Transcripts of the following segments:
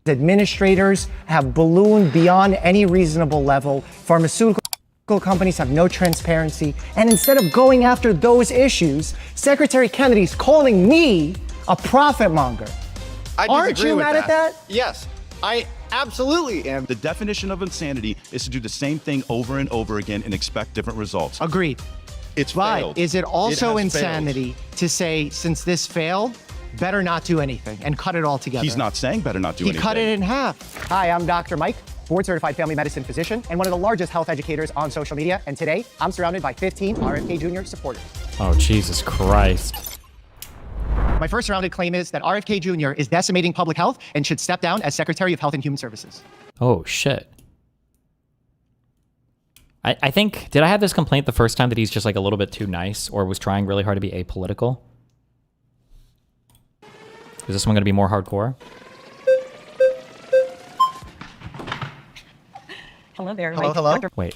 Administrators have ballooned beyond any reasonable level. Pharmaceutical companies have no transparency. And instead of going after those issues, Secretary Kennedy's calling me a profit monger. Aren't you mad at that? Yes, I absolutely am. The definition of insanity is to do the same thing over and over again and expect different results. Agreed. It's But failed. is it also It has insanity to say, since this failed, better not do anything and cut it all together? He's not saying better not do anything. He cut it in half. Hi, I'm Dr. Mike, board-certified family medicine physician and one of the largest health educators on social media. And today, I'm surrounded by 15 RFK Jr. supporters. Oh, Jesus Christ. My first surrounded claim is that RFK Jr. is decimating public health and should step down as Secretary of Health and Human Services. Oh, shit. I think, did I have this complaint the first time that he's just like a little bit too nice or was trying really hard to be apolitical? Is this one going to be more hardcore? Hello there. Hello, hello. Wait.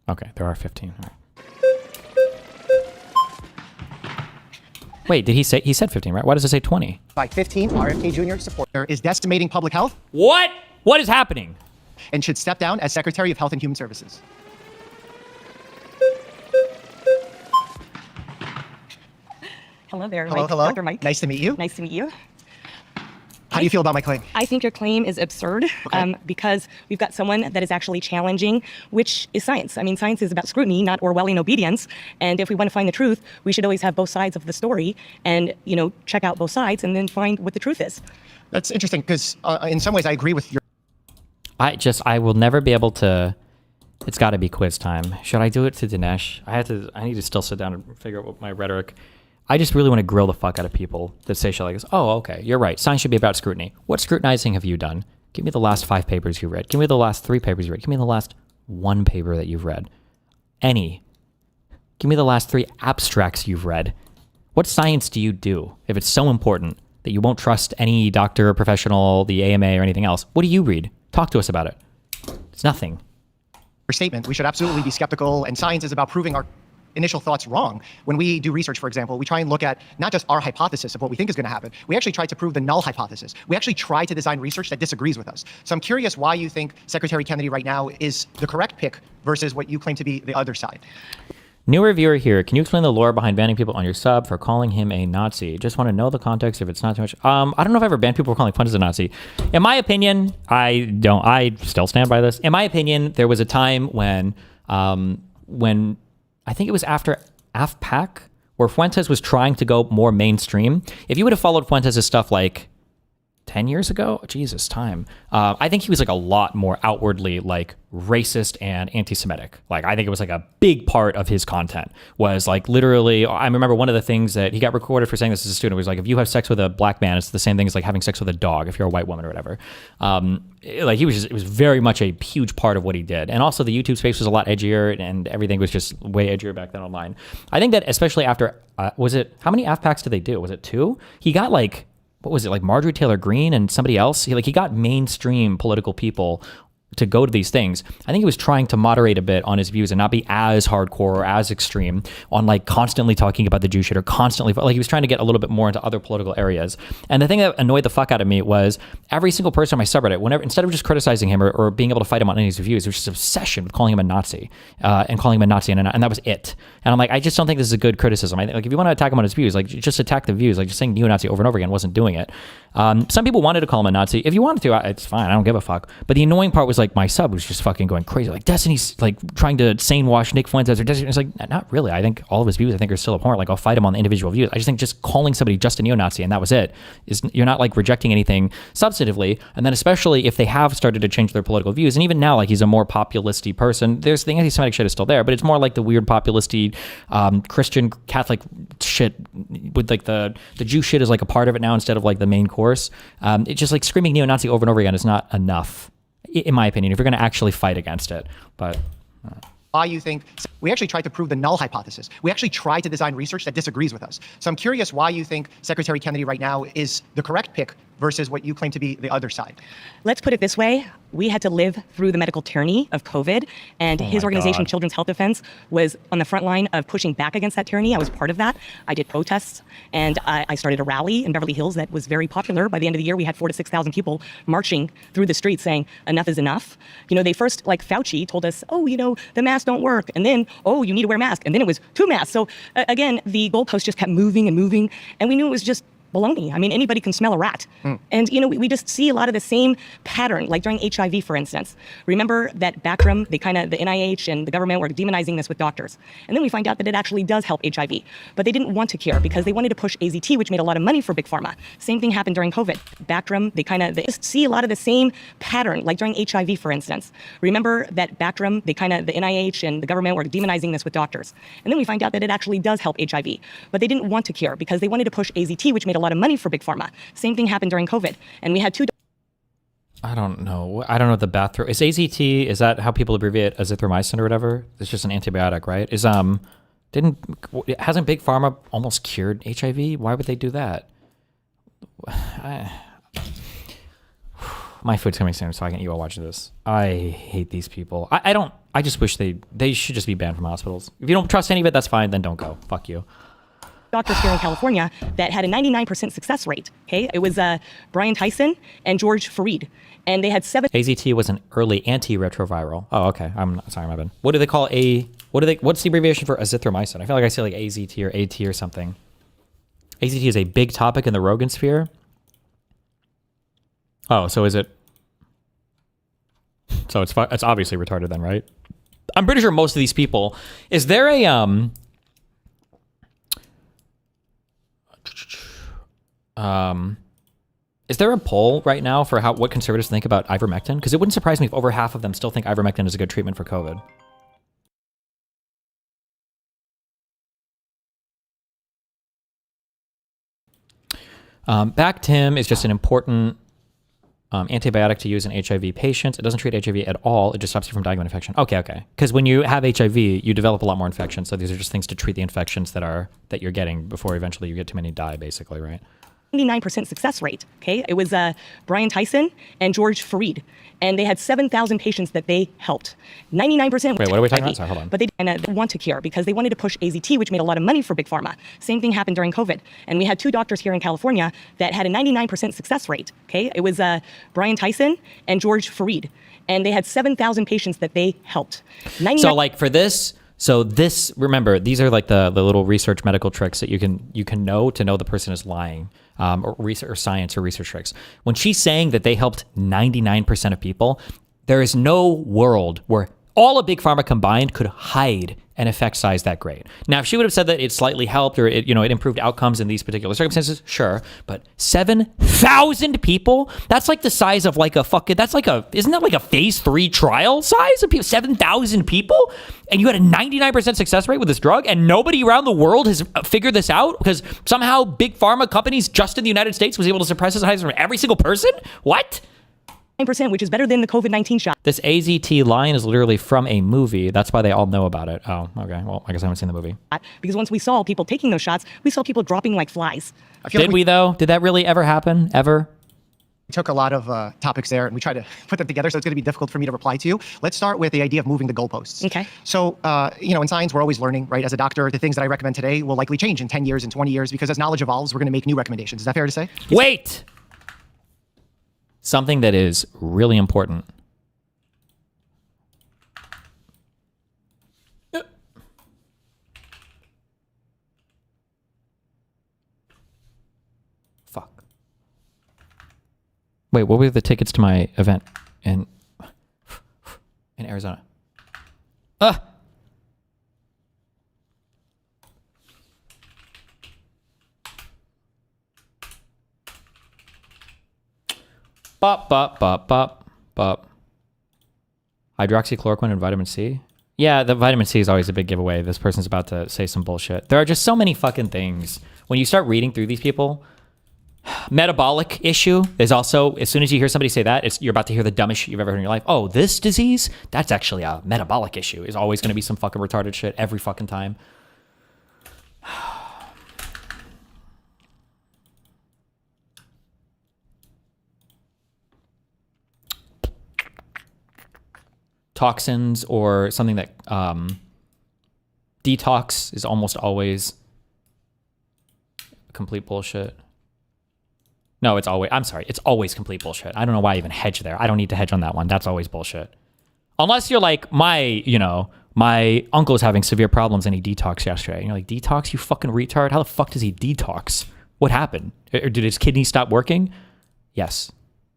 Okay, there are 15. All right. Wait, did he say, he said 15, right? Why does it say 20? By 15 RFK Jr. supporter is decimating public health. What? What is happening? And should step down as Secretary of Health and Human Services. Hello there. Hello, hello. Dr. Mike. Nice to meet you. Nice to meet you. How do you feel about my claim? I think your claim is absurd because we've got someone that is actually challenging, which is science. I mean, science is about scrutiny, not Orwellian obedience. And if we want to find the truth, we should always have both sides of the story and, you know, check out both sides and then find what the truth is. That's interesting because in some ways I agree with your... I will never be able to, it's got to be quiz time. Should I do it to Dinesh? I need to still sit down and figure out what my rhetoric. I just really want to grill the fuck out of people that say shit like this. Oh, okay, you're right. Science should be about scrutiny. What scrutinizing have you done? Give me the last 5 papers you read. Give me the last 3 papers you read. Give me the last 1 paper that you've read. Any. Give me the last 3 abstracts you've read. What science do you do if it's so important that you won't trust any doctor or professional, the AMA or anything else? What do you read? Talk to us about it. It's nothing. Your statement, we should absolutely be skeptical, and science is about proving our initial thoughts wrong. When we do research, for example, we try and look at not just our hypothesis of what we think is going to happen. We actually try to prove the null hypothesis. We actually try to design research that disagrees with us. So I'm curious why you think Secretary Kennedy right now is the correct pick versus what you claim to be the other side. New reviewer here. Can you explain the lore behind banning people on your sub for calling him a Nazi? Just want to know the context if it's not too much. I don't know if I ever banned people for calling Fuentes a Nazi. In my opinion, I still stand by this. In my opinion, there was a time when I think it was after AFPAC, where Fuentes was trying to go more mainstream. If you would have followed Fuentes' stuff like 10 years ago, Jesus, time. I think he was like a lot more outwardly like racist and anti-Semitic. Like I think it was like a big part of his content was like literally, I remember one of the things that he got recorded for saying this as a student was like, if you have sex with a black man, it's the same thing as like having sex with a dog if you're a white woman or whatever. Like it was very much a huge part of what he did. And also the YouTube space was a lot edgier and everything was just way edgier back then online. I think that especially after, how many AFPACs did they do? Was it 2? He got like, what was it, like Marjorie Taylor Greene and somebody else? He got mainstream political people to go to these things. I think he was trying to moderate a bit on his views and not be as hardcore or as extreme on like constantly talking about the Jew shit or constantly, like he was trying to get a little bit more into other political areas. And the thing that annoyed the fuck out of me was every single person on my subreddit, whenever, instead of just criticizing him or being able to fight him on any of his views, it was just obsession with calling him a Nazi and calling him a Nazi and that was it. And I'm like, I just don't think this is a good criticism. Like if you want to attack him on his views, like just attack the views, like just saying neo-Nazi over and over again wasn't doing it. Some people wanted to call him a Nazi. If you wanted to, it's fine. I don't give a fuck. But the annoying part was like my sub was just fucking going crazy. Like Destiny's like trying to sane wash Nick Fuentes or Destiny. It's like, not really. I think all of his views I think are still abhorrent. Like I'll fight him on the individual views. I just think just calling somebody just a neo-Nazi and that was it is you're not like rejecting anything substantively. And then especially if they have started to change their political views. And even now, like he's a more populist-y person. There's the anti-Semitic shit is still there, but it's more like the weird populist-y Christian Catholic shit with like the Jew shit is like a part of it now instead of like the main course. It's just like screaming neo-Nazi over and over again is not enough, in my opinion, if you're going to actually fight against it. But why you think we actually tried to prove the null hypothesis. We actually tried to design research that disagrees with us. So I'm curious why you think Secretary Kennedy right now is the correct pick versus what you claim to be the other side? Let's put it this way. We had to live through the medical tyranny of COVID, and his organization, God. Children's Health Defense, was on the front line of pushing back against that tyranny. I was part of that. I did protests, and I started a rally in Beverly Hills that was very popular. By the end of the year, we had 4,000 to 6,000 people marching through the streets saying, enough is enough. You know, they first, like Fauci, told us, oh, you know, the masks don't work. And then, oh, you need to wear a mask. And then it was 2 masks. So again, the goalpost just kept moving and moving, and we knew it was just baloney. I mean, anybody can smell a rat. And, you know, we just see a lot of the same pattern, like during HIV, for instance. Remember that Bactrim, the NIH and the government were demonizing this with doctors. And then we find out that it actually does help HIV. But they didn't want to cure because they wanted to push AZT, which made a lot of money for Big Pharma. Same thing happened during COVID. Bactrim, they just see a lot of the same pattern, like during HIV, for instance. Remember that Bactrim, the NIH and the government were demonizing this with doctors. And then we find out that it actually does help HIV. But they didn't want to cure because they wanted to push AZT, which made a lot of money for Big Pharma. Same thing happened during COVID. And we had 2. I don't know. I don't know what the bathroom is. AZT, is that how people abbreviate azithromycin or whatever? It's just an antibiotic, right? Hasn't Big Pharma almost cured HIV? Why would they do that? My food's coming soon, so I can eat while watching this. I hate these people. I just wish they should just be banned from hospitals. If you don't trust any of it, that's fine, then don't go. Fuck you. Doctors here in California that had a 99% success rate. Okay, it was Brian Tyson and George Fareed, and they had 7. AZT was an early antiretroviral. Oh, okay. I'm sorry, my bad. What do they call what's the abbreviation for azithromycin? I feel like I say like AZT or AT or something. AZT is a big topic in the Rogan sphere. Oh, so is it? So it's obviously retarded then, right? I'm pretty sure most of these people. Is there a is there a poll right now for what conservatives think about ivermectin? Because it wouldn't surprise me if over half of them still think ivermectin is a good treatment for COVID. Bactim is just an important antibiotic to use in HIV patients. It doesn't treat HIV at all. It just stops you from dying of an infection. Okay. Because when you have HIV, you develop a lot more infections. So these are just things to treat the infections that you're getting before eventually you get too many die, basically, right? 99% success rate. Okay, it was Brian Tyson and George Fareed, and they had 7,000 patients that they helped. 99%. Wait, what are we talking about? Sorry, hold on. But they didn't want to cure because they wanted to push AZT, which made a lot of money for Big Pharma. Same thing happened during COVID, and we had 2 doctors here in California that had a 99% success rate. Okay, it was Brian Tyson and George Fareed, and they had 7,000 patients that they helped. So like for this. So this, remember, these are like the little research medical tricks that you can know to know the person is lying, or science or research tricks. When she's saying that they helped 99% of people, there is no world where all of Big Pharma combined could hide an effect size that great. Now, if she would have said that it slightly helped or it improved outcomes in these particular circumstances, sure. But 7,000 people? That's like the size of like isn't that like a phase 3 trial size of people? 7,000 people? And you had a 99% success rate with this drug and nobody around the world has figured this out because somehow Big Pharma companies just in the United States was able to suppress this highs from every single person? What? 9%, which is better than the COVID-19 shot. This AZT line is literally from a movie. That's why they all know about it. Oh, okay. Well, I guess I haven't seen the movie. Because once we saw people taking those shots, we saw people dropping like flies. Did we though? Did that really ever happen? Ever? We took a lot of topics there and we tried to put them together, so it's going to be difficult for me to reply to you. Let's start with the idea of moving the goalposts. Okay. So, in science, we're always learning, right? As a doctor, the things that I recommend today will likely change in 10 years and 20 years because as knowledge evolves, we're going to make new recommendations. Is that fair to say? Wait! Something that is really important. Fuck. Wait, what were the tickets to my event in Arizona? Bop, bop, bop, bop, bop. Hydroxychloroquine and vitamin C? Yeah, the vitamin C is always a big giveaway. This person's about to say some bullshit. There are just so many fucking things. When you start reading through these people, metabolic issue is also, as soon as you hear somebody say that, you're about to hear the dumbest shit you've ever heard in your life. Oh, this disease? That's actually a metabolic issue. Is always going to be some fucking retarded shit every fucking time. toxins or something that detox is almost always complete bullshit. No, it's always complete bullshit. I don't know why I even hedge there. I don't need to hedge on that one. That's always bullshit. Unless you're like, my uncle is having severe problems and he detoxed yesterday. And you're like, detox? You fucking retard? How the fuck does he detox? What happened? Or did his kidneys stop working? Yes.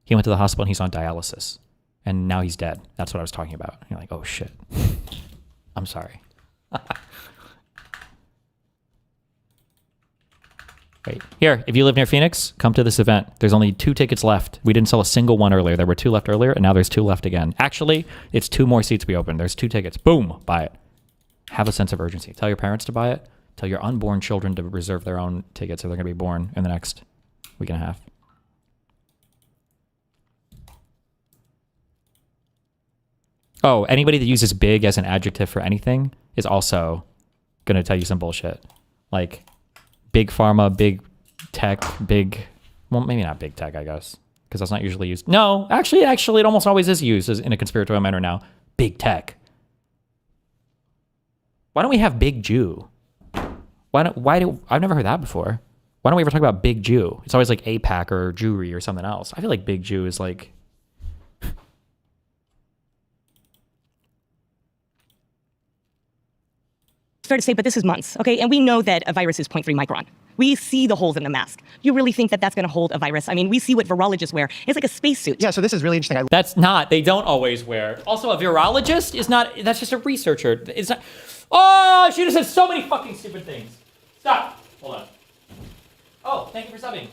He went to the hospital and he's on dialysis. And now he's dead. That's what I was talking about. And you're like, oh shit. I'm sorry. Wait, here, if you live near Phoenix, come to this event. There's only 2 tickets left. We didn't sell a single one earlier. There were 2 left earlier, and now there's 2 left again. Actually, it's 2 more seats we opened. There's 2 tickets. Boom, buy it. Have a sense of urgency. Tell your parents to buy it. Tell your unborn children to reserve their own tickets if they're going to be born in the next week and a half. Oh, anybody that uses big as an adjective for anything is also going to tell you some bullshit. Like, big pharma, big tech, well, maybe not big tech, I guess, because that's not usually used. No, actually, it almost always is used as in a conspiratorial manner now. Big tech. Why don't we have big Jew? I've never heard that before. Why don't we ever talk about big Jew? It's always like APAC or Jewry or something else. I feel like big Jew is like... Fair to say, but this is months, okay? And we know that a virus is 0.3 micron. We see the holes in the mask. You really think that that's going to hold a virus? I mean, we see what virologists wear. It's like a spacesuit. Yeah, so this is really interesting. That's not. They don't always wear. Also, a virologist is not. That's just a researcher. It's not. Oh, she just said so many fucking stupid things. Stop. Hold on. Oh, thank you for subbing.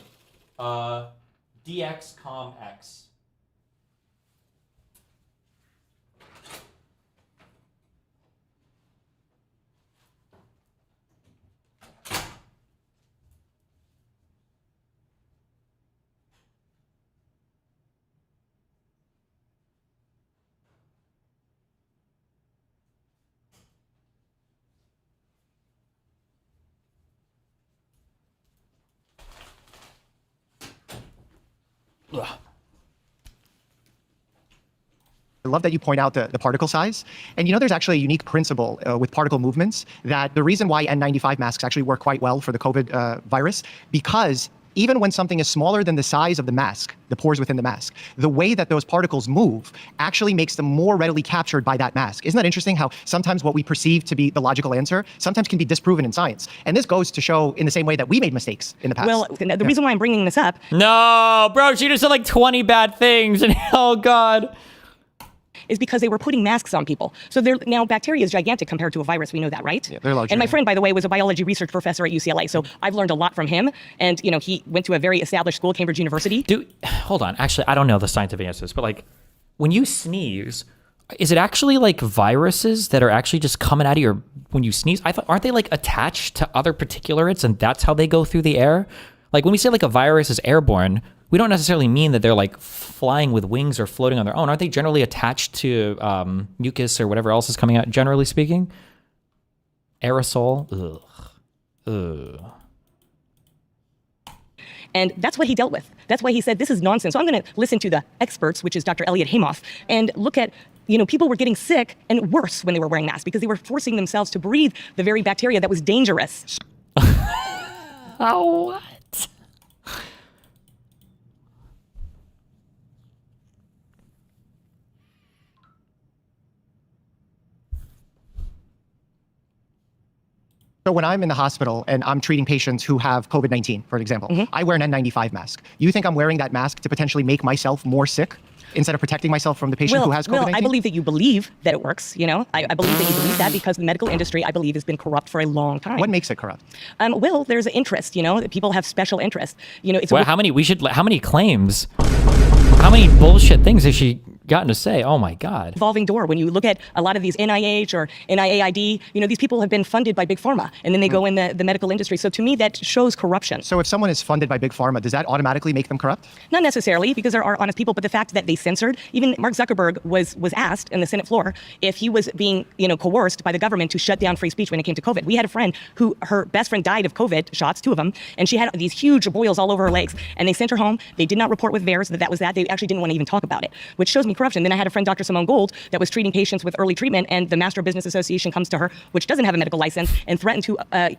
DXComX. Ugh. I love that you point out the particle size. And there's actually a unique principle with particle movements that the reason why N95 masks actually work quite well for the COVID virus, because even when something is smaller than the size of the mask, the pores within the mask, the way that those particles move actually makes them more readily captured by that mask. Isn't that interesting how sometimes what we perceive to be the logical answer sometimes can be disproven in science? And this goes to show in the same way that we made mistakes in the past. Well, the reason why I'm bringing this up... No, bro, she just said like 20 bad things. And oh, God. Is because they were putting masks on people. So now bacteria is gigantic compared to a virus. We know that, right? Yeah, they're large. And my friend, by the way, was a biology research professor at UCLA. So I've learned a lot from him. And, he went to a very established school, Cambridge University. Dude, hold on. Actually, I don't know the scientific answers, but like when you sneeze, is it actually like viruses that are actually just coming out of when you sneeze? I thought, aren't they like attached to other particulates and that's how they go through the air? Like when we say like a virus is airborne, we don't necessarily mean that they're like flying with wings or floating on their own. Aren't they generally attached to mucus or whatever else is coming out, generally speaking? Aerosol. Ugh. And that's what he dealt with. That's why he said, this is nonsense. So I'm going to listen to the experts, which is Dr. Elliot Hamoff, and look at, people were getting sick and worse when they were wearing masks because they were forcing themselves to breathe the very bacteria that was dangerous. Oh, what? So when I'm in the hospital and I'm treating patients who have COVID-19, for example, I wear an N95 mask. You think I'm wearing that mask to potentially make myself more sick instead of protecting myself from the patient who has COVID-19? Well, I believe that you believe that it works, I believe that you believe that because the medical industry, I believe, has been corrupt for a long time. What makes it corrupt? Well, there's an interest, people have special interest. It's well, how many claims, how many bullshit things has she gotten to say? Oh my God. Revolving door. When you look at a lot of these NIH or NIAID, these people have been funded by Big Pharma and then they go in the medical industry. So to me, that shows corruption. So if someone is funded by Big Pharma, does that automatically make them corrupt? Not necessarily, because there are honest people, but the fact that they censored, even Mark Zuckerberg was asked in the Senate floor if he was being, coerced by the government to shut down free speech when it came to COVID. We had a friend who, her best friend died of COVID shots, 2 of them, and she had these huge boils all over her legs, and they sent her home. They did not report with VAERS that was that. They actually didn't want to even talk about it, which shows me corruption. Then I had a friend, Dr. Simone Gold, that was treating patients with early treatment, and the Master of Business Association comes to her, which doesn't have a medical license, and threatened to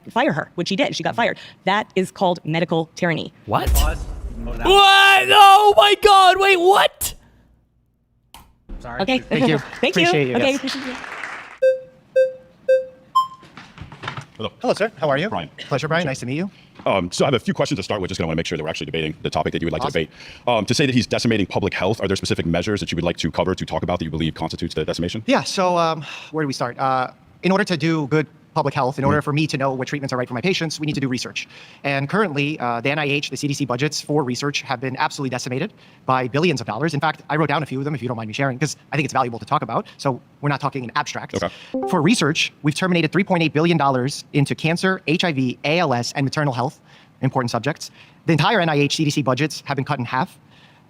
fire her, which she did. She got fired. That is called medical tyranny. What? What? Oh my God! Wait, what? Sorry. Okay. Thank you. Thank Appreciate you. you. Okay. Yes. Hello. Hello, sir. How are you? Brian. Pleasure, Brian. Nice to meet you. So I have a few questions to start with, just because I want to make sure that we're actually debating the topic that you would like Awesome. to debate. To say that he's decimating public health, are there specific measures that you would like to cover, to talk about, that you believe constitutes the decimation? Yeah. So where do we start? In order to do good public health, in order for me to know what treatments are right for my patients, we need to do research. And currently, the NIH, the CDC budgets for research have been absolutely decimated by billions of dollars. In fact, I wrote down a few of them, if you don't mind me sharing, because I think it's valuable to talk about. So we're not talking in abstract. Okay. For research, we've terminated $3.8 billion into cancer, HIV, ALS, and maternal health, important subjects. The entire NIH CDC budgets have been cut in half.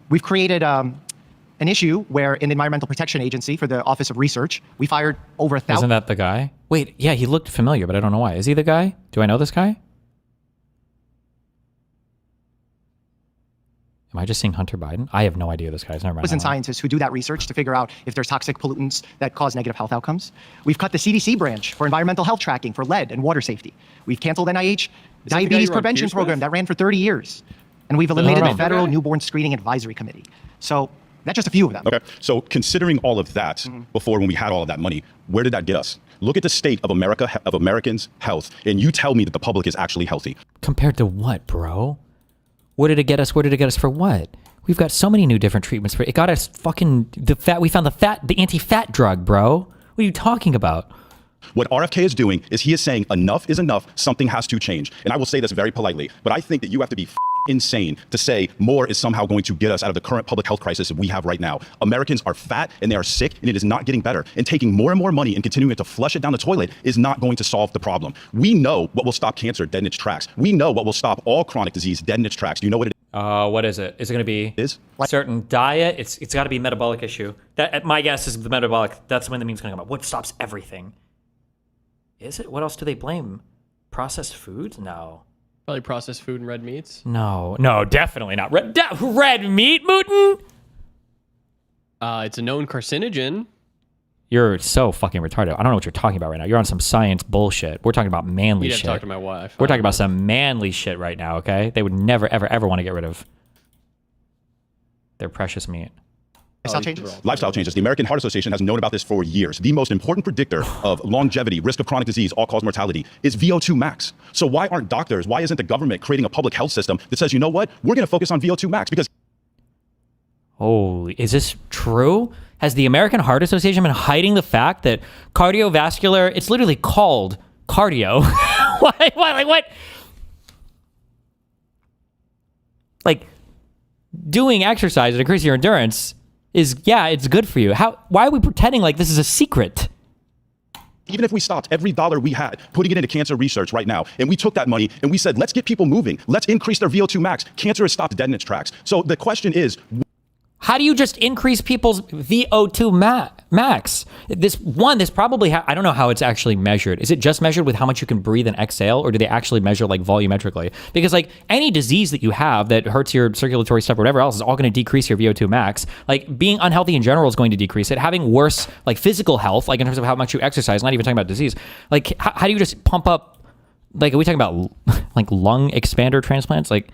We've created an issue where in the Environmental Protection Agency for the Office of Research, we fired over 1,000. Isn't that the guy? Wait, yeah, he looked familiar, but I don't know why. Is he the guy? Do I know this guy? Am I just seeing Hunter Biden? I have no idea this guy's. Never mind. And scientists who do that research to figure out if there's toxic pollutants that cause negative health outcomes. We've cut the CDC branch for environmental health tracking for lead and water safety. We've canceled NIH diabetes prevention program that ran for 30 years. And we've eliminated the Federal Newborn Screening Advisory Committee. So that's just a few of them. Okay, so considering all of that, before when we had all of that money, where did that get us? Look at the state of America, of Americans' health, and you tell me that the public is actually healthy. Compared to what, bro? Where did it get us? Where did it get us for what? We've got so many new different treatments for it. It got us fucking the fat. We found the anti-fat drug, bro. What are you talking about? What RFK is doing is he is saying enough is enough, something has to change. And I will say this very politely, but I think that you have to be insane to say more is somehow going to get us out of the current public health crisis that we have right now. Americans are fat and they are sick, and it is not getting better. And taking more and more money and continuing to flush it down the toilet is not going to solve the problem. We know what will stop cancer dead in its tracks. We know what will stop all chronic disease dead in its tracks. Do you know what it What is it? Is it going to be is? certain diet? It's got to be metabolic issue. That my guess is the metabolic. That's when the meme's going to come up. What stops everything? Is it? What else do they blame? Processed foods? No. Probably processed food and red meats. No, definitely not. Red meat, Mootin? It's a known carcinogen. You're so fucking retarded. I don't know what you're talking about right now. You're on some science bullshit. We're talking about manly You'd have shit. to talk to my wife. We're talking about some manly shit right now, okay? They would never, ever, ever want to get rid of their precious meat. Lifestyle changes? Lifestyle changes. The American Heart Association has known about this for years. The most important predictor of longevity, risk of chronic disease, all-cause mortality is VO2 max. So why aren't doctors, why isn't the government creating a public health system that says, you know what, we're going to focus on VO2 max? Because Holy, is this true? Has the American Heart Association been hiding the fact that cardiovascular, it's literally called cardio. Why, like what? Like doing exercise to increase your endurance is, yeah, it's good for you. Why are we pretending like this is a secret? even if we stopped every dollar we had, putting it into cancer research right now, and we took that money and we said, let's get people moving, let's increase their VO2 max, cancer has stopped dead in its tracks. So the question is, how do you just increase people's VO2 max? This probably, I don't know how it's actually measured. Is it just measured with how much you can breathe and exhale, or do they actually measure like volumetrically? Because like any disease that you have that hurts your circulatory stuff or whatever else is all going to decrease your VO2 max. Like being unhealthy in general is going to decrease it. Having worse like physical health, like in terms of how much you exercise, not even talking about disease. Like how do you just pump up, like are we talking about like lung expander transplants? Like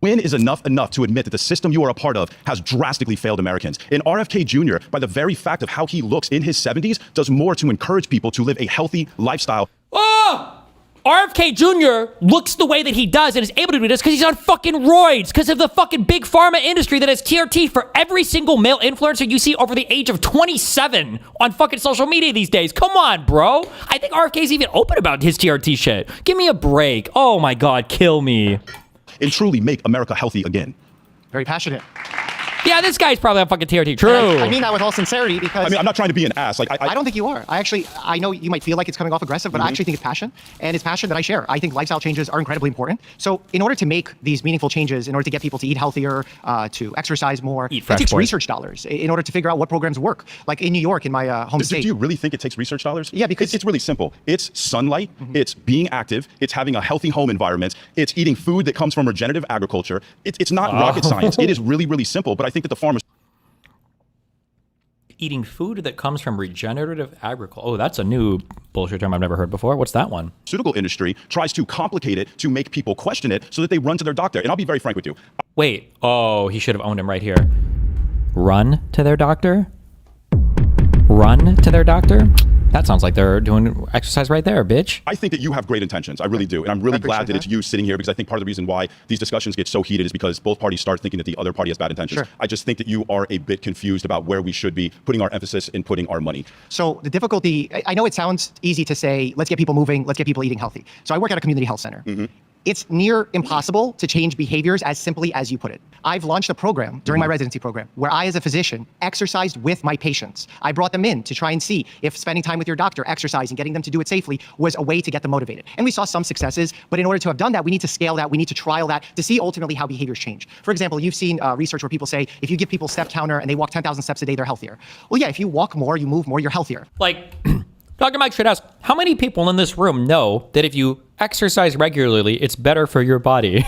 when is enough to admit that the system you are a part of has drastically failed Americans? And RFK Jr., by the very fact of how he looks in his 70s, does more to encourage people to live a healthy lifestyle. Oh! RFK Jr. looks the way that he does and is able to do this because he's on fucking roids, because of the fucking big pharma industry that has TRT for every single male influencer you see over the age of 27 on fucking social media these days. Come on, bro. I think RFK's even open about his TRT shit. Give me a break. Oh my God, kill me. And truly make America healthy again. Very passionate. Yeah, this guy's probably on fucking TRT. True. I mean that with all sincerity because... I mean, I'm not trying to be an ass. Like, I don't think you are. I know you might feel like it's coming off aggressive, but I actually think it's passion, and it's passion that I share. I think lifestyle changes are incredibly important. So in order to make these meaningful changes, in order to get people to eat healthier, to exercise more, Eat that fresh takes pork. research dollars in order to figure out what programs work. Like in New York, in my home state. Do you really think it takes research dollars? Yeah, because... It's really simple. It's sunlight, it's being active, it's having a healthy home environment, it's eating food that comes from regenerative agriculture. It's not rocket science. It is really, really simple, but I think that the farmers... eating food that comes from regenerative agriculture. Oh, that's a new bullshit term I've never heard before. What's that one? Pharmaceutical industry tries to complicate it to make people question it so that they run to their doctor. And I'll be very frank with you. Wait. Oh, he should have owned him right here. Run to their doctor? Run to their doctor? That sounds like they're doing exercise right there, bitch. I think that you have great intentions. I really do. And I'm really glad that it's you sitting here, because I think part of the reason why these discussions get so heated is because both parties start thinking that the other party has bad intentions. Sure. I just think that you are a bit confused about where we should be putting our emphasis and putting our money. So the difficulty, I know it sounds easy to say, let's get people moving, let's get people eating healthy. So I work at a community health center. It's near impossible to change behaviors as simply as you put it. I've launched a program during my residency program where I, as a physician, exercised with my patients. I brought them in to try and see if spending time with your doctor, exercising, getting them to do it safely was a way to get them motivated. And we saw some successes, but in order to have done that, we need to scale that, we need to trial that to see ultimately how behaviors change. For example, you've seen research where people say, if you give people step counter and they walk 10,000 steps a day, they're healthier. Well, yeah, if you walk more, you move more, you're healthier. Like, Dr. Mike should ask, how many people in this room know that if you exercise regularly, it's better for your body?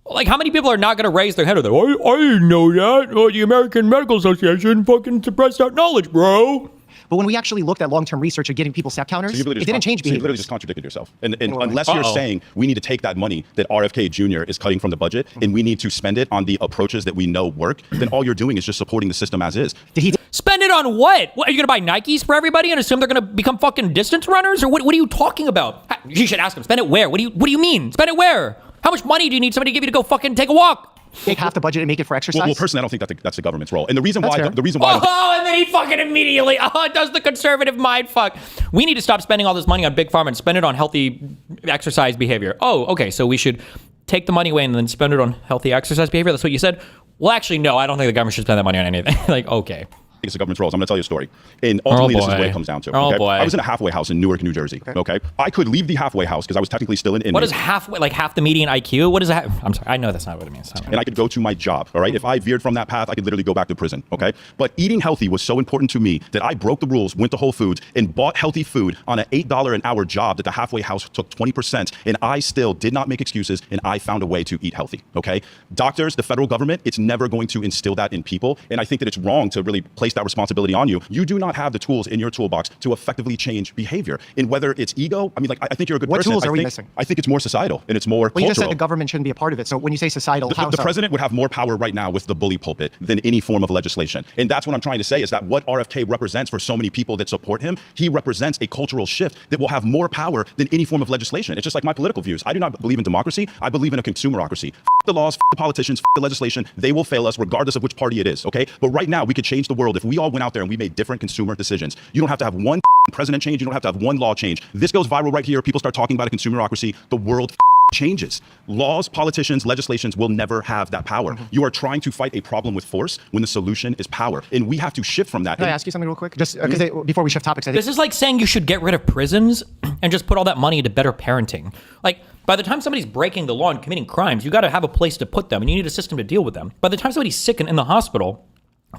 Like, how many people are not going to raise their head with it? I didn't know that. Oh, the American Medical Association fucking suppressed that knowledge, bro. But when we actually looked at long-term research of getting people step counters, it didn't change So you behaviors. literally just contradicted yourself. And unless you're saying we need to take that money that RFK Jr. is cutting from the budget and we need to spend it on the approaches that we know work, then all you're doing is just supporting the system as is. Did he Spend it on what? What, are you going to buy Nikes for everybody and assume they're going to become fucking distance runners? Or what are you talking about? You should ask them, spend it where? What do you mean? Spend it where? How much money do you need somebody to give you to go fucking take a walk? take half the budget and make it for exercise? Well, personally, I don't think that's the government's role. And the reason That's why, fair. the reason why, I don't- Oh, and then he fucking immediately, does the conservative mind fuck. We need to stop spending all this money on big pharma and spend it on healthy exercise behavior. Oh, okay, so we should take the money away and then spend it on healthy exercise behavior? That's what you said? Well, actually, no, I don't think the government should spend that money on anything. Like, okay. it's the government's role. So I'm going to tell you a story. And ultimately, this is what boy. it comes down to. Oh, Okay? boy. I was in a halfway house in Newark, New Jersey. Okay. I could leave the halfway house because I was technically still an inmate. What is halfway, like half the median IQ? What is that? I'm sorry, I know that's not what it means. And I could go to my job, all right? If I veered from that path, I could literally go back to prison, okay? But eating healthy was so important to me that I broke the rules, went to Whole Foods, and bought healthy food on an $8 an hour job that the halfway house took 20%, and I still did not make excuses, and I found a way to eat healthy, okay? Doctors, the federal government, it's never going to instill that in people, and I think that it's wrong to really place that responsibility on you. You do not have the tools in your toolbox to effectively change behavior. And whether it's ego, I mean, like, I think you're a good What person. tools I are we think- missing? I think it's more societal, and it's more Well, you just said cultural. the government shouldn't be a part of it. So when you say societal, how The so? president would have more power right now with the bully pulpit than any form of legislation. And that's what I'm trying to say is that what RFK represents for so many people that support him, he represents a cultural shift that will have more power than any form of legislation. It's just like my political views. I do not believe in democracy. I believe in a consumerocracy. The laws, the politicians, the legislation, they will fail us regardless of which party it is, okay? But right now, we could change the world if we all went out there and we made different consumer decisions. You don't have to have one president change. You don't have to have one law change. This goes viral right here. People start talking about a consumerocracy. The world changes. Laws, politicians, legislations will never have that power. You are trying to fight a problem with force when the solution is power. And we have to shift from that. Can I ask you something real quick? Just because before we shift topics, I think This is like saying you should get rid of prisons and just put all that money into better parenting. Like, by the time somebody's breaking the law and committing crimes, you got to have a place to put them, and you need a system to deal with them. By the time somebody's sick and in the hospital,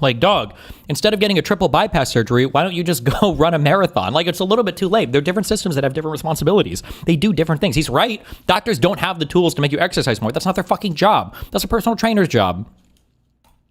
like, dog, instead of getting a triple bypass surgery, why don't you just go run a marathon? Like, it's a little bit too late. They're different systems that have different responsibilities. They do different things. He's right. Doctors don't have the tools to make you exercise more. That's not their fucking job. That's a personal trainer's job.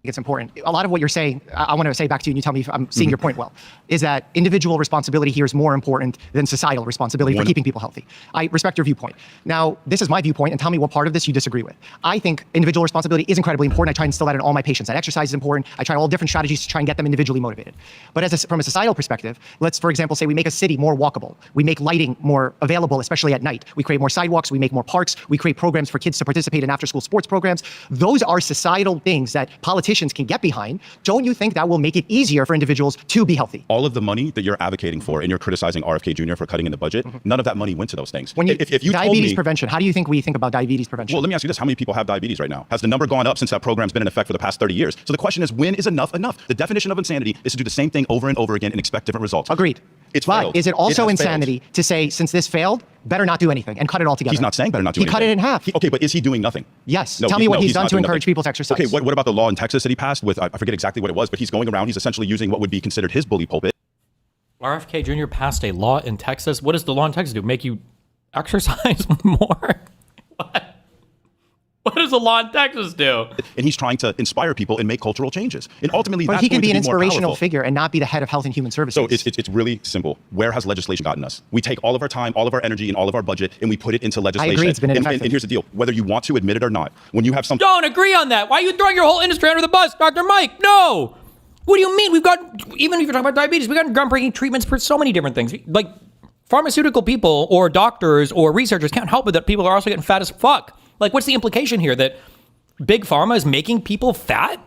it's important. A lot of what you're saying, I want to say back to you, and you tell me if I'm seeing your point well, is that individual responsibility here is more important than societal responsibility for keeping people healthy. I respect your viewpoint. Now, this is my viewpoint, and tell me what part of this you disagree with. I think individual responsibility is incredibly important. I try and instill that in all my patients. That exercise is important. I try all different strategies to try and get them individually motivated. But from a societal perspective, let's, for example, say we make a city more walkable. We make lighting more available, especially at night. We create more sidewalks. We make more parks. We create programs for kids to participate in after-school sports programs. Those are societal things that politicians can get behind. Don't you think that will make it easier for individuals to be healthy? All of the money that you're advocating for and you're criticizing RFK Jr. for cutting in the budget, none of that money went to those things. When you, if you told diabetes me, prevention, how do you think we think about diabetes prevention? well, let me ask you this. How many people have diabetes right now? Has the number gone up since that program's been in effect for the past 30 years? So the question is, when is enough enough? The definition of insanity is to do the same thing over and over again and expect different results. Agreed. It's but failed. is it also has failed. insanity to say, since this failed, better not do anything and cut it all together? He's not saying better not do He anything. cut it in half. Okay, but is he doing nothing? Yes. No, Tell me what he's done not to doing encourage nothing. people's exercise. Okay, what about the law in Texas that he passed with, I forget exactly what it was, but he's going around, he's essentially using what would be considered his bully pulpit. RFK Jr. passed a law in Texas. What does the law in Texas do? Make you exercise more? What? What does the law in Texas do? And he's trying to inspire people and make cultural changes. And ultimately, But that's he can going be to an be more inspirational powerful. figure and not be the head of Health and Human Services. So it's really simple. Where has legislation gotten us? We take all of our time, all of our energy, and all of our budget, and we put it into legislation. it's been and, ineffective. and here's the deal. Whether you want to admit it or not, when you have something Don't agree on that. Why are you throwing your whole industry under the bus, Dr. Mike? No. What do you mean? We've got, even if you're talking about diabetes, we've got groundbreaking treatments for so many different things. Like pharmaceutical people or doctors or researchers can't help it that people are also getting fat as fuck. Like, what's the implication here? That big pharma is making people fat?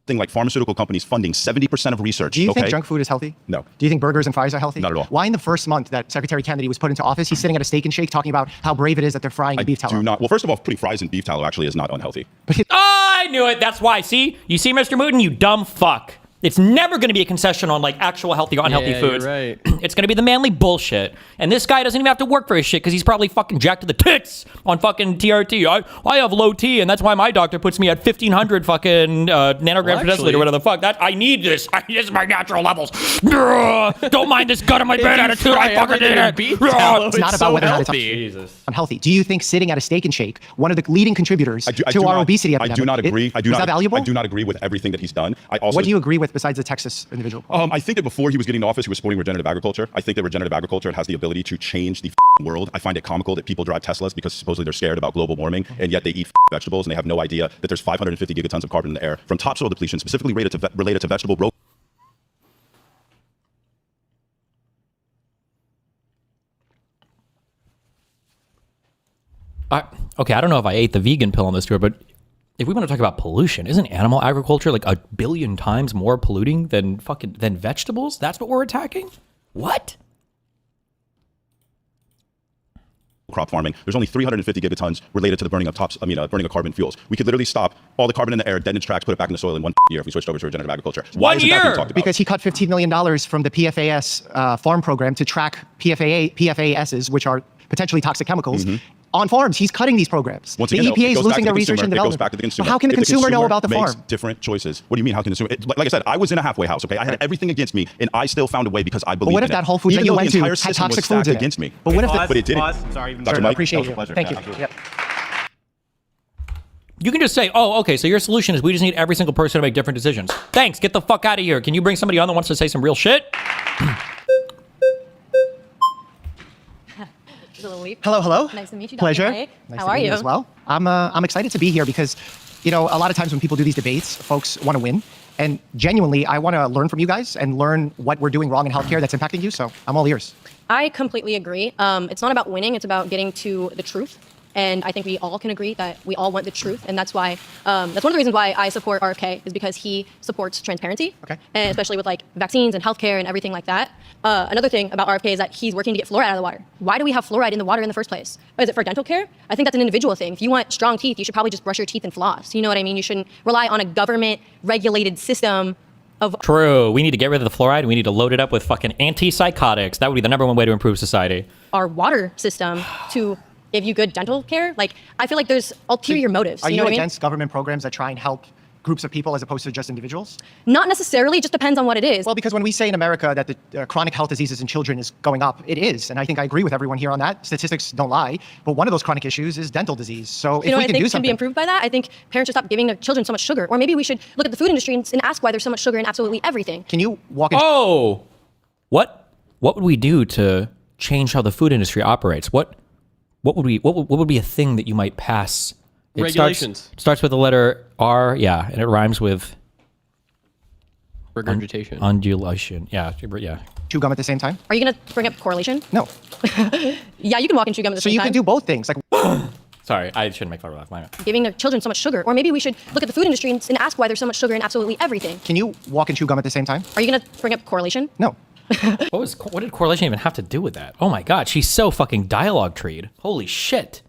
thing like pharmaceutical companies funding 70% of research. Do you think junk food is healthy? No. Do you think burgers and fries are healthy? Not at all. Why in the first month that Secretary Kennedy was put into office, he's sitting at a Steak and Shake talking about how brave it is that they're frying beef tallow? Do not. Well, first of all, putting fries in beef tallow actually is not unhealthy. Oh, I knew it. That's why. See? You see, Mr. Mooten, you dumb fuck. It's never going to be a concession on like actual healthy or unhealthy Yeah, foods. you're right. It's going to be the manly bullshit. And this guy doesn't even have to work for his shit because he's probably fucking jacked to the tits on fucking TRT. I have low T, and that's why my doctor puts me at 1,500 fucking nanograms per deciliter, whatever the fuck. I need this. This is my natural levels. Don't mind this gut on my bad attitude. I fucking did it. It's not about whether or not it's Jesus. unhealthy. Do you think sitting at a Steak and Shake, one of the leading contributors to our obesity epidemic, I do not agree. is that valuable? I do not agree with everything that he's done. I also. What do you agree with besides the Texas individual? I think that before he was getting to office, he was supporting regenerative agriculture. I think that regenerative agriculture has the ability to change the world. I find it comical that people drive Teslas because supposedly they're scared about global warming, and yet they eat vegetables, and they have no idea that there's 550 gigatons of carbon in the air from topsoil depletion, specifically related to vegetable growth. Okay, I don't know if I ate the vegan pill on this tour, but if we want to talk about pollution, isn't animal agriculture like 1 billion times more polluting than vegetables? That's what we're attacking? What? Crop farming. There's only 350 gigatons related to the burning of burning of carbon fuels. We could literally stop all the carbon in the air, dead in its tracks, put it back in the soil in 1 year if we switched over to regenerative agriculture. Why isn't that being talked about? Because he cut $15 million from the PFAS farm program to track PFASs, which are potentially toxic chemicals, on farms. He's cutting these programs. Once The again, EPA it is goes back losing to their the research consumer. and It development. goes back to the consumer. But how can the If consumer know about the makes farm? different choices. What do you mean? How can the consumer? Like I said, I was in a halfway house. Okay, I had everything against me, and I still found a way because I believe. But what in if it. that Whole Foods that Even you though went the to entire had system was toxic foods in it? against me? But what if But it didn't. Sorry, Dr. I Mike, appreciate that was a you. pleasure. Thank you. Thank you. Yep. You can just say, oh, okay, so your solution is we just need every single person to make different decisions. Thanks, get the fuck out of here. Can you bring somebody on that wants to say some real shit? Hello, hello. Nice to meet you, Dr. Pleasure. Mike. Nice How to are meet you? as well? I'm excited to be here because, a lot of times when people do these debates, folks want to win. And genuinely, I want to learn from you guys and learn what we're doing wrong in healthcare that's impacting you. So I'm all ears. I completely agree. It's not about winning. It's about getting to the truth. And I think we all can agree that we all want the truth. And that's why, that's one of the reasons why I support RFK is because he supports transparency. Okay. And especially with like vaccines and healthcare and everything like that. Another thing about RFK is that he's working to get fluoride out of the water. Why do we have fluoride in the water in the first place? Is it for dental care? I think that's an individual thing. If you want strong teeth, you should probably just brush your teeth and floss. You know what I mean? You shouldn't rely on a government regulated system of. True. We need to get rid of the fluoride. We need to load it up with fucking antipsychotics. That would be the number one way to improve society. Our water system to give you good dental care. Like, I feel like there's ulterior motives. Are you know what I mean? against government programs that try and help groups of people as opposed to just individuals? Not necessarily. It just depends on what it is. Well, because when we say in America that the chronic health diseases in children is going up, it is. And I think I agree with everyone here on that. Statistics don't lie. But one of those chronic issues is dental disease. So if you know we what I can think do can something. be improved by that? I think parents should stop giving their children so much sugar. Or maybe we should look at the food industry and ask why there's so much sugar in absolutely everything. Can you walk in? Oh, what would we do to change how the food industry operates? What would be a thing that you might pass? It Regulations. Starts with the letter R, yeah, and it rhymes with Regurgitation. undulation. Yeah. Chew gum at the same time? Are you going to bring up correlation? No. Yeah, you can walk and chew gum at the So same you time. can do both things. Like Sorry, I shouldn't make fun of that. My bad. Giving their children so much sugar. Or maybe we should look at the food industry and ask why there's so much sugar in absolutely everything. can you walk and chew gum at the same time? Are you going to bring up correlation? No. What did correlation even have to do with that? Oh my god, she's so fucking dialogue treed. Holy shit.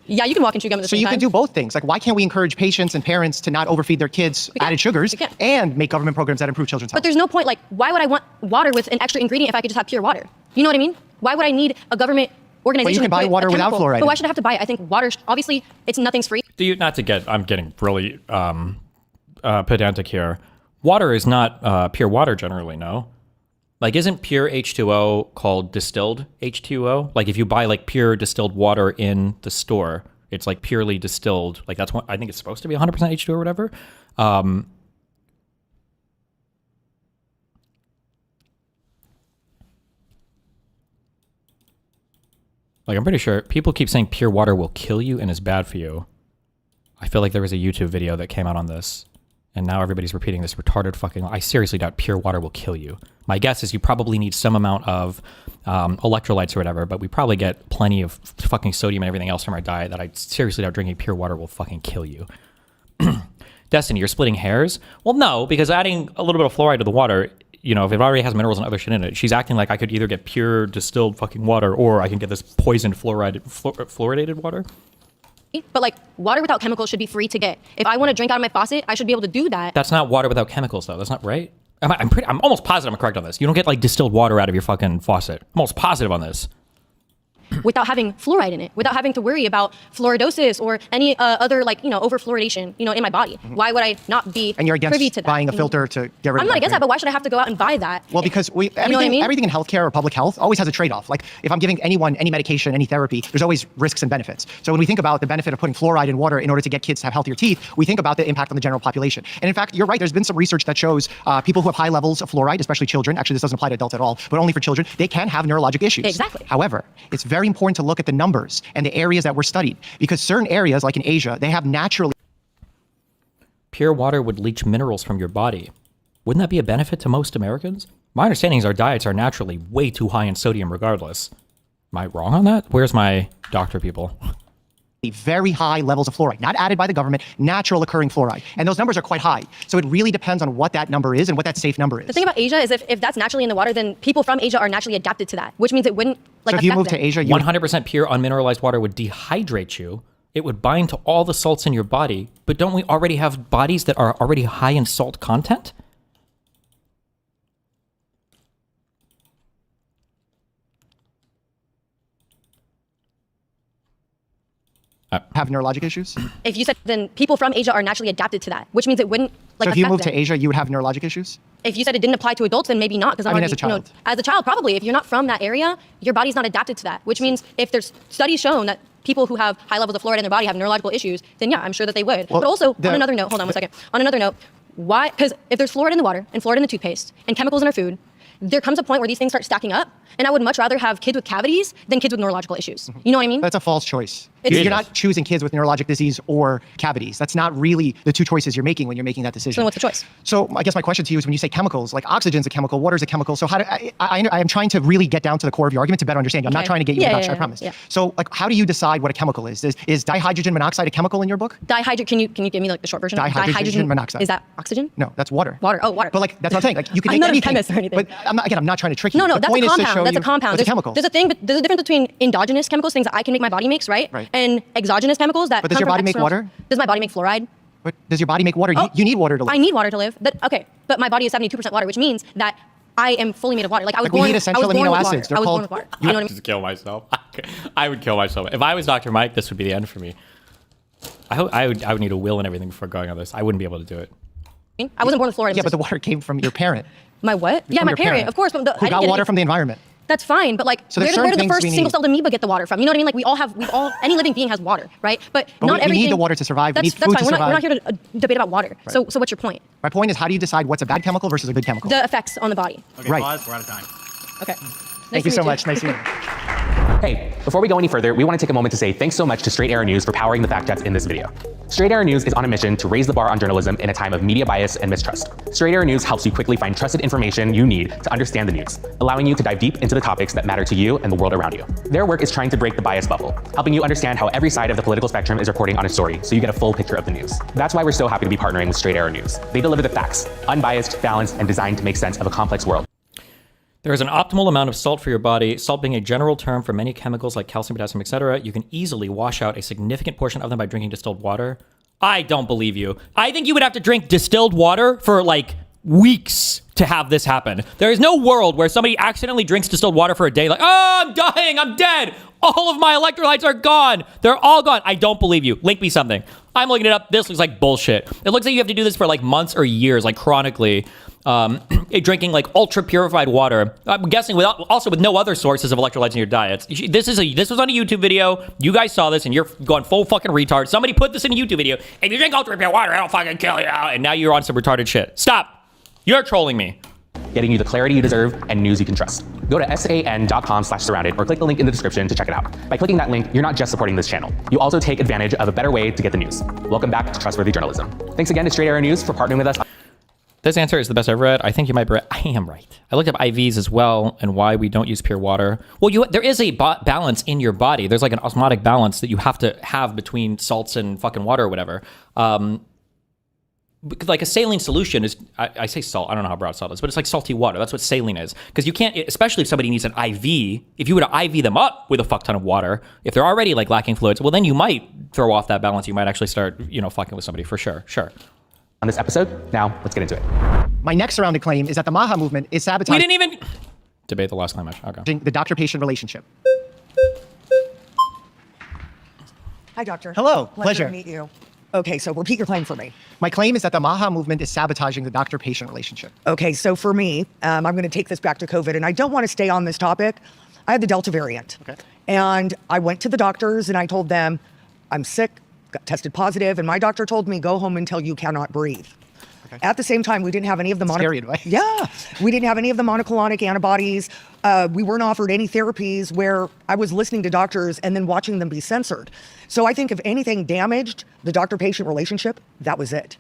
Yeah, you can walk and chew gum at the So same you time. can do both things. Like, why can't we encourage patients and parents to not overfeed their kids can. added sugars We can. and make government programs that improve children's health? But there's no point, like, why would I want water with an extra ingredient if I could just have pure water? You know what I mean? Why would I need a government organization can to buy put water a without chemical? fluoride But why in. should I have to buy it? I think water, obviously, nothing's free. Do you I'm getting really pedantic here. Water is not pure water generally, no? Like, isn't pure H2O called distilled H2O? Like, if you buy like pure distilled water in the store, It's like purely distilled. Like that's what I think it's supposed to be 100% H2 or whatever. Like I'm pretty sure people keep saying pure water will kill you and is bad for you. I feel like there was a YouTube video that came out on this, and now everybody's repeating this retarded fucking. I seriously doubt pure water will kill you. My guess is you probably need some amount of electrolytes or whatever, but we probably get plenty of fucking sodium and everything else from our diet that I seriously doubt drinking pure water will fucking kill you. Destiny, you're splitting hairs? Well, no, because adding a little bit of fluoride to the water, you know, if it already has minerals and other shit in it, she's acting like I could either get pure distilled fucking water or I can get this poisoned fluoridated water. But like water without chemicals should be free to get. If I want to drink out of my faucet, I should be able to do that. That's not water without chemicals, though. That's not right. I'm almost positive I'm correct on this. You don't get like distilled water out of your fucking faucet. I'm almost positive on this. Without having fluoride in it, without having to worry about fluoridosis or any other like, you know, overfluoridation, you know, in my body. Why would I not be And you're privy against to that? buying a filter to get rid I'm of not against that, right? but why should I have to go out and buy that? Well, because everything, what I mean? everything in healthcare or public health always has a trade-off. Like if I'm giving anyone any medication, any therapy, there's always risks and benefits. So when we think about the benefit of putting fluoride in water in order to get kids to have healthier teeth, we think about the impact on the general population. And in fact, you're right. There's been some research that shows people who have high levels of fluoride, especially children, actually this doesn't apply to adults at all, but only for children, they can have neurologic issues. Exactly. However, it's very important to look at the numbers and the areas that were studied because certain areas like in Asia, they have naturally Pure water would leach minerals from your body. Wouldn't that be a benefit to most Americans? My understanding is our diets are naturally way too high in sodium regardless. Am I wrong on that? Where's my doctor people? very high levels of fluoride, not added by the government, natural occurring fluoride. And those numbers are quite high. So it really depends on what that number is and what that safe number is. The thing about Asia is if that's naturally in the water, then people from Asia are naturally adapted to that, which means it wouldn't like so if you affect move them. to Asia, 100% pure unmineralized water would dehydrate you. It would bind to all the salts in your body. But don't we already have bodies that are already high in salt content? have neurologic issues. If you said then people from Asia are naturally adapted to that, which means it wouldn't like So if you affect moved them. to Asia, you would have neurologic issues? If you said it didn't apply to adults, then maybe not, because I mean, already, as a child. You know, as a child, probably. If you're not from that area, your body's not adapted to that, which means if there's studies shown that people who have high levels of fluoride in their body have neurological issues, then yeah, I'm sure that they would. Well, but also, on another note, hold on one second. On another note, why? Because if there's fluoride in the water and fluoride in the toothpaste and chemicals in our food, there comes a point where these things start stacking up, and I would much rather have kids with cavities than kids with neurological issues. You know what I mean? That's a false choice. It's- You're not choosing kids with neurologic disease or cavities. That's not really the two choices you're making when you're making that decision. So then what's the choice? So I guess my question to you is when you say chemicals, like oxygen's a chemical, water's a chemical. So how do I am trying to really get down to the core of your argument to better understand you. I'm not Okay. trying to get you Yeah, to gotcha, yeah, I promise. yeah. So like, how do you decide what a chemical is? Is dihydrogen monoxide a chemical in your book? Can you give me like the short version? Dihydrogen monoxide. Is that oxygen? No, that's water. Water. Oh, water. But like, that's what I'm saying. Like, you can I'm make not a anything. chemist or anything. But I'm not trying to trick you. No, The that's a point is to show compound. That's a you- compound. That's a chemical. There's a thing, but there's a difference between endogenous chemicals, things that I can make my body makes, right? Right. And exogenous chemicals that But does come your from body make external- water? Does my body make fluoride? But does your body make water? Oh, You need water to live. I need water to live. Okay, but my body is 72% water, which means that I am fully made of water. Like I was Like, we born. need essential I was born amino with water. acids. They're I was born called- with water. You know what I mean? Just kill myself. I would kill myself. If I was Dr. Mike, this would be the end for me. I would need a will and everything before going on this. I wouldn't be able to do it. I wasn't born with fluoride. Yeah, but the water came from your parent. My what? Yeah, From my your parent, of course. But Who I didn't got get water any- from the environment. That's fine, but like, So there's where certain did the things first we need. single-celled amoeba get the water from? You know what I mean? Like we all have, any living being has water, right? But But not we everything. need the water to survive. We That's, need that's food fine. to We're not survive. here to debate about water. So what's your point? My point is, how do you decide what's a bad chemical versus a good chemical? The effects on the body. Okay, Right. pause. We're out of time. Okay. Thank you so much. Nice to meet you. Hey, before we go any further, we want to take a moment to say thanks so much to Straight Arrow News for powering the fact checks in this video. Straight Arrow News is on a mission to raise the bar on journalism in a time of media bias and mistrust. Straight Arrow News helps you quickly find trusted information you need to understand the news, allowing you to dive deep into the topics that matter to you and the world around you. Their work is trying to break the bias bubble, helping you understand how every side of the political spectrum is reporting on a story so you get a full picture of the news. That's why we're so happy to be partnering with Straight Arrow News. They deliver the facts, unbiased, balanced, and designed to make sense of a complex world. There is an optimal amount of salt for your body. Salt being a general term for many chemicals like calcium, potassium, etc. You can easily wash out a significant portion of them by drinking distilled water. I don't believe you. I think you would have to drink distilled water for like weeks to have this happen. There is no world where somebody accidentally drinks distilled water for a day like, oh, I'm dying, I'm dead. All of my electrolytes are gone. They're all gone. I don't believe you. Link me something. I'm looking it up. This looks like bullshit. It looks like you have to do this for like months or years, like chronically, drinking like ultra purified water. I'm guessing also with no other sources of electrolytes in your diets. This was on a YouTube video. You guys saw this and you're going full fucking retard. Somebody put this in a YouTube video. If you drink ultra pure water, it'll fucking kill you. And now you're on some retarded shit. Stop. You're trolling me. Getting you the clarity you deserve and news you can trust. Go to san.com/surrounded or click the link in the description to check it out. By clicking that link, you're not just supporting this channel. You also take advantage of a better way to get the news. Welcome back to Trustworthy Journalism. Thanks again to Straight Arrow News for partnering with us. This answer is the best I've read. I think you might be right. I am right. I looked up IVs as well and why we don't use pure water. Well, there is a balance in your body. There's like an osmotic balance that you have to have between salts and fucking water or whatever. Like a saline solution is, I say salt, I don't know how broad salt is, but it's like salty water. That's what saline is. Because you can't, especially if somebody needs an IV, if you were to IV them up with a fuck ton of water, if they're already like lacking fluids, well then you might throw off that balance. You might actually start, fucking with somebody for sure. Sure. On this episode, now let's get into it. My next surrounding claim is that the Maha movement is We sabotaging didn't even debate the last claim. Okay. the doctor-patient relationship. Hi, doctor. Hello. Pleasure Pleasure. to meet you. Okay, so repeat your claim for me. My claim is that the Maha movement is sabotaging the doctor-patient relationship. Okay, so for me, I'm going to take this back to COVID, and I don't want to stay on this topic. I had the Delta variant. Okay. And I went to the doctors, and I told them, I'm sick, got tested positive, and my doctor told me, go home until you cannot breathe. Okay. At the same time, we didn't have any of the Scary advice. Yeah, we didn't have any of the monoclonic antibodies. We weren't offered any therapies where I was listening to doctors and then watching them be censored. So I think if anything damaged the doctor-patient relationship, that was it.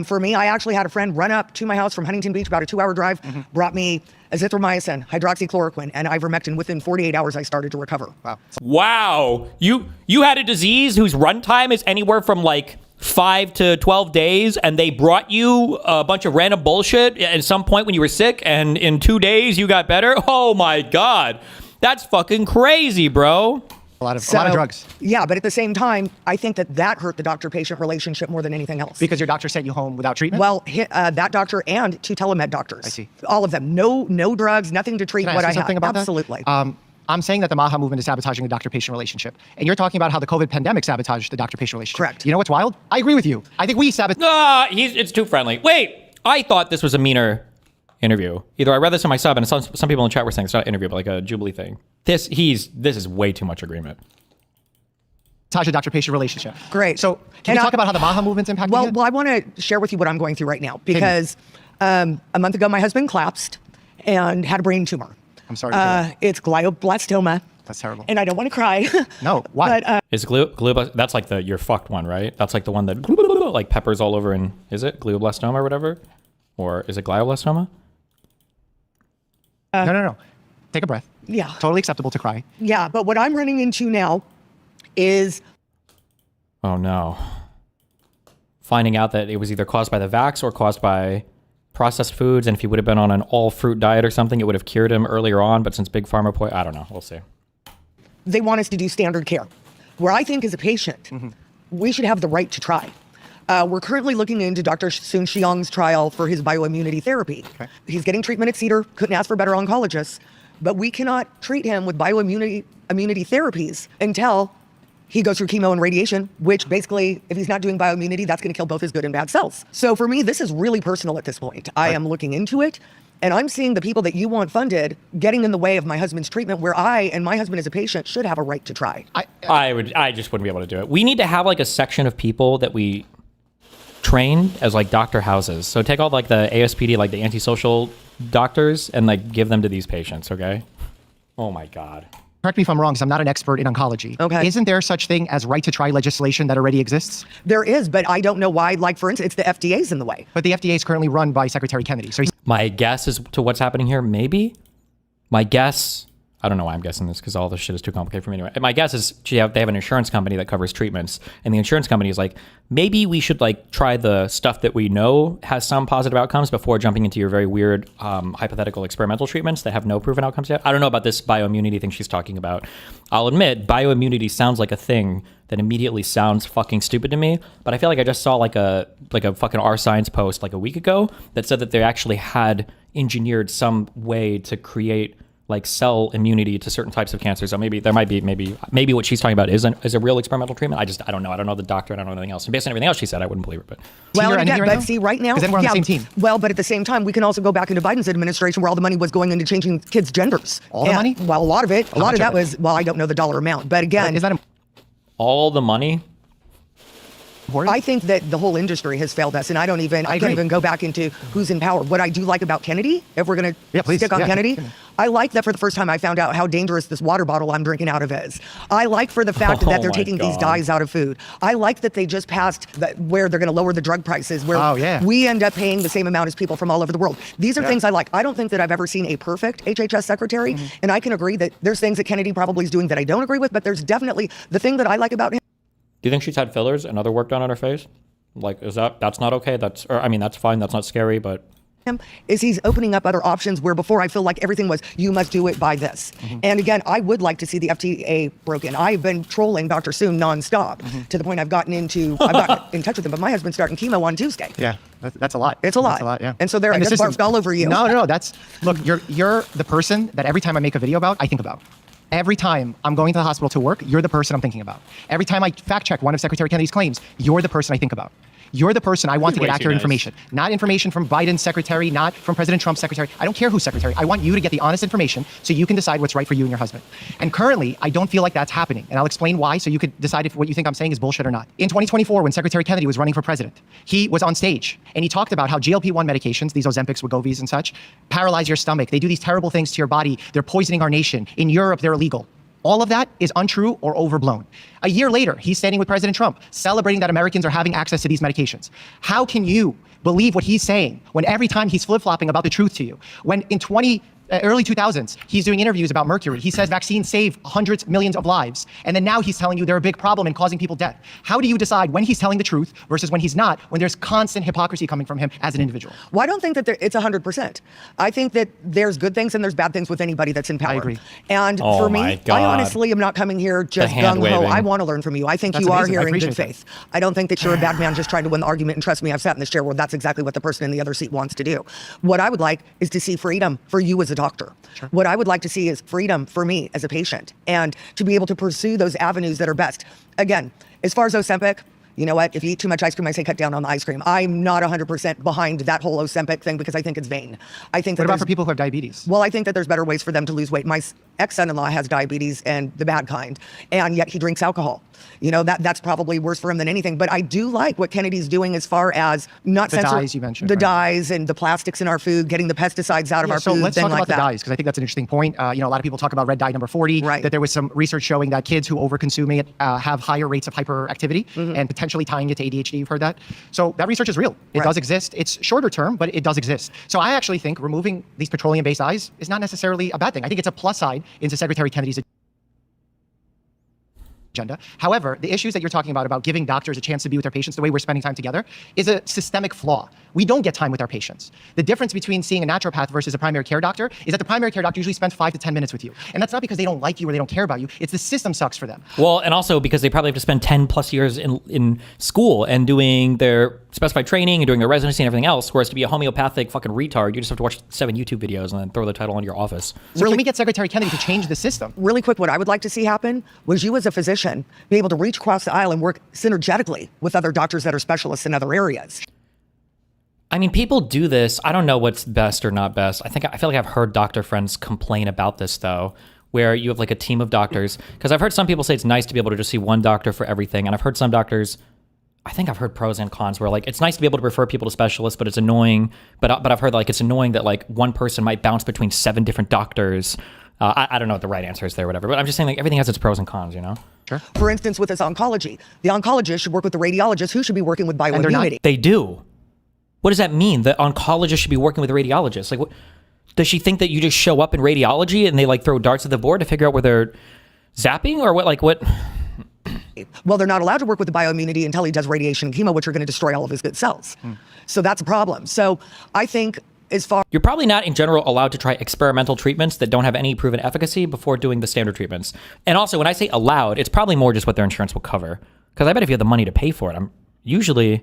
For me, I actually had a friend run up to my house from Huntington Beach, about a 2-hour drive, brought me azithromycin, hydroxychloroquine, and ivermectin. Within 48 hours, I started to recover. Wow. Wow. You had a disease whose runtime is anywhere from like 5 to 12 days, and they brought you a bunch of random bullshit at some point when you were sick, and in 2 days you got better? Oh my God. That's fucking crazy, bro. A lot of drugs. Yeah, but at the same time, I think that hurt the doctor-patient relationship more than anything else. Because your doctor sent you home without treatment? Well, that doctor and 2 telemed doctors. I see. All of them. No drugs, nothing to treat Can what I I say something had. about Absolutely. that? I'm saying that the Maha movement is sabotaging the doctor-patient relationship. And you're talking about how the COVID pandemic sabotaged the doctor-patient relationship. Correct. You know what's wild? I agree with you. I think we sabotage. It's too friendly. Wait, I thought this was a meaner interview. Either I read this in my sub, and some people in the chat were saying it's not an interview, but like a Jubilee thing. This is way too much agreement. Sabotage the doctor-patient relationship. Great. So can you talk about how the Maha movement's impacting it? Well, I want to share with you what I'm going through right now because a month ago my husband collapsed and had a brain tumor. I'm sorry to hear that. It's glioblastoma. That's terrible. And I don't want to cry. No, why? But Is glioblastoma, that's like the you're fucked one, right? That's like the one that like peppers all over and is it glioblastoma or whatever? Or is it glioblastoma? No. Take a breath. yeah. Totally acceptable to cry. Yeah, but what I'm running into now is Oh no. Finding out that it was either caused by the vax or caused by processed foods, and if he would have been on an all fruit diet or something, it would have cured him earlier on, but since Big Pharma I don't know, we'll see. they want us to do standard care. Where I think as a patient, we should have the right to try. We're currently looking into Dr. Sun Xiang's trial for his bioimmunity therapy. Okay. He's getting treatment at Cedar, couldn't ask for better oncologists, but we cannot treat him with bioimmunity therapies until he goes through chemo and radiation, which basically, if he's not doing bioimmunity, that's going to kill both his good and bad cells. So for me, this is really personal at this point. I am looking into it, and I'm seeing the people that you want funded getting in the way of my husband's treatment, where I and my husband as a patient should have a right to try. I just wouldn't be able to do it. We need to have like a section of people that we train as like doctor houses. So take all like the ASPD, like the antisocial doctors, and like give them to these patients, okay? Oh my God. Correct me if I'm wrong, because I'm not an expert in oncology. Okay. Isn't there such thing as right to try legislation that already exists? There is, but I don't know why. Like, for instance, it's the FDA's in the way. But the FDA is currently run by Secretary Kennedy. So he's My guess is to what's happening here, maybe. My guess, I don't know why I'm guessing this because all this shit is too complicated for me anyway. My guess is they have an insurance company that covers treatments, and the insurance company is like, maybe we should like try the stuff that we know has some positive outcomes before jumping into your very weird hypothetical experimental treatments that have no proven outcomes yet. I don't know about this bioimmunity thing she's talking about. I'll admit, bioimmunity sounds like a thing that immediately sounds fucking stupid to me. But I feel like I just saw like a fucking R Science post like a week ago that said that they actually had engineered some way to create like cell immunity to certain types of cancer. So maybe there might be maybe what she's talking about is a real experimental treatment. I don't know. I don't know the doctor. I don't know anything else. And based on everything else she said, I wouldn't believe it. But Well, you're and again, enemy right but now? see, right now, 'Cause then we're on the same team. Well, but at the same time, we can also go back into Biden's administration where all the money was going into changing kids' genders. All the And- money? Well, a lot of it. A lot much of that of it? was, well, I don't know the dollar amount, but again, Is that all the money. important? I think that the whole industry has failed us, and I can't agree. even go back into who's in power. What I do like about Kennedy, if we're going Yeah, to please. stick on Yeah. Kennedy, I like that for the first time I found out how dangerous this water bottle I'm drinking out of is. I like for the fact Oh that they're my taking these God. dyes out of food. I like that they just passed where they're going to lower the drug prices, where Oh, yeah. we end up paying the same amount as people from all over the world. These are things I like. I don't think that I've ever seen a perfect HHS secretary, and I can agree that there's things that Kennedy probably is doing that I don't agree with, but there's definitely the thing that I like about him. Do you think she's had fillers and other work done on her face? Like, that's not okay? That's fine. That's not scary, but Is he's opening up other options where before I feel like everything was, you must do it by this. And again, I would like to see the FDA broken. I've been trolling Dr. Soon nonstop to the point I've gotten in touch with him, but my husband's starting chemo on Tuesday. Yeah, that's a lot. It's a lot. That's a lot, yeah. And so there, I the just system- barfed all over you. No, look, you're the person that every time I make a video about, I think about. Every time I'm going to the hospital to work, you're the person I'm thinking about. Every time I fact check one of Secretary Kennedy's claims, you're the person I think about. You're the person I want to Way get too accurate nice. information. Not information from Biden's secretary, not from President Trump's secretary. I don't care who's secretary. I want you to get the honest information so you can decide what's right for you and your husband. And currently, I don't feel like that's happening. And I'll explain why so you could decide if what you think I'm saying is bullshit or not. In 2024, when Secretary Kennedy was running for president, he was on stage and he talked about how GLP-1 medications, these Ozempics, Wegovy's and such, paralyze your stomach. They do these terrible things to your body. They're poisoning our nation. In Europe, they're illegal. All of that is untrue or overblown. A year later, he's standing with President Trump, celebrating that Americans are having access to these medications. How can you believe what he's saying when every time he's flip-flopping about the truth to you? When in early 2000s, he's doing interviews about mercury. He says vaccines save hundreds, millions of lives. And then now he's telling you they're a big problem and causing people death. How do you decide when he's telling the truth versus when he's not, when there's constant hypocrisy coming from him as an individual? Well, I don't think that it's 100%. I think that there's good things and there's bad things with anybody that's in power. I agree. And Oh for me, my I God. honestly am not coming here just hand gung-ho. waving. I want to learn from you. I think That's you are amazing. I here in good appreciate that. faith. I don't think that you're a bad man just trying to win the argument. And trust me, I've sat in this chair where that's exactly what the person in the other seat wants to do. What I would like is to see freedom for you as a doctor. What I would like to see is freedom for me as a patient and to be able to pursue those avenues that are best. Again, as far as Ozempic, you know what? If you eat too much ice cream, I say cut down on the ice cream. I'm not 100% behind that whole Ozempic thing because I think it's vain. I think that What about there's- for people who have diabetes? well, I think that there's better ways for them to lose weight. My ex-son-in-law has diabetes and the bad kind, and yet he drinks alcohol. You know, that's probably worse for him than anything. But I do like what Kennedy's doing as far as not The dyes you mentioned, the right. dyes and the plastics in our food, getting the pesticides out of Yeah, our so food, let's thing talk like about the that. dyes because I think that's an interesting point. A lot of people talk about red dye number 40. Right. That there was some research showing that kids who overconsume it have higher rates of hyperactivity and potentially tying it to ADHD. You've heard that. So that research is real. It Right. does exist. It's shorter term, but it does exist. So I actually think removing these petroleum-based dyes is not necessarily a bad thing. I think it's a plus side into Secretary Kennedy's agenda. However, the issues that you're talking about giving doctors a chance to be with their patients the way we're spending time together is a systemic flaw. We don't get time with our patients. The difference between seeing a naturopath versus a primary care doctor is that the primary care doctor usually spends 5 to 10 minutes with you. And that's not because they don't like you or they don't care about you. It's the system sucks for them. well, and also because they probably have to spend 10 plus years in school and doing their specified training and doing their residency and everything else. Whereas to be a homeopathic fucking retard, you just have to watch 7 YouTube videos and then throw the title on your office. So can we get Secretary Kennedy to change the system? Really quick, what I would like to see happen was you as a physician be able to reach across the aisle and work synergetically with other doctors that are specialists in other areas. I mean, people do this. I don't know what's best or not best. I feel like I've heard doctor friends complain about this though, where you have like a team of doctors. Because I've heard some people say it's nice to be able to just see one doctor for everything, and I've heard some doctors. I think I've heard pros and cons where like it's nice to be able to refer people to specialists, but it's annoying. But I've heard like it's annoying that like one person might bounce between 7 different doctors. I don't know what the right answer is there, or whatever. But I'm just saying like everything has its pros and cons, you know. Sure. For instance, with this oncology, the oncologist should work with the radiologist who should be working with they're not. bioimmunity. They do. What does that mean? The oncologist should be working with a radiologist. Like, what, does she think that you just show up in radiology and they like throw darts at the board to figure out where they're zapping or what? Like what? Well, they're not allowed to work with the bioimmunity until he does radiation and chemo, which are going to destroy all of his good cells. So that's a problem. So I think as far You're probably not in general allowed to try experimental treatments that don't have any proven efficacy before doing the standard treatments. And also, when I say allowed, it's probably more just what their insurance will cover. Because I bet if you have the money to pay for it,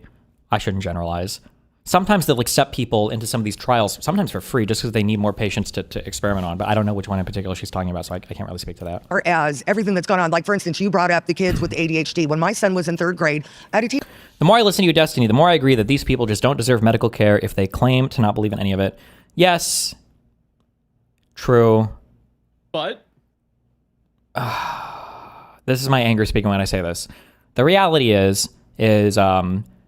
I shouldn't generalize. Sometimes they'll accept people into some of these trials, sometimes for free, just because they need more patients to experiment on. But I don't know which one in particular she's talking about, so I can't really speak to that. or as everything that's gone on. Like, for instance, you brought up the kids with ADHD. When my son was in 3rd grade, I had a teacher. The more I listen to you, Destiny, the more I agree that these people just don't deserve medical care if they claim to not believe in any of it. Yes. True. But This is my anger speaking when I say this. The reality is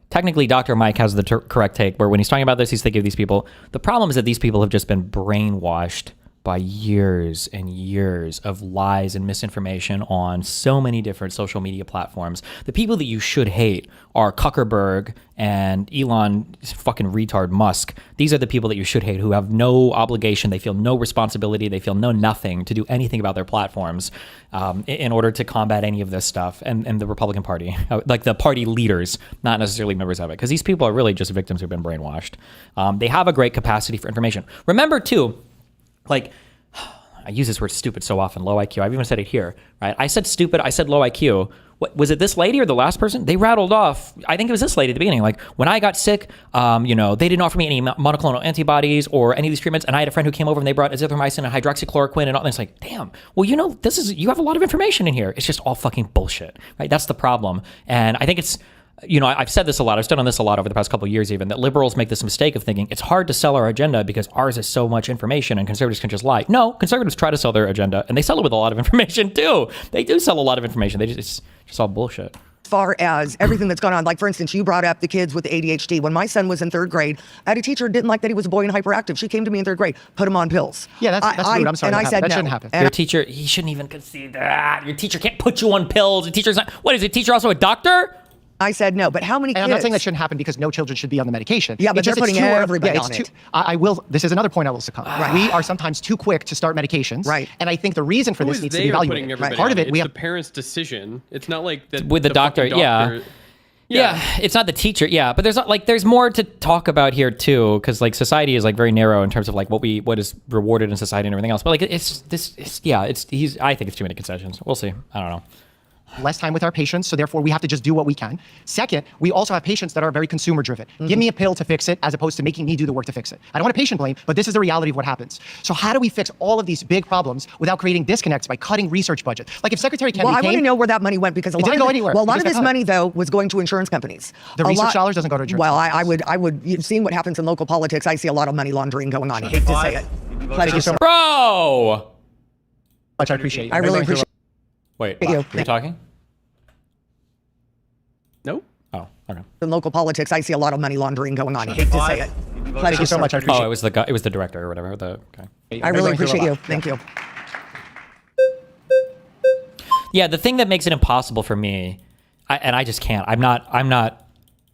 technically Dr. Mike has the correct take, where when he's talking about this, he's thinking of these people. The problem is that these people have just been brainwashed by years and years of lies and misinformation on so many different social media platforms. The people that you should hate are Zuckerberg and Elon fucking retard Musk. These are the people that you should hate, who have no obligation, they feel no responsibility, they feel no nothing to do anything about their platforms in order to combat any of this stuff. And the Republican Party, like the party leaders, not necessarily members of it, because these people are really just victims who've been brainwashed. They have a great capacity for information. Remember too, like, I use this word stupid so often, low IQ. I've even said it here, right? I said stupid, I said low IQ. What, was it this lady or the last person? They rattled off, I think it was this lady at the beginning, like, when I got sick, they didn't offer me any monoclonal antibodies or any of these treatments, and I had a friend who came over and they brought azithromycin and hydroxychloroquine and all, and it's like, damn, well, you have a lot of information in here. It's just all fucking bullshit, right? That's the problem. And I think it's, I've said this a lot, I've stood on this a lot over the past couple of years even, that liberals make this mistake of thinking it's hard to sell our agenda because ours is so much information and conservatives can just lie. No, conservatives try to sell their agenda and they sell it with a lot of information too. They do sell a lot of information. It's just all bullshit. As far as everything that's gone on, like, for instance, you brought up the kids with ADHD. When my son was in 3rd grade, I had a teacher who didn't like that he was a boy and hyperactive. She came to me in 3rd grade, put him on pills. Yeah, that's rude. I'm sorry. And I said that no. shouldn't happen. And Your teacher, he shouldn't even concede that. Your teacher can't put you on pills. Your teacher's not, what is it, teacher also a doctor? I said no, but how many kids? And I'm not saying that shouldn't happen because no children should be on the medication. Yeah, but It's just they're it's putting too early. everybody Yeah, on it. I will. This is another point I will succumb. Right. We are sometimes too quick to start medications. Right. And I think the reason for who this is needs to they be are putting evaluated. everybody Part of on? it, we It's have the parent's decision. It's not like that With the doctor, fucking yeah. Yeah, it's not the teacher. Yeah, but there's more to talk about here too, because like society is like very narrow in terms of like what is rewarded in society and everything else. But like I think it's too many concessions. We'll see. I don't know. less time with our patients, so therefore we have to just do what we can. Second, we also have patients that are very consumer driven. Give me a pill to fix it as opposed to making me do the work to fix it. I don't want to patient blame, but this is the reality of what happens. So how do we fix all of these big problems without creating disconnects by cutting research budgets? Like if Secretary Kennedy I want to know where that money went, because a lot didn't of go anywhere. Well, a lot Because of this they're money though was going to insurance companies. The research dollars doesn't go to insurance Well, companies. I would. Seeing what happens in local politics, I see a lot of money laundering going on. I hate to say it. Thank you so Bro! much. I appreciate you. I really appreciate. Wait, you. you're talking? Nope. Oh, okay. In local politics, I see a lot of money laundering going on. I hate to say it. Thank you so much. I appreciate Oh, it was the director or whatever. I really appreciate you. Thank you. Yeah, the thing that makes it impossible for me, I just can't. I'm not.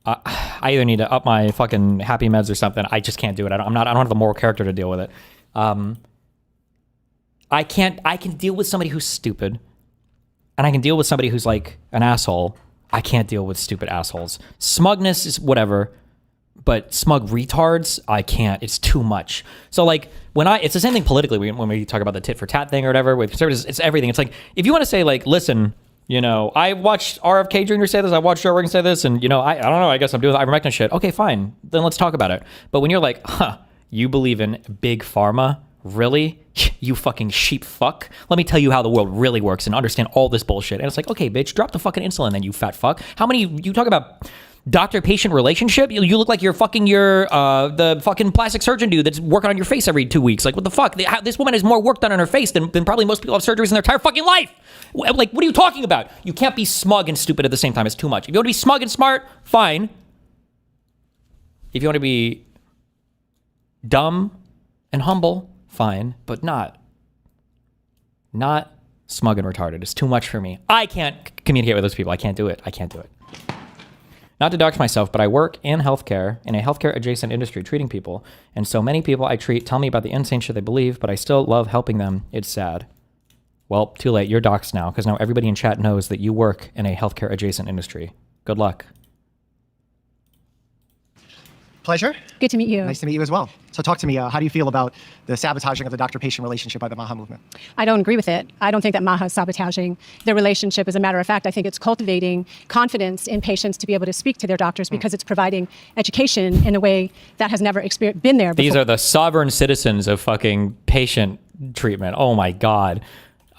I either need to up my fucking happy meds or something. I just can't do it. I don't have the moral character to deal with it. I can deal with somebody who's stupid, and I can deal with somebody who's like an asshole. I can't deal with stupid assholes. Smugness is whatever, but smug retards, I can't. It's too much. So like it's the same thing politically when we talk about the tit for tat thing or whatever with conservatives. It's everything. It's like if you want to say like, listen, I watched RFK Jr. say this, I watched Joe Rogan say this, and I don't know, I guess I'm doing the ivermectin shit. Okay, fine. Then let's talk about it. But when you're like, you believe in big pharma? Really? You fucking sheep fuck. Let me tell you how the world really works and understand all this bullshit. And it's like, okay, bitch, drop the fucking insulin then, you fat fuck. You talk about doctor-patient relationship? You look like you're the fucking plastic surgeon dude that's working on your face every 2 weeks. Like, what the fuck? This woman has more work done on her face than probably most people have surgeries in their entire fucking life. Like, what are you talking about? You can't be smug and stupid at the same time. It's too much. If you want to be smug and smart, fine. If you want to be dumb and humble, fine, but not smug and retarded. It's too much for me. I can't communicate with those people. I can't do it. Not to dox myself, but I work in healthcare, in a healthcare adjacent industry, treating people. And so many people I treat tell me about the insane shit they believe, but I still love helping them. It's sad. Well, too late. You're doxxed now, because now everybody in chat knows that you work in a healthcare adjacent industry. Good luck. Pleasure. Good to meet you. Nice to meet you as well. So talk to me. How do you feel about the sabotaging of the doctor-patient relationship by the MAHA movement? I don't agree with it. I don't think that MAHA is sabotaging the relationship. As a matter of fact, I think it's cultivating confidence in patients to be able to speak to their doctors because it's providing education in a way that has never been there before. These are the sovereign citizens of fucking patient treatment. Oh my God.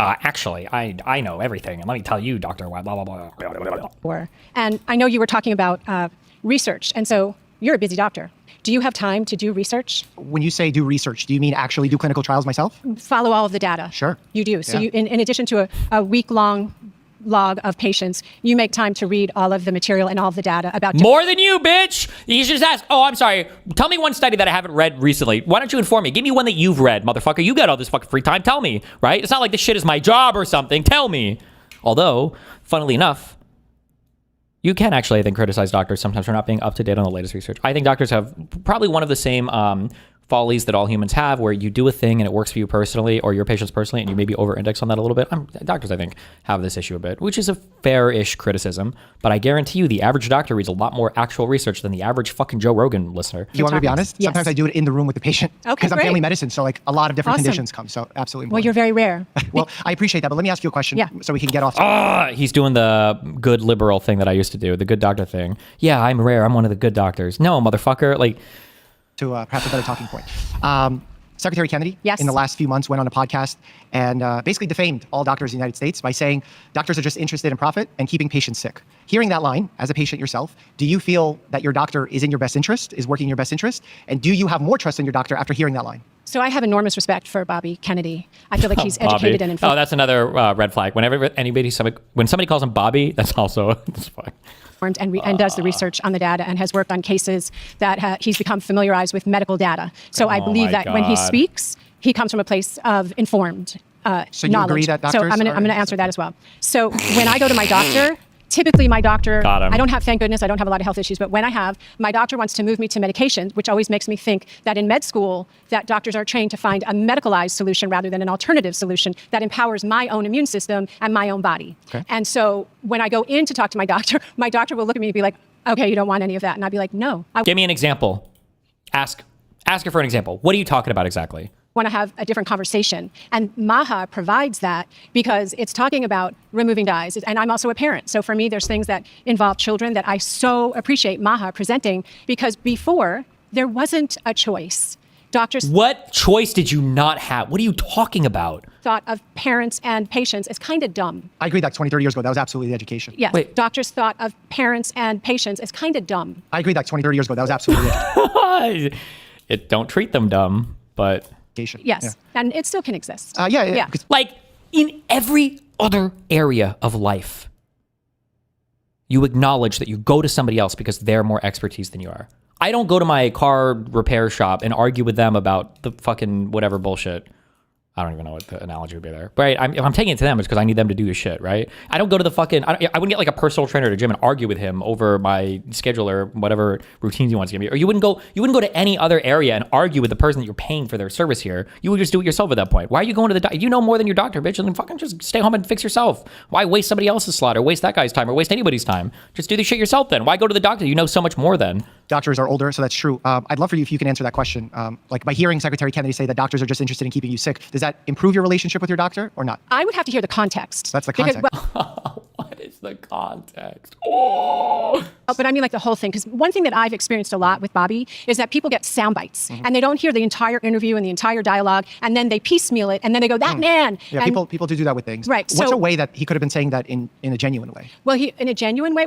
Actually, I know everything. And let me tell you, Dr. Blah, blah, blah, blah, blah, blah. And I know you were talking about research. And so you're a busy doctor. Do you have time to do research? When you say do research, do you mean actually do clinical trials myself? Follow all of the data. Sure. You do. So Yeah. you, in addition to a week-long log of patients, you make time to read all of the material and all of the data about... More than you, bitch! You should just ask, oh, I'm sorry, tell me one study that I haven't read recently. Why don't you inform me? Give me one that you've read, motherfucker. You got all this fucking free time. Tell me, right? It's not like this shit is my job or something. Tell me. Although, funnily enough, you can actually, I think, criticize doctors sometimes for not being up to date on the latest research. I think doctors have probably one of the same follies that all humans have, where you do a thing and it works for you personally or your patients personally, and you maybe over-index on that a little bit. Doctors, I think, have this issue a bit, which is a fair-ish criticism. But I guarantee you the average doctor reads a lot more actual research than the average fucking Joe Rogan listener. You want me to be honest? Yes. Sometimes I do it in the room with the patient Okay, because I'm great. family medicine, so like a lot of different Awesome. conditions come. So absolutely. Well, you're very rare. Well, I appreciate that, but let me ask you a question Yeah. so we can get off. He's doing the good liberal thing that I used to do, the good doctor thing. Yeah, I'm rare. I'm one of the good doctors. No, motherfucker. Like, To perhaps a better talking point. Secretary Kennedy, Yes. in the last few months, went on a podcast and basically defamed all doctors in the United States by saying doctors are just interested in profit and keeping patients sick. Hearing that line, as a patient yourself, do you feel that your doctor is in your best interest, is working in your best interest? And do you have more trust in your doctor after hearing that line? So I have enormous respect for Bobby Kennedy. I feel like he's educated and Oh, informed. that's another red flag. Whenever when somebody calls him Bobby, that's also that's fine. And does the research on the data and has worked on cases that he's become familiarized with medical data. So I believe my that when he God. speaks, he comes from a place of informed So you knowledge. agree that so doctors I'm are- going to answer that as well. So when I go to my doctor, typically my doctor, Got him. I don't have, thank goodness, I don't have a lot of health issues, but when I have, my doctor wants to move me to medication, which always makes me think that in med school, that doctors are trained to find a medicalized solution rather than an alternative solution that empowers my own immune system and my own body. Okay. And so when I go in to talk to my doctor will look at me and be like, okay, you don't want any of that. And I'd be like, no, I Give me an example. Ask her for an example. What are you talking about exactly? want to have a different conversation. And MAHA provides that because it's talking about removing dyes. And I'm also a parent. So for me, there's things that involve children that I so appreciate MAHA presenting because before there wasn't a choice. Doctors What choice did you not have? What are you talking about? thought of parents and patients as kind of dumb. I agree that 20, 30 years ago, that was absolutely the education. Yes, Wait. doctors thought of parents and patients as kind of dumb. I agree that 20, 30 years ago, that was absolutely the Don't treat them dumb, but education. Yes, and it still can exist. Yeah. 'Cause like in every other area of life, you acknowledge that you go to somebody else because they're more expertise than you are. I don't go to my car repair shop and argue with them about the fucking whatever bullshit. I don't even know what the analogy would be there. But if I'm taking it to them, it's because I need them to do the shit, right? I don't go to the fucking... I wouldn't get like a personal trainer at a gym and argue with him over my schedule or whatever routines he wants to give me. Or you wouldn't go to any other area and argue with the person that you're paying for their service here. You would just do it yourself at that point. Why are you going to the doctor? You know more than your doctor, bitch. And then fucking just stay home and fix yourself. Why waste somebody else's slot or waste that guy's time or waste anybody's time? Just do the shit yourself then. Why go to the doctor? You know so much more then. doctors are older, so that's true. I'd love for you if you can answer that question. Like by hearing Secretary Kennedy say that doctors are just interested in keeping you sick, does that improve your relationship with your doctor or not? I would have to hear the context. That's the Because- context. What is the context? Oh. But I mean like the whole thing, because one thing that I've experienced a lot with Bobby is that people get sound bites and they don't hear the entire interview and the entire dialogue, and then they piecemeal it and then they go, that man. Yeah, And- people do that with things. Right, What's so- a way that he could have been saying that in a genuine way? Well, in a genuine way,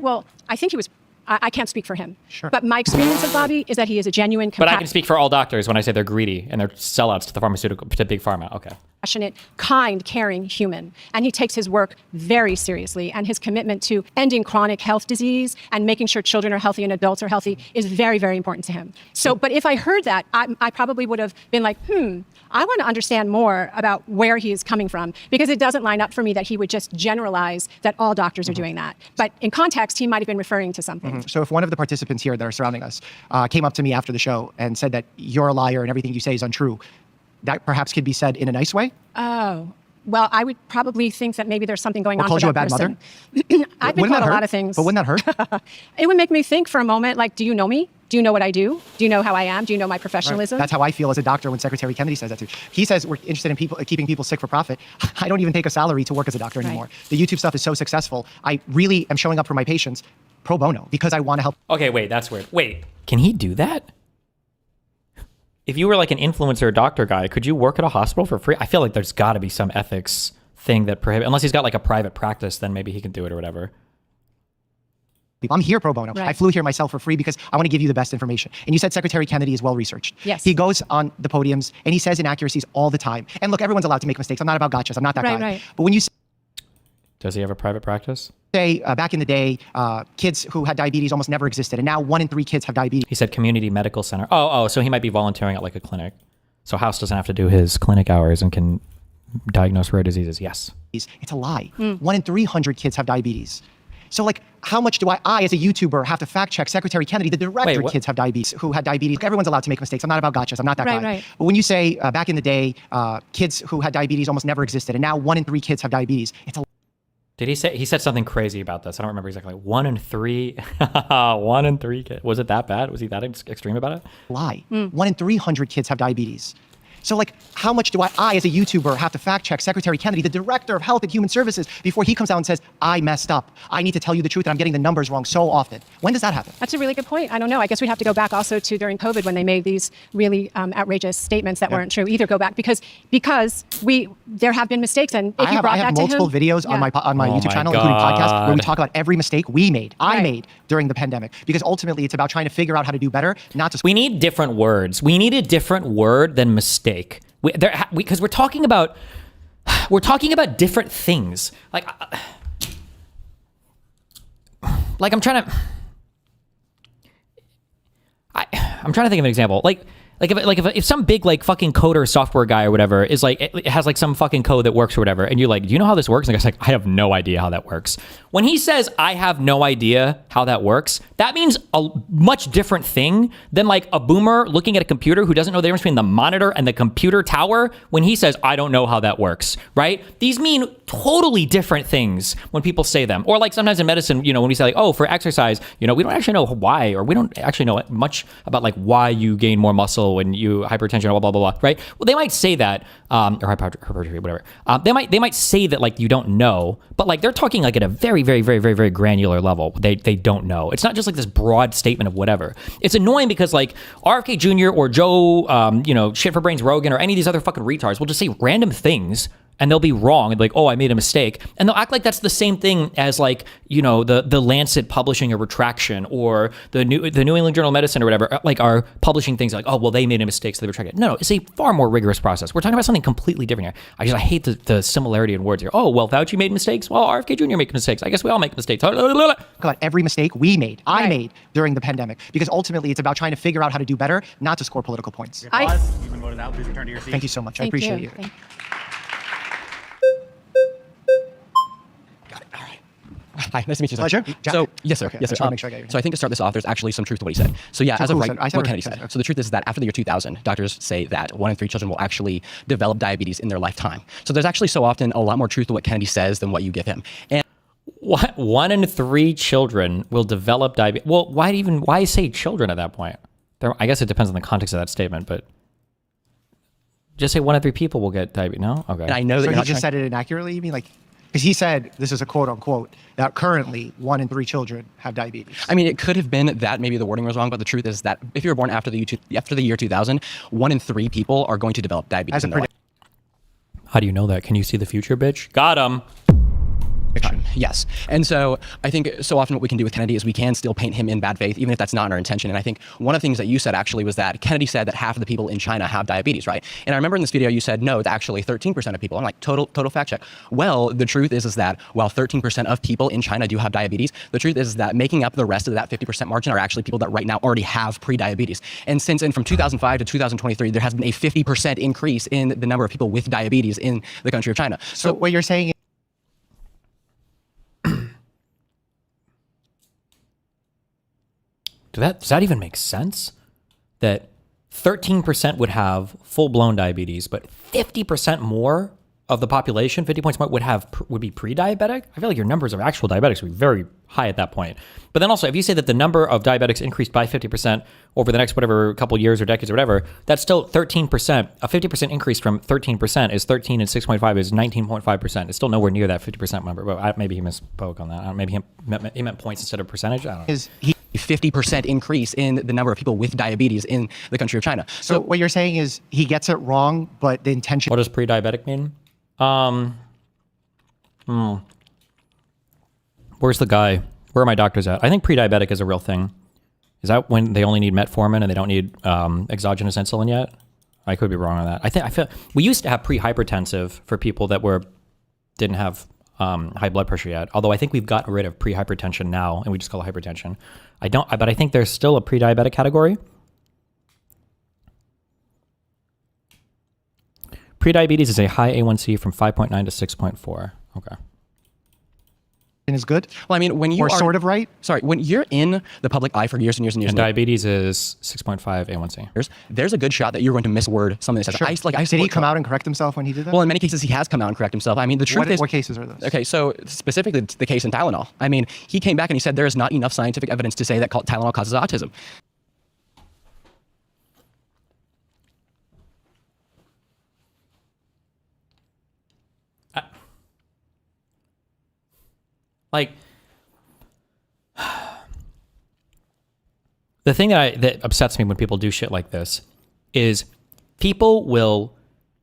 I think he was, I can't speak for him. Sure. But my experience of Bobby is that he is a genuine, But I can speak for all doctors when I say they're greedy and they're sellouts to the pharmaceutical, to big pharma. Okay. passionate, kind, caring human. And he takes his work very seriously. And his commitment to ending chronic health disease and making sure children are healthy and adults are healthy is very, very important to him. So, but if I heard that, I probably would have been like, I want to understand more about where he is coming from, because it doesn't line up for me that he would just generalize that all doctors are doing that. But in context, he might have been referring to something. So if one of the participants here that are surrounding us came up to me after the show and said that you're a liar and everything you say is untrue, that perhaps could be said in a nice way? Oh, well, I would probably think that maybe there's something going Or on called for you a that bad person. mother? I've been Wouldn't called that a lot hurt? of things. But wouldn't that hurt? It would make me think for a moment, like, do you know me? Do you know what I do? Do you know how I am? Do you know my professionalism? That's how I feel as a doctor when Secretary Kennedy says that too. He says we're interested in keeping people sick for profit. I don't even take a salary to work as a doctor anymore. The YouTube stuff is so successful. I really am showing up for my patients pro bono because I want to help. Okay, wait, that's weird. Wait, can he do that? If you were like an influencer doctor guy, could you work at a hospital for free? I feel like there's got to be some ethics thing that prohibits, unless he's got like a private practice, then maybe he can do it or whatever. I'm here pro bono. Right. I flew here myself for free because I want to give you the best information. And you said Secretary Kennedy is well researched. Yes. He goes on the podiums and he says inaccuracies all the time. And look, everyone's allowed to make mistakes. I'm not about gotchas. I'm not that guy. Right. But when you Does he have a private practice? say back in the day, kids who had diabetes almost never existed, and now 1 in 3 kids have diabetes. He said community medical center. Oh, so he might be volunteering at like a clinic. So House doesn't have to do his clinic hours and can diagnose rare diseases. Yes. It's a lie. 1 in 300 kids have diabetes. So like, how much do I as a YouTuber, have to fact check Secretary Kennedy, the director kids have diabetes, who had diabetes. Everyone's allowed to make mistakes. I'm not about gotchas. I'm not that guy. Right. But when you say back in the day, kids who had diabetes almost never existed, and now 1 in 3 kids have diabetes, it's a Did he say, he said something crazy about this? I don't remember exactly. 1 in 3, 1 in 3 kids. Was it that bad? Was he that extreme about it? lie. 1 in 300 kids have diabetes. So like, how much do I as a YouTuber, have to fact check Secretary Kennedy, the director of Health and Human Services, before he comes out and says, I messed up. I need to tell you the truth and I'm getting the numbers wrong so often. When does that happen? That's a really good point. I don't know. I guess we'd have to go back also to during COVID when they made these really outrageous statements that weren't true. Either go back because there have been mistakes, and if you brought I have that to him, multiple videos on my Oh YouTube my channel, including podcasts, where we God. talk about every mistake we made, Right. made during the pandemic. Because ultimately, it's about trying to figure out how to do better, not just. We need different words. We need a different word than mistake. Because we're talking about different things. Like I'm trying to think of an example. Like if some big like fucking coder software guy or whatever is like, it has like some fucking code that works or whatever, and you're like, do you know how this works? And the guy's like, I have no idea how that works. When he says I have no idea how that works, that means a much different thing than like a boomer looking at a computer who doesn't know the difference between the monitor and the computer tower when he says I don't know how that works, right? These mean totally different things when people say them. Or like sometimes in medicine, when we say like, oh, for exercise, we don't actually know why, or we don't actually know much about like why you gain more muscle when you hypertension, blah, blah, blah, blah, right? Well, they might say that, or hypertrophy, whatever. They might say that like you don't know, but like they're talking like at a very, very, very, very, very granular level. They don't know. It's not just like this broad statement of whatever. It's annoying because like RFK Jr. or Joe, shit for brains Rogan or any of these other fucking retards will just say random things and they'll be wrong and like, oh, I made a mistake. And they'll act like that's the same thing as like, the Lancet publishing a retraction or the New England Journal of Medicine or whatever, like are publishing things like, oh, well, they made a mistake, so they retracted it. No, it's a far more rigorous process. We're talking about something completely different here. I hate the similarity in words here. Oh, well, Fauci made mistakes. Well, RFK Jr. made mistakes. I guess we all make mistakes. About every mistake we made, I made during the pandemic. Because ultimately, it's about trying to figure out how to do better, not to score political points. I- You've been voted out. Please return to your seat. Thank you so much. I Thank appreciate you. Thank Hi, nice to meet you, sir. Pleasure. So, yes, sir. Okay, Yes, I sir. just wanna make sure I got your So I think to start this off, there's actually some truth to what he said. So yeah, So as of who right, said- I said what Kennedy what he said. said. So the truth is that after the year 2000, doctors say that 1 in 3 children will actually develop diabetes in their lifetime. So there's actually so often a lot more truth to what Kennedy says than what you give him. And 1 in 3 children will develop diabetes. Well, why say children at that point? I guess it depends on the context of that statement, but just say 1 in 3 people will get diabetes. No? Okay. I know that So you're he not just trying- said it inaccurately? You mean like, because he said, this is a quote unquote, that currently 1 in 3 children have diabetes. I mean, it could have been that maybe the wording was wrong, but the truth is that if you were born after the year 2000, 1 in 3 people are going to develop diabetes As a in their life. How do you know that? Can you see the future, bitch? Got him. Yes. And so I think so often what we can do with Kennedy is we can still paint him in bad faith, even if that's not our intention. And I think one of the things that you said actually was that Kennedy said that half of the people in China have diabetes, right? And I remember in this video you said, no, it's actually 13% of people. I'm like, total fact check. Well, the truth is that while 13% of people in China do have diabetes, the truth is that making up the rest of that 50% margin are actually people that right now already have pre-diabetes. And from 2005 to 2023, there has been a 50% increase in the number of people with diabetes in the country of China. So what you're saying Does that even make sense? That 13% would have full-blown diabetes, but 50% more of the population, 50 points more would be pre-diabetic. I feel like your numbers of actual diabetics would be very high at that point. But then also, if you say that the number of diabetics increased by 50% over the next whatever couple years or decades or whatever, that's still 13%. A 50% increase from 13% is 13, and 6.5 is 19.5%. It's still nowhere near that 50% number. But maybe he misspoke on that. Maybe he meant points instead of percentage. I don't know. Is he 50% increase in the number of people with diabetes in the country of China. So what you're saying is he gets it wrong, but the intention. What does pre-diabetic mean? Where's the guy? Where are my doctors at? I think pre-diabetic is a real thing. Is that when they only need metformin and they don't need exogenous insulin yet? I could be wrong on that. I feel we used to have pre-hypertensive for people that didn't have high blood pressure yet. Although I think we've gotten rid of pre-hypertension now, and we just call it hypertension. But I think there's still a pre-diabetic category. Prediabetes is a high A1C from 5.9 to 6.4. Okay. Is good. Well, I mean, when you are sort of right. Sorry, when you're in the public eye for years and years and years, and diabetes is 6.5 A1C. There's a good shot that you're going to misword something that says. Sure. Did he come out and correct himself when he did that? Well, in many cases, he has come out and correct himself. I mean, the truth is. What cases are those? Okay, so specifically the case in Tylenol. I mean, he came back and he said there is not enough scientific evidence to say that Tylenol causes autism. Like, the thing that upsets me when people do shit like this is people will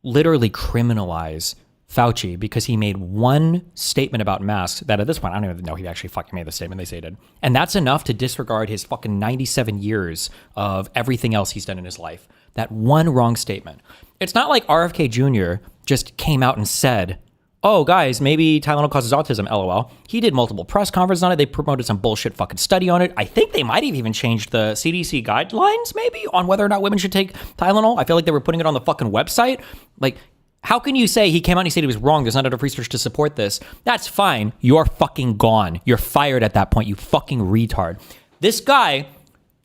literally criminalize Fauci because he made one statement about masks that at this point, I don't even know he actually fucking made the statement they say he did. And that's enough to disregard his fucking 97 years of everything else he's done in his life. That one wrong statement. It's not like RFK Jr. just came out and said, oh, guys, maybe Tylenol causes autism, LOL. He did multiple press conferences on it. They promoted some bullshit fucking study on it. I think they might have even changed the CDC guidelines, maybe, on whether or not women should take Tylenol. I feel like they were putting it on the fucking website. Like, how can you say he came out and he said he was wrong? There's not enough research to support this. That's fine. You're fucking gone. You're fired at that point, you fucking retard. This guy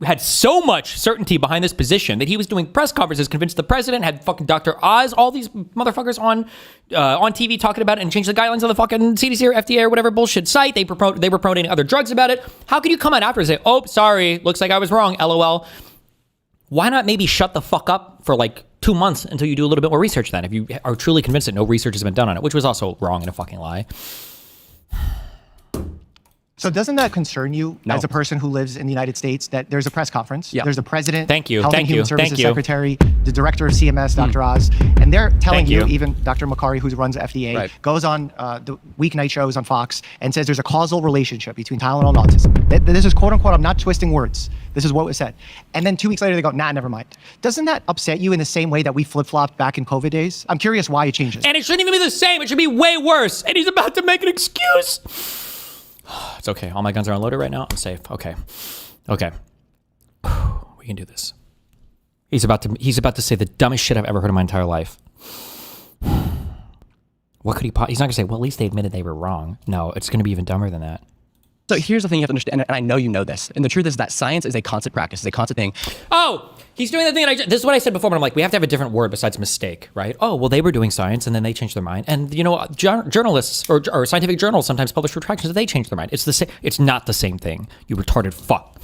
had so much certainty behind this position that he was doing press conferences, convinced the president, had fucking Dr. Oz, all these motherfuckers on TV talking about it and changed the guidelines of the fucking CDC or FDA or whatever bullshit site. They were promoting other drugs about it. How can you come out after and say, oh, sorry, looks like I was wrong, LOL. Why not maybe shut the fuck up for like 2 months until you do a little bit more research then, if you are truly convinced that no research has been done on it, which was also wrong and a fucking lie. So doesn't that concern you as a person who lives in the United States that there's a press conference, there's a president, Health and Human Services Secretary, the director of CMS, Dr. Oz, and they're telling you, even Dr. Makari, who runs the FDA, goes on the weeknight shows on Fox and says there's a causal relationship between Tylenol and autism. This is quote unquote, I'm not twisting words. This is what was said. And then 2 weeks later, they go, nah, never mind. Doesn't that upset you in the same way that we flip-flopped back in COVID days? I'm curious why it changes. And it shouldn't even be the same. It should be way worse. And he's about to make an excuse. It's okay. All my guns are unloaded right now. I'm safe. Okay. We can do this. He's about to say the dumbest shit I've ever heard in my entire life. What could he? He's not gonna say, well, at least they admitted they were wrong. No, it's gonna be even dumber than that. So here's the thing you have to understand, and I know you know this, and the truth is that science is a constant practice, it's a constant thing. Oh, he's doing the thing, this is what I said before, but I'm like, we have to have a different word besides mistake, right? Oh, well, they were doing science, and then they changed their mind. And, you know, journalists or scientific journals sometimes publish retractions that they changed their mind. It's the same. It's not the same thing, you retarded fuck.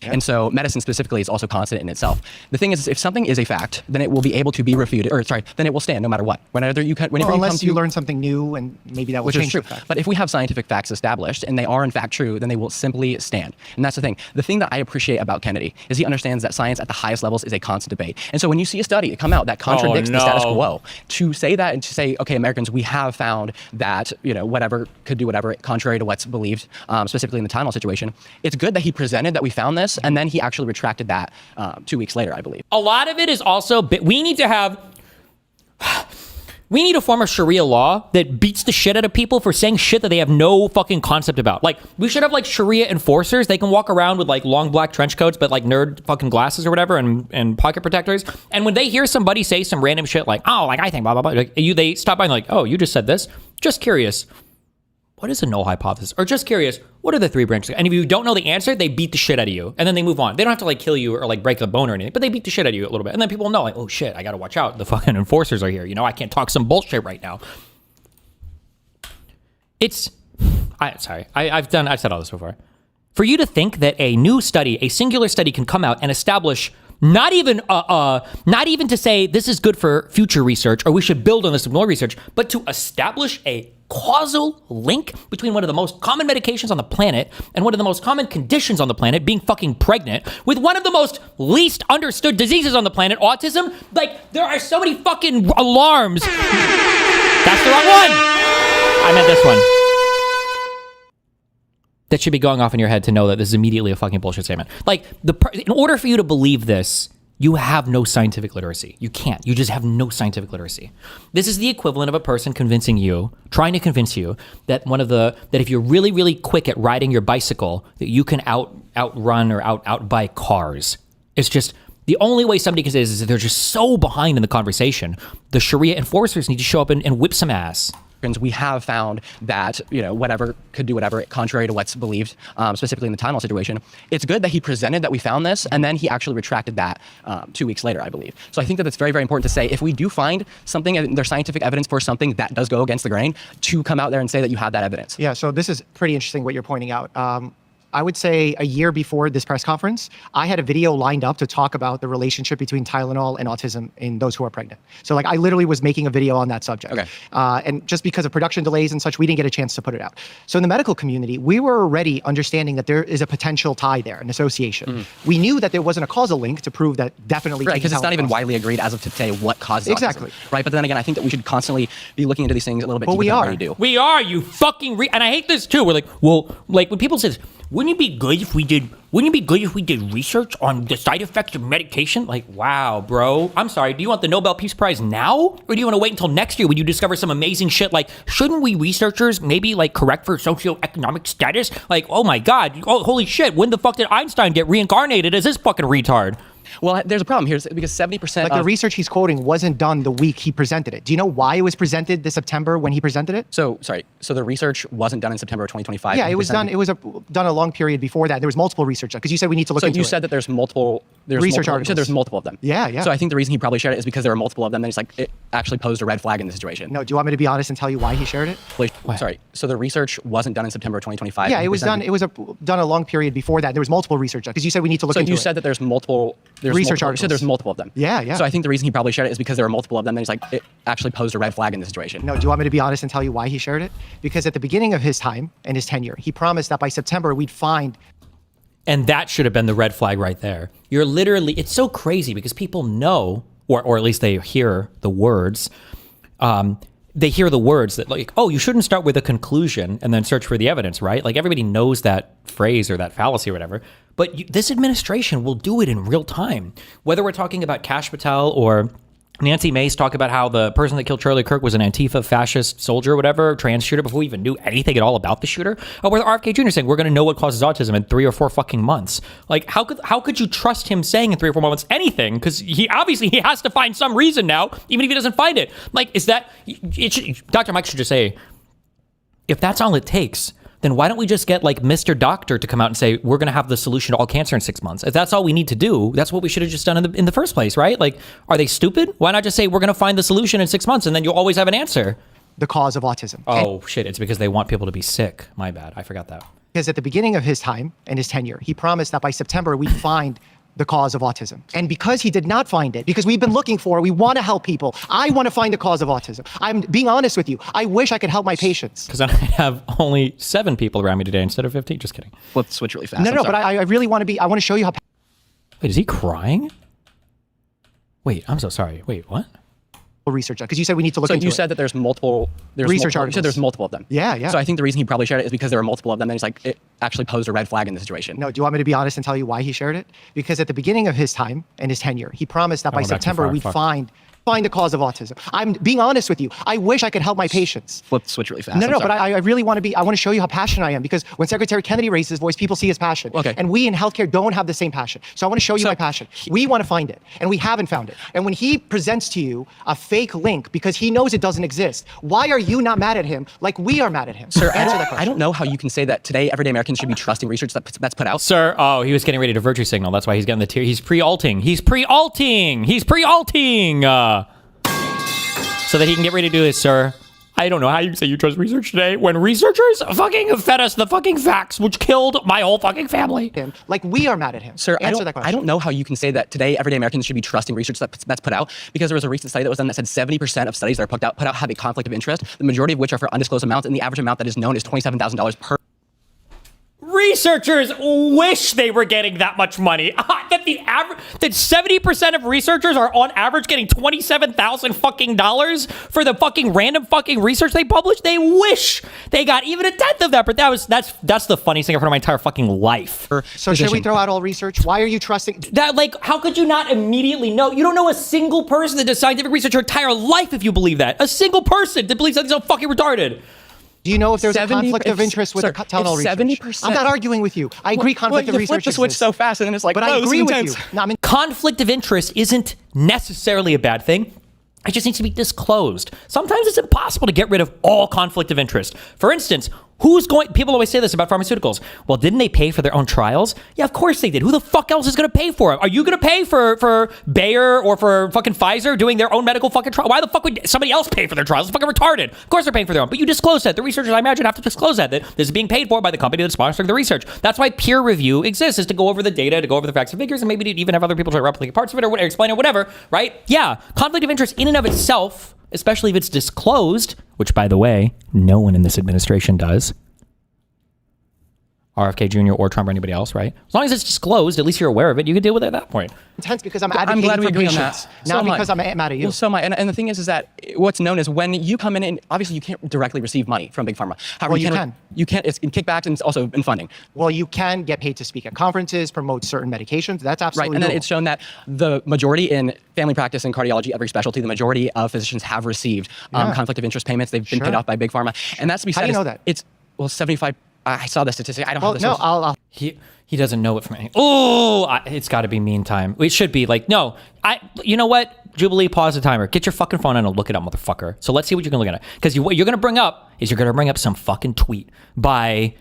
And so medicine specifically is also constant in itself. The thing is, if something is a fact, then it will be able to be refuted, then it will stand no matter what. Whenever unless you learn something new, and maybe that will change the fact. But if we have scientific facts established and they are in fact true, then they will simply stand. And that's the thing. The thing that I appreciate about Kennedy is he understands that science at the highest levels is a constant debate. And so when you see a study come out that contradicts the status quo, to say that and to say, okay, Americans, we have found that, whatever could do whatever contrary to what's believed, specifically in the Tylenol situation, it's good that he presented that we found this, and then he actually retracted that 2 weeks later, I believe. A lot of it is also, we need to form a Sharia law that beats the shit out of people for saying shit that they have no fucking concept about. Like, we should have like Sharia enforcers. They can walk around with like long black trench coats, but like nerd fucking glasses or whatever, and pocket protectors. And when they hear somebody say some random shit like, oh, like I think blah, blah, blah, they stop by and like, oh, you just said this? Just curious. What is a null hypothesis? Or just curious, what are the three branches? And if you don't know the answer, they beat the shit out of you. And then they move on. They don't have to like kill you or like break a bone or anything, but they beat the shit out of you a little bit. And then people know like, oh shit, I gotta watch out. The fucking enforcers are here. I can't talk some bullshit right now. It's, I've said all this before. For you to think that a new study, a singular study can come out and establish not even to say this is good for future research or we should build on this with more research, but to establish a causal link between one of the most common medications on the planet and one of the most common conditions on the planet, being fucking pregnant, with one of the most least understood diseases on the planet, autism. Like, there are so many fucking alarms. That's the wrong one. I meant this one. That should be going off in your head to know that this is immediately a fucking bullshit statement. Like, in order for you to believe this, you have no scientific literacy. You can't. You just have no scientific literacy. This is the equivalent of a person trying to convince you that that if you're really, really quick at riding your bicycle, that you can outrun or outbike cars. It's just, the only way somebody can say this is that they're just so behind in the conversation. The Sharia enforcers need to show up and whip some ass. We have found that, whatever could do whatever, contrary to what's believed, specifically in the Tylenol situation. It's good that he presented that we found this, and then he actually retracted that 2 weeks later, I believe. So I think that it's very, very important to say, if we do find something, and there's scientific evidence for something that does go against the grain, to come out there and say that you have that evidence. Yeah, so this is pretty interesting what you're pointing out. I would say a year before this press conference, I had a video lined up to talk about the relationship between Tylenol and autism in those who are pregnant. So like I literally was making a video on that subject. Okay. And just because of production delays and such, we didn't get a chance to put it out. So in the medical community, we were already understanding that there is a potential tie there, an association. We knew that there wasn't a causal link to prove that definitely. Right, because it's not even widely agreed as of today what causes exactly autism. Right, but then again, I think that we should constantly be looking into these things a little bit deeper we than are. we do. We are, you fucking and I hate this too. We're like, well, like when people say this, wouldn't it be good if we did research on the side effects of medication? Like, wow, bro. I'm sorry. Do you want the Nobel Peace Prize now? Or do you want to wait until next year when you discover some amazing shit? Like, shouldn't we researchers maybe like correct for socioeconomic status? Like, oh my God. Oh, holy shit. When the fuck did Einstein get reincarnated as this fucking retard? Well, there's a problem here because 70% the research he's quoting wasn't done the week he presented it. Do you know why it was presented this September when he presented it? So the research wasn't done in September of 2025? Yeah, it was done. It was done a long period before that. There was multiple research because you said we need to look into it. So you said that there's multiple research articles. You said there's multiple of them. Yeah. So I think the reason he probably shared it is because there were multiple of them. And it's like it actually posed a red flag in the situation. No, do you want me to be honest and tell you why he shared it? So the research wasn't done in September of 2025? Yeah, it was done. It was done a long period before that. There was multiple research because you said we need to look into it. So you said that there's multiple research articles. You said there's multiple of them. Yeah. So I think the reason he probably shared it is because there were multiple of them. And it's like it actually posed a red flag in the situation. No, do you want me to be honest and tell you why he shared it? Because at the beginning of his time and his tenure, he promised that by September we'd find. And that should have been the red flag right there. You're literally, it's so crazy because people know, or at least they hear the words, that like, oh, you shouldn't start with a conclusion and then search for the evidence, right? Like everybody knows that phrase or that fallacy or whatever, but this administration will do it in real time. Whether we're talking about Kash Patel or Nancy Mace talk about how the person that killed Charlie Kirk was an Antifa fascist soldier or whatever, trans shooter, before we even knew anything at all about the shooter. Or where RFK Jr. saying we're going to know what causes autism in 3 or 4 fucking months. Like, how could you trust him saying in 3 or 4 months anything? Because he has to find some reason now, even if he doesn't find it. Like, Dr. Mike should just say, if that's all it takes, then why don't we just get like Mr. Doctor to come out and say, we're going to have the solution to all cancer in 6 months? If that's all we need to do, that's what we should have just done in the first place, right? Like, are they stupid? Why not just say, we're going to find the solution in 6 months and then you'll always have an answer? The cause of autism. Oh, shit. It's because they want people to be sick. My bad. I forgot that. Because at the beginning of his time and his tenure, he promised that by September we'd find the cause of autism. And because he did not find it, because we've been looking for it, we want to help people. I want to find the cause of autism. I'm being honest with you. I wish I could help my patients. Because I have only 7 people around me today instead of 15. Just kidding. Let's switch really fast. No, but I really want to I want to show you how. Wait, is he crying? Wait, I'm so sorry. Wait, what? Research, because you said we need to look into it. So you said that there's multiple research articles. You said there's multiple of them. Yeah. So I think the reason he probably shared it is because there were multiple of them. And it's like it actually posed a red flag in the situation. No, do you want me to be honest and tell you why he shared it? Because at the beginning of his time and his tenure, he promised that by September we'd find the cause of autism. I'm being honest with you. I wish I could help my patients. Let's switch really fast. No, but I really want to I want to show you how passionate I am, because when Secretary Kennedy raised his voice, people see his passion. Okay. And we in healthcare don't have the same passion. So I want to show you my passion. We want to find it, and we haven't found it. And when he presents to you a fake link because he knows it doesn't exist, why are you not mad at him like we are mad at him? Sir, answer that question. I don't know how you can say that today everyday Americans should be trusting research that's put out. Sir, he was getting ready to virtue signal. That's why he's getting the tear. He's pre-alting. He's pre-alting. So that he can get ready to do this, sir. I don't know how you can say you trust research today when researchers fucking fed us the fucking facts, which killed my whole fucking family. Like we are mad at him. Sir, Answer that question. I don't know how you can say that today everyday Americans should be trusting research that's put out, because there was a recent study that was done that said 70% of studies that are put out have a conflict of interest, the majority of which are for undisclosed amounts, and the average amount that is known is $27,000 per. Researchers wish they were getting that much money. That 70% of researchers are on average getting $27,000 fucking dollars for the fucking random fucking research they publish. They wish they got even a tenth of that. But that's the funniest thing I've heard in my entire fucking life. So should we throw out all research? Why are you trusting that? Like, how could you not immediately know? You don't know a single person that does scientific research your entire life if you believe that. A single person that believes that is so fucking retarded. Do you know if there's a conflict of interest with the Tylenol research? 70%. I'm not arguing with you. I agree conflict of you research flip the switch exists. so fast and then it's like, But I agree with you. No, I mean, conflict of interest isn't necessarily a bad thing. It just needs to be disclosed. Sometimes it's impossible to get rid of all conflict of interest. For instance, people always say this about pharmaceuticals. Well, didn't they pay for their own trials? Yeah, of course they did. Who the fuck else is going to pay for it? Are you going to pay for Bayer or for fucking Pfizer doing their own medical fucking trial? Why the fuck would somebody else pay for their trials? It's fucking retarded. Of course they're paying for their own. But you disclose that. The researchers, I imagine, have to disclose that this is being paid for by the company that's sponsoring the research. That's why peer review exists, is to go over the data, to go over the facts and figures, and maybe to even have other people try to replicate parts of it or explain it, whatever, right? Yeah, conflict of interest in and of itself, especially if it's disclosed, which, by the way, no one in this administration does. RFK Jr. or Trump or anybody else, right? As long as it's disclosed, at least you're aware of it. You can deal with it at that point. Intense because I'm advocating glad we for agree on patients, that. not So because I'm mad at you. Well, so am I. And the thing is that what's known is when you come in, and obviously you can't directly receive money from Big Pharma. However, Well, you can. You can. It's in kickbacks and it's also in funding. Well, you can get paid to speak at conferences, promote certain medications. That's Right, absolutely and then doable. it's shown that the majority in family practice and cardiology, every specialty, the majority of physicians have received conflict of interest payments. They've been paid off by Big Pharma, and that's to be said. How do you know that? It's 75. I saw the statistic. I don't have the source. I'll He doesn't know it from any. It's got to be mean time. It should be like, no, you know what? Jubilee, pause the timer. Get your fucking phone and look it up, motherfucker. So let's see what you're going to look at. Because what you're going to bring up is you're going to bring up some fucking tweet by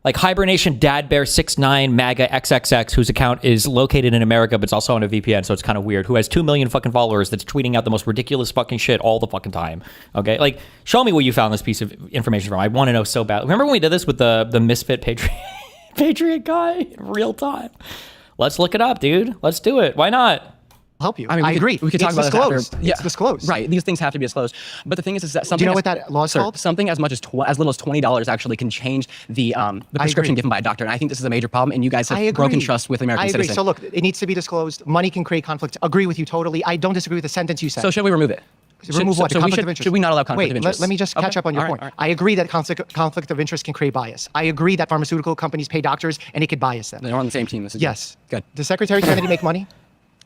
like Hibernation Dad Bear 69 MAGA XXX, whose account is located in America, but it's also on a VPN, so it's kind of weird, who has 2 million fucking followers, that's tweeting out the most ridiculous fucking shit all the fucking time. Okay, like, show me where you found this piece of information from. I want to know so bad. Remember when we did this with the Misfit Patriot guy in real time? Let's look it up, dude. Let's do it. Why not? help you. I mean, I agree. We could talk It's about this disclosed. after. It's disclosed. Right. These things have to be disclosed. But the thing is that something. Do you know what that law is called? Something as much as as little as $20 actually can change the prescription given by a doctor. And I think this is a major problem. And you guys have broken trust with American citizens. I agree. So look, it needs to be disclosed. Money can create conflict. Agree with you totally. I don't disagree with the sentence you said. So should we remove it? Remove what? Conflict of interest. Should we not allow conflict of interest? Let me just catch up on your point. All right. I agree that conflict of interest can create bias. I agree that pharmaceutical companies pay doctors and it could bias them. They're on the same team. This is yes. Good. Does Secretary Kennedy make money?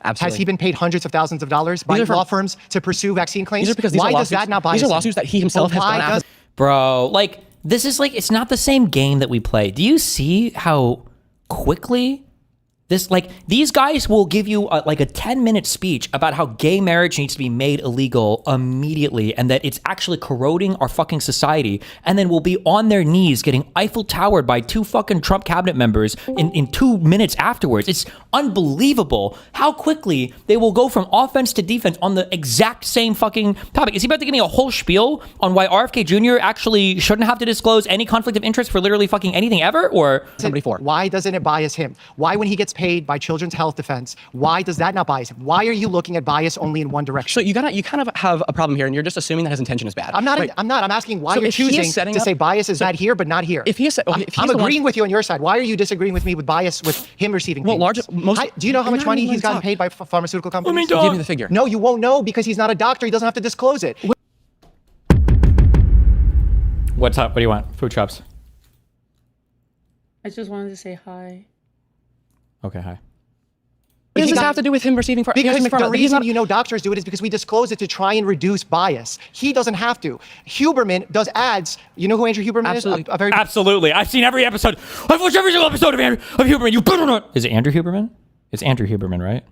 Absolutely. Has he been paid hundreds of thousands of dollars by law firms to pursue vaccine claims? These are because why does that not bias These are lawsuits that he himself has gone after. Bro, like, this is like, it's not the same game that we play. Do you see how quickly this, like, these guys will give you like a 10-minute speech about how gay marriage needs to be made illegal immediately and that it's actually corroding our fucking society, and then will be on their knees getting Eiffel Towered by 2 fucking Trump cabinet members in 2 minutes afterwards. It's unbelievable how quickly they will go from offense to defense on the exact same fucking topic. Is he about to give me a whole spiel on why RFK Jr. actually shouldn't have to disclose any conflict of interest for literally fucking anything ever? Or somebody for? Why doesn't it bias him? Why, when he gets paid by Children's Health Defense, why does that not bias him? Why are you looking at bias only in one direction? So you kind of have a problem here, and you're just assuming that his intention is bad. I'm not. Right. I'm asking why So you're if he is choosing setting to up- say bias is bad here, but not here. If he is, I'm agreeing with you on your side. Why are you disagreeing with me with bias with him receiving payments? Do you know how much money he's gotten paid by pharmaceutical companies? Give me the figure. No, you won't know because he's not a doctor. He doesn't have to disclose it. what's up? What do you want? Food shops. I just wanted to say hi. Okay, hi. What does this have to do with him receiving? Because the reason you know doctors do it is because we disclose it to try and reduce bias. He doesn't have to. Huberman does ads. You know who Andrew Huberman is? Absolutely. I've seen every episode. I've watched every single episode of Huberman. You better not. Is it Andrew Huberman? It's Andrew Huberman, right?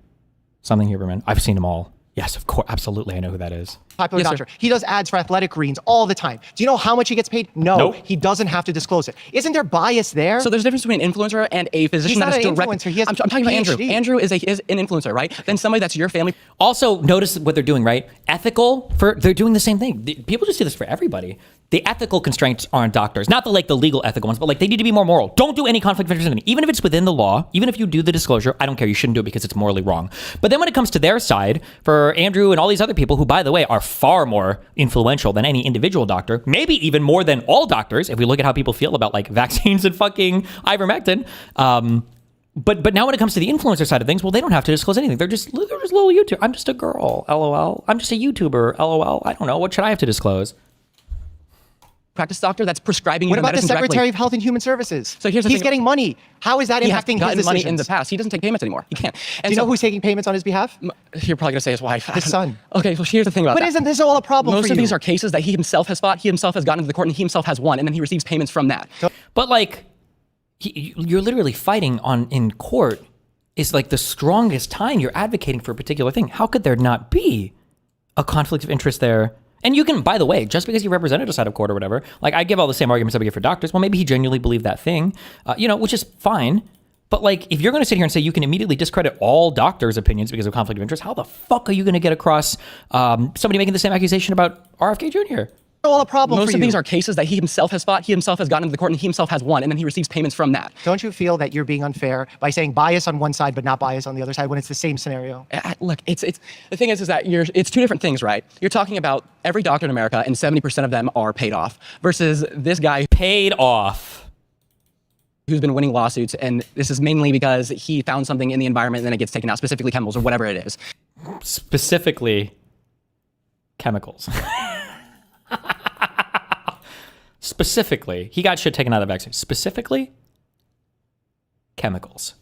Something Huberman. I've seen them all. Yes, of course. Absolutely. I know who that is. Popular Yes, sir. doctor. He does ads for Athletic Greens all the time. Do you know how much he gets paid? No, Nope. he doesn't have to disclose it. Isn't there bias there? So there's a difference between an influencer and a physician He's that is not an direct. influencer. He has I'm talking about Andrew. PhD. Andrew is an influencer, right? Then somebody that's your family. Also, notice what they're doing, right? They're doing the same thing. People just do this for everybody. The ethical constraints aren't doctors, not the legal ethical ones, but like they need to be more moral. Don't do any conflict of interest, even if it's within the law. Even if you do the disclosure, I don't care. You shouldn't do it because it's morally wrong. But then when it comes to their side, for Andrew and all these other people who, by the way, are far more influential than any individual doctor, maybe even more than all doctors, if we look at how people feel about like vaccines and fucking ivermectin. But now when it comes to the influencer side of things, well, they don't have to disclose anything. They're just little YouTube. I'm just a girl, LOL. I'm just a YouTuber, LOL. I don't know. What should I have to disclose? Practice doctor that's prescribing you What the about the medicine Secretary directly. of Health and Human Services? So here's the He's thing. getting money. How is that He has impacting gotten his money decisions? in the past. He doesn't take payments anymore. He can't. And Do you know so- who's taking payments on his behalf? You're probably gonna say his wife. His son. Okay, well here's the thing about But that. isn't this all a problem Most for of you? these are cases that he himself has fought. He himself has gotten to the court and he himself has won, and then he receives payments from that. But like, you're literally fighting in court is like the strongest time you're advocating for a particular thing. How could there not be a conflict of interest there? And you can, by the way, just because you represented a side of court or whatever, like I give all the same arguments that we give for doctors. Well, maybe he genuinely believed that thing, which is fine. But like, if you're going to sit here and say you can immediately discredit all doctors' opinions because of conflict of interest, how the fuck are you going to get across somebody making the same accusation about RFK Jr.? all a problem Most for of you. these are cases that he himself has fought. He himself has gotten to the court and he himself has won, and then he receives payments from that. Don't you feel that you're being unfair by saying bias on one side but not bias on the other side when it's the same scenario? Look, it's the thing is that it's two different things, right? You're talking about every doctor in America, and 70% of them are paid off, versus this guy Paid off. who's been winning lawsuits, and this is mainly because he found something in the environment and then it gets taken out, specifically chemicals or whatever it is. Specifically, chemicals. Specifically, he got shit taken out of the vaccine. Specifically, chemicals.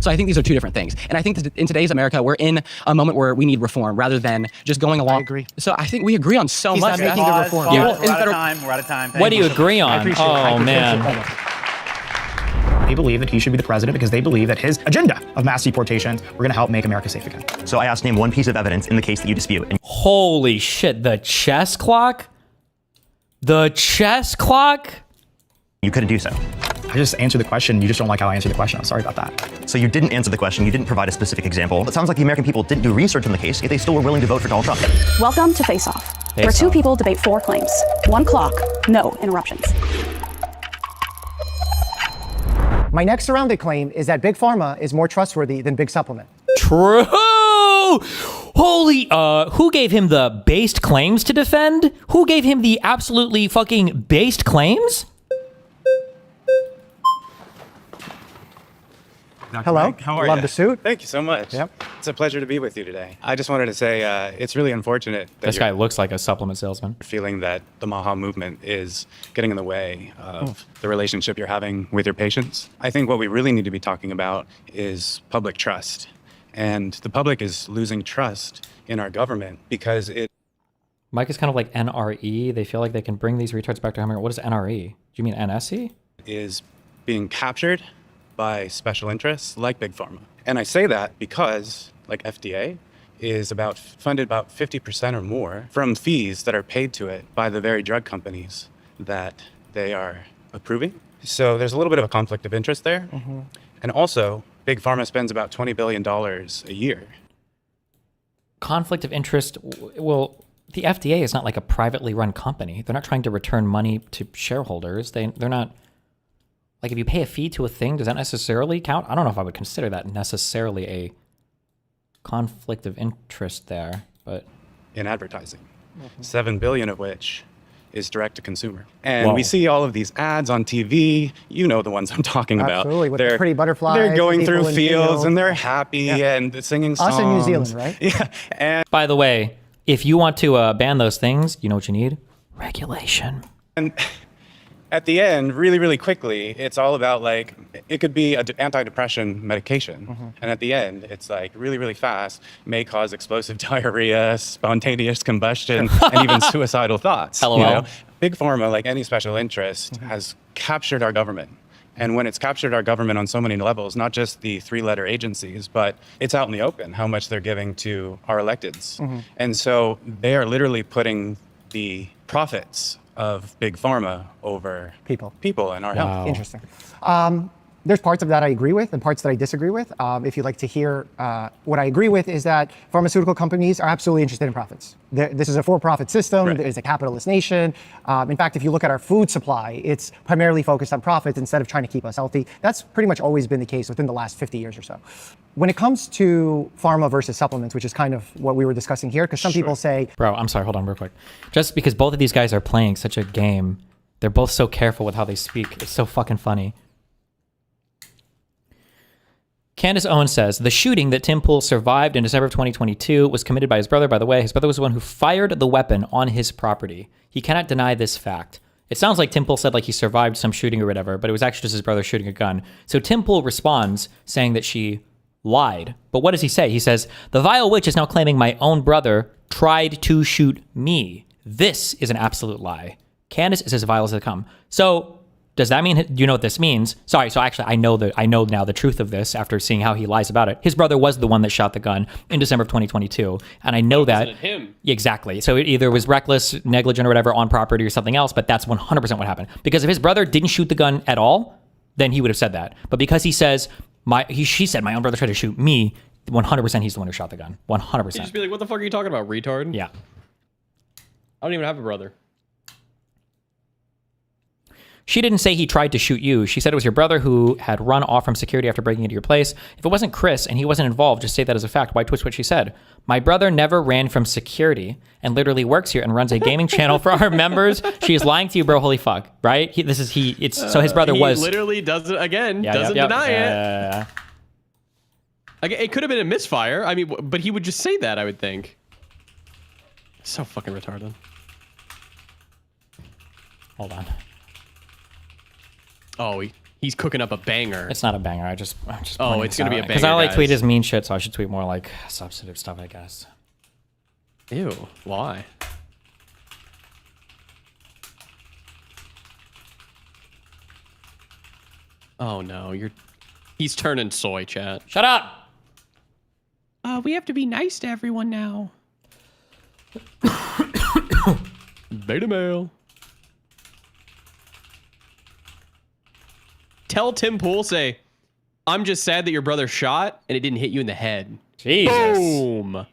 So I think these are two different things. And I think that in today's America, we're in a moment where we need reform rather than just going along. I agree. So I think we agree on so He's much. not making the reform. Yeah. We're In out of federal- time. We're out of time. What do you agree on? appreciate it. I Oh, appreciate man. They believe that he should be the president because they believe that his agenda of mass deportations were going to help make America safe again. So I asked name one piece of evidence in the case that you dispute. And Holy shit, the chess clock? The chess clock? you couldn't do so. I just answered the question. You just don't like how I answered the question. I'm sorry about that. So you didn't answer the question. You didn't provide a specific example. It sounds like the American people didn't do research on the case, yet they still were willing to vote for Donald Trump. Welcome to Face Off, where Face two Off. people debate 4 claims. 1 clock, no interruptions. My next surrounded claim is that Big Pharma is more trustworthy than Big Supplement. True! Holy, who gave him the based claims to defend? Who gave him the absolutely fucking based claims? Hello? How are Love you? the suit. Thank you so much. Yep. It's a pleasure to be with you today. I just wanted to say it's really unfortunate that This you're guy looks like a supplement salesman. feeling that the Maha movement is getting in the way of the relationship you're having with your patients. I think what we really need to be talking about is public trust. And the public is losing trust in our government because it Mike is kind of like NRE. They feel like they can bring these retards back to America. What is NRE? Do you mean NSE? is being captured by special interests like Big Pharma. And I say that because, like FDA, is funded about 50% or more from fees that are paid to it by the very drug companies that they are approving. So there's a little bit of a conflict of interest there. And also, Big Pharma spends about $20 billion a year. Conflict of interest. Well, the FDA is not like a privately run company. They're not trying to return money to shareholders. They're not. Like, if you pay a fee to a thing, does that necessarily count? I don't know if I would consider that necessarily a conflict of interest there, but In advertising, 7 billion of which is direct to consumer. And we Whoa. see all of these ads on TV. You know the ones I'm talking about. Absolutely, with the pretty butterflies, They're going the people through in fields fields. and they're happy and singing songs. Us in New Zealand, right? Yeah. And by the way, if you want to ban those things, you know what you need? Regulation. at the end, really, really quickly, it's all about like, it could be an antidepressant medication. And at the end, it's like really, really fast, may cause explosive diarrhea, spontaneous combustion, and even suicidal thoughts. LOL. You know? Big Pharma, like any special interest, has captured our government And when it's captured our government on so many levels, not just the 3-letter agencies, but it's out in the open how much they're giving to our electeds. And so they are literally putting the profits of big pharma over people and our health. Interesting. There's parts of that I agree with and parts that I disagree with. If you'd like to hear what I agree with is that pharmaceutical companies are absolutely interested in profits. This is a for-profit system. Right. It's a capitalist nation. In fact, if you look at our food supply, it's primarily focused on profits instead of trying to keep us healthy. That's pretty much always been the case within the last 50 years or so. When it comes to pharma versus supplements, which is kind of what we were discussing here, because some people say... Bro, I'm sorry, hold on real quick. Just because both of these guys are playing such a game, they're both so careful with how they speak. It's so fucking funny. Candace Owen says, the shooting that Tim Pool survived in December of 2022 was committed by his brother. By the way, his brother was the one who fired the weapon on his property. He cannot deny this fact. It sounds like Tim Pool said like he survived some shooting or whatever, but it was actually just his brother shooting a gun. So Tim Pool responds saying that she lied. But what does he say? He says, the vile witch is now claiming my own brother tried to shoot me. This is an absolute lie. Candace is as vile as they come. So does that mean, do you know what this means? Sorry, so actually I know now the truth of this after seeing how he lies about it. His brother was the one that shot the gun in December of 2022. And I know that. Wasn't it him? Exactly. So it either was reckless, negligent or whatever on property or something else, but that's 100% what happened. Because if his brother didn't shoot the gun at all, then he would have said that. But because he says, she said my own brother tried to shoot me, 100% he's the one who shot the gun. 100%. You just be like, what the fuck are you talking about, retard? Yeah. I don't even have a brother. She didn't say he tried to shoot you. She said it was your brother who had run off from security after breaking into your place. If it wasn't Chris and he wasn't involved, just say that as a fact. Why twist what she said? My brother never ran from security and literally works here and runs a gaming channel for our members. She is lying to you, bro. Holy fuck, right? So his brother was... He literally doesn't deny it. It could have been a misfire. I mean, but he would just say that, I would think. So fucking retarded. Hold on. Oh, he's cooking up a banger. It's not a banger. I just oh, it's gonna be a banger. Because I like tweet his mean shit, so I should tweet more like substantive stuff, I guess. Ew. Why? Oh no, he's turning soy, chat. Shut up. We have to be nice to everyone now. Beta male. Tell Tim Pool, say, I'm just sad that your brother shot and it didn't hit you in the head. Jesus. Boom.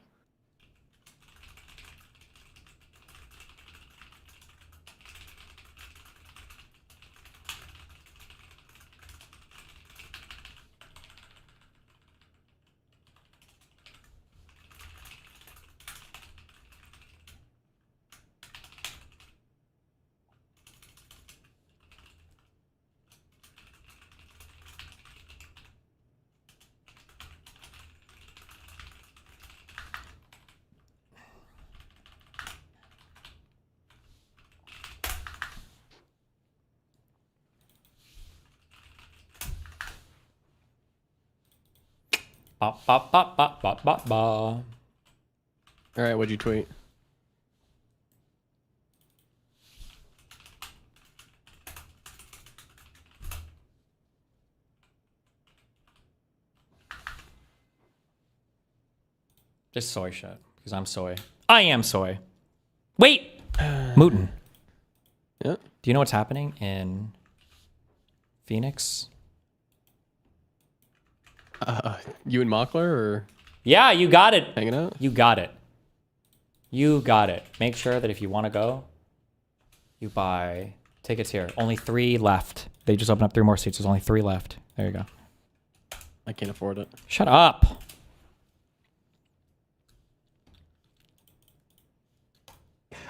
Ba, ba, ba, ba, ba, ba, ba. All right, what'd you tweet? Just soy shit, because I'm soy. I am soy. Wait! Mootin. Yeah. Do you know what's happening in Phoenix? You and Mockler, or? Yeah, you got it. Hanging out? You got it. You got it. Make sure that if you want to go, you buy tickets here. Only 3 left. They just opened up 3 more seats. There's only 3 left. There you go. I can't afford it. Shut up.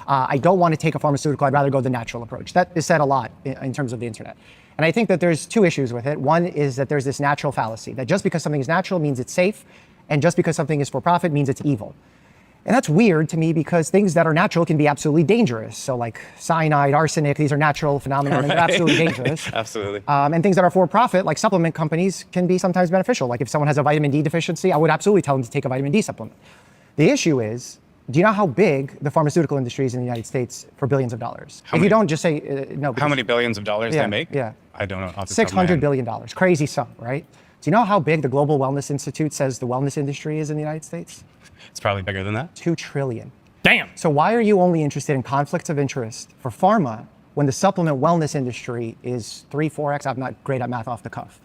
I don't want to take a pharmaceutical. I'd rather go the natural approach. That is said a lot in terms of the internet. And I think that there's 2 issues with it. One is that there's this natural fallacy, that just because something is natural means it's safe, and just because something is for profit means it's evil. And that's weird to me because things that are natural can be absolutely dangerous. So like cyanide, arsenic, these are natural phenomena and they're absolutely dangerous. Absolutely. And things that are for profit, like supplement companies, can be sometimes beneficial. Like if someone has a vitamin D deficiency, I would absolutely tell them to take a vitamin D supplement. The issue is Do you know how big the pharmaceutical industry is in the United States for billions of dollars? If you don't, just say no. How many billions of dollars they make? Yeah. I don't know. Off the top of my $600 head. billion. Crazy sum, right? Do you know how big the Global Wellness Institute says the wellness industry is in the United States? It's probably bigger than that. 2 trillion. Damn. So why are you only interested in conflicts of interest for pharma when the supplement wellness industry is 3-4x? I'm not great at math off the cuff.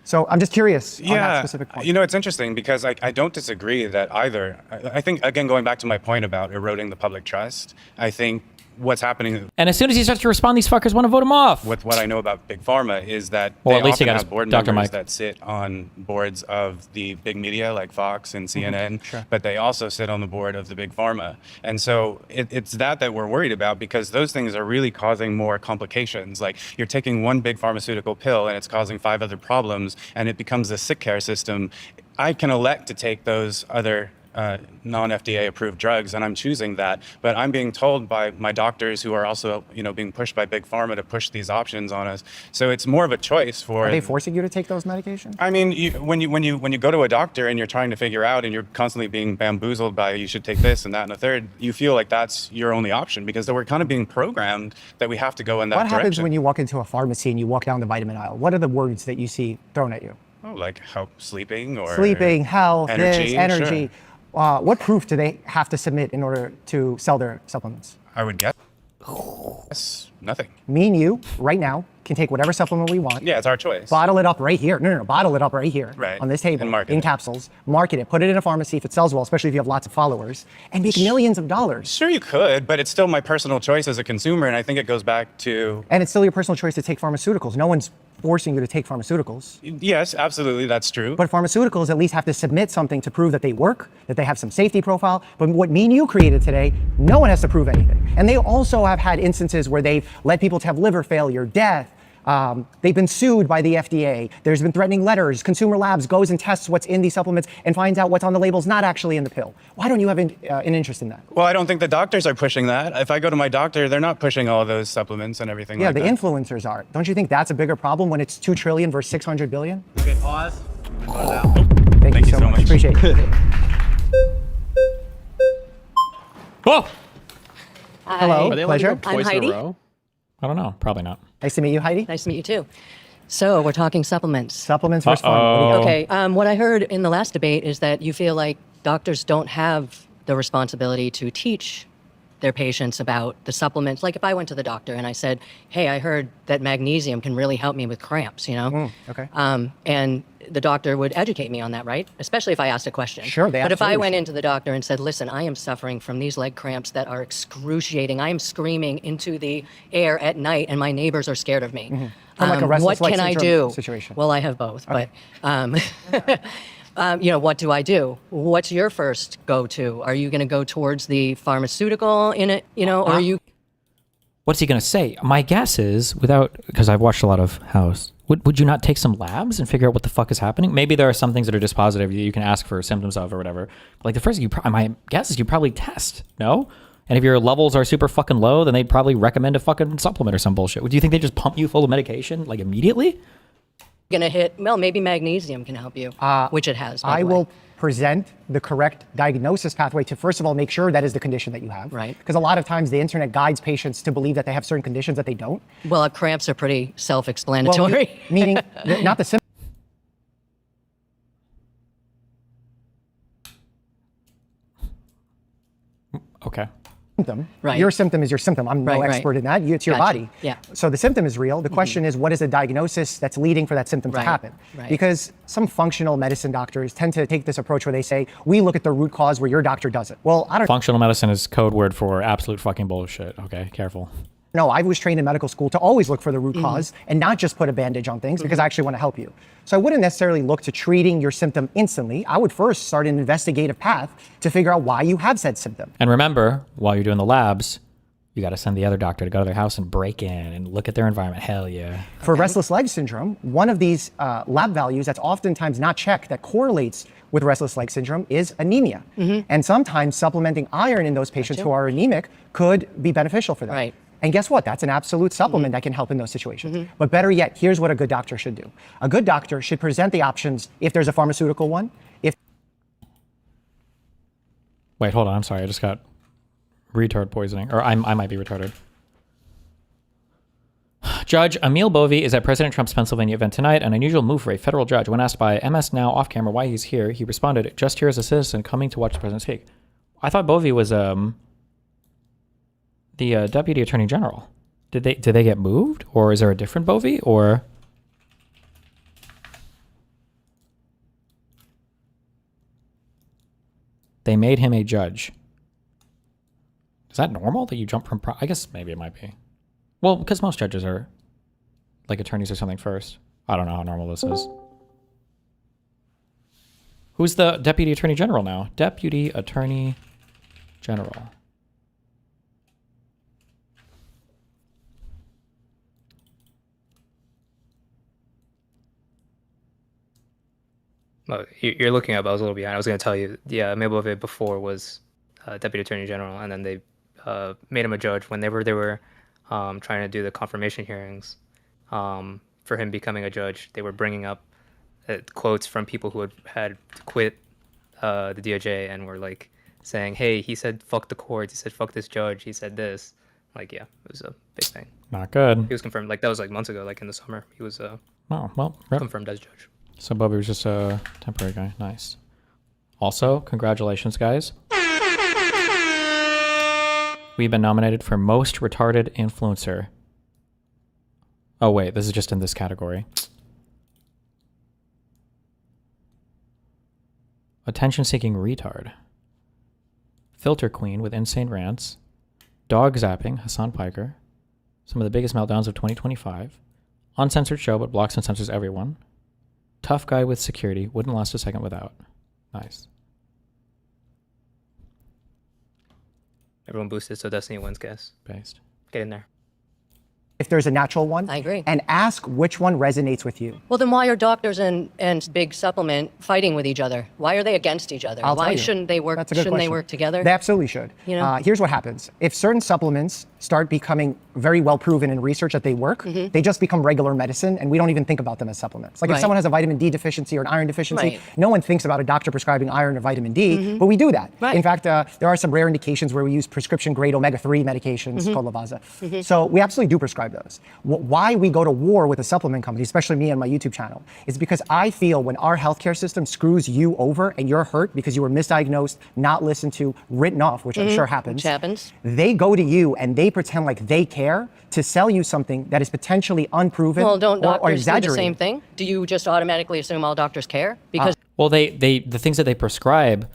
So I'm just curious on that specific point. You know, it's interesting because I don't disagree that either. I think, again, going back to my point about eroding the public trust, I think what's happening. And as soon as he starts to respond, these fuckers want to vote him off. With what I know about Big Pharma is that Well, they at least he often got have board Dr. members Mike. that sit on boards of the big media like Fox and CNN, Sure. but they also sit on the board of the Big Pharma. And so it's that we're worried about because those things are really causing more complications. Like you're taking one big pharmaceutical pill and it's causing 5 other problems and it becomes a sick care system. I can elect to take those other non-FDA approved drugs, and I'm choosing that. But I'm being told by my doctors who are also, being pushed by Big Pharma to push these options on us. So it's more of a choice for. Are they forcing you to take those medications? I mean, when you go to a doctor and you're trying to figure out, and you're constantly being bamboozled by you should take this and that and a third, you feel like that's your only option because we're kind of being programmed that we have to go in that direction. What happens when you walk into a pharmacy and you walk down the vitamin aisle? What are the words that you see thrown at you? Oh, like help sleeping or sleeping, health, energy, energy. Sure. What proof do they have to submit in order to sell their supplements? I would guess nothing. Me and you, right now, can take whatever supplement we want. Yeah, it's our choice. Bottle it up right here. No, bottle it up right here Right. on this table And market in it. capsules. Market it. Put it in a pharmacy if it sells well, especially if you have lots of followers, and make millions of dollars. Sure, you could, but it's still my personal choice as a consumer, and I think it goes back to. And it's still your personal choice to take pharmaceuticals. No one's forcing you to take pharmaceuticals. Yes, absolutely, that's true. But pharmaceuticals at least have to submit something to prove that they work, that they have some safety profile. But what me and you created today, no one has to prove anything. And they also have had instances where they've led people to have liver failure, death. They've been sued by the FDA. There's been threatening letters. Consumer Labs goes and tests what's in these supplements and finds out what's on the labels not actually in the pill. Why don't you have an interest in that? Well, I don't think the doctors are pushing that. If I go to my doctor, they're not pushing all those supplements and everything Yeah, like the that. influencers are. Don't you think that's a bigger problem when it's 2 trillion versus 600 billion? Okay, pause. Thank you so much. Appreciate it. Whoa! Hello, Are they pleasure. allowed to go twice in a row? I don't know. Probably not. Nice to meet you, Heidi. Nice to meet you too. So we're talking supplements. Supplements versus pharma. Okay. What I heard in the last debate is that you feel like doctors don't have the responsibility to teach their patients about the supplements. Like if I went to the doctor and I said, "Hey, I heard that magnesium can really help me with cramps," Okay. and the doctor would educate me on that, right? Especially if I asked a question. Sure, they But if I absolutely went should. into the doctor and said, "Listen, I am suffering from these leg cramps that are excruciating. I am screaming into the air at night, and my neighbors are scared of me. From like a restless what leg can I syndrome do?" situation. Well, I have both, but what do I do? What's your first go-to? Are you going to go towards the pharmaceutical in it, or are you? What's he going to say? My guess is, because I've watched a lot of House, would you not take some labs and figure out what the fuck is happening? Maybe there are some things that are dispositive that you can ask for symptoms of or whatever. But like the first thing my guess is you probably test, no? And if your levels are super fucking low, then they'd probably recommend a fucking supplement or some bullshit. Do you think they just pump you full of medication like immediately? Going to hit, well, maybe magnesium can help you, which it has. By I the way. will present the correct diagnosis pathway to, first of all, make sure that is the condition that you have. Right. Because a lot of times the internet guides patients to believe that they have certain conditions that they don't. Well, cramps are pretty self-explanatory. Well, meaning, not the symptoms. Okay. Symptom. Right. Your symptom is your symptom. I'm no Right, expert in that. It's your Gotcha. body. Yeah. So the symptom is real. The question is, what is the diagnosis that's leading for that symptom to Right, happen? right. Because some functional medicine doctors tend to take this approach where they say, we look at the root cause where your doctor doesn't. Well, I don't Functional medicine is code word for absolute fucking bullshit. Okay, careful. No, I was trained in medical school to always look for the root cause and not just put a bandage on things because I actually want to help you. So I wouldn't necessarily look to treating your symptom instantly. I would first start an investigative path to figure out why you have said symptom. And remember, while you're doing the labs, you got to send the other doctor to go to their house and break in and look at their environment. Hell yeah. For restless leg syndrome, one of these lab values that's oftentimes not checked that correlates with restless leg syndrome is anemia. And sometimes supplementing iron in those patients who are anemic could be beneficial for them. Right. And guess what? That's an absolute supplement that can help in those situations. But better yet, here's what a good doctor should do. A good doctor should present the options if there's a pharmaceutical one, if Wait, hold on. I'm sorry. I just got retard poisoning. Or I might be retarded. Judge Emil Bovey is at President Trump's Pennsylvania event tonight, an unusual move for a federal judge. When asked by MS Now off camera why he's here, he responded, just here as a citizen coming to watch the president speak. I thought Bovey was the Deputy Attorney General. Did they get moved? Or is there a different Bovey? Or... they made him a judge. Is that normal that you jump from... I guess maybe it might be. Well, because most judges are like attorneys or something first. I don't know how normal this is. Who's the Deputy Attorney General now? Deputy Attorney General. Well, you're looking up. I was a little behind. I was going to tell you, yeah, Emil Bovey before was Deputy Attorney General, and then they made him a judge whenever they were trying to do the confirmation hearings. For him becoming a judge, they were bringing up quotes from people who had quit the DOJ and were like saying, "Hey, he said fuck the courts. He said fuck this judge. He said this." Like, yeah, it was a big thing. Not good. He was confirmed. Like that was like months ago. Like in the summer, he was confirmed as judge. So Bobby was just a temporary guy. Nice. Also, congratulations, guys. We've been nominated for Most Retarded Influencer. Oh, wait. This is just in this category. Attention-seeking retard. Filter Queen with insane rants. Dog zapping, Hassan Piker. Some of the biggest meltdowns of 2025. Uncensored show, but blocks and censors everyone. Tough guy with security. Wouldn't last a second without. Nice. Everyone boosted, so Destiny wins, guys. Based. Get in there. If there's a natural one. I agree. And ask which one resonates with you. Well, then why are doctors and big supplement fighting with each other? Why are they against each other? Why shouldn't they work? That's a good shouldn't they question. work together? They absolutely should. You know? Here's what happens. If certain supplements start becoming very well proven in research that they work, they just become regular medicine and we don't even think about them as supplements. Like if someone has a vitamin D deficiency or an iron deficiency, no one thinks about a doctor prescribing iron or vitamin D, but we do that. In fact, there are some rare indications where we use prescription grade omega-3 medications called Lavazza. So we absolutely do prescribe those. Why we go to war with a supplement company, especially me and my YouTube channel, is because I feel when our healthcare system screws you over and you're hurt because you were misdiagnosed, not listened to, written off, which I'm sure happens. Which happens. They go to you and they pretend like they care to sell you something that is potentially unproven Well, don't or doctors do the exaggerated. same thing? Do you just automatically assume all doctors care? Because Well, the things that they prescribe,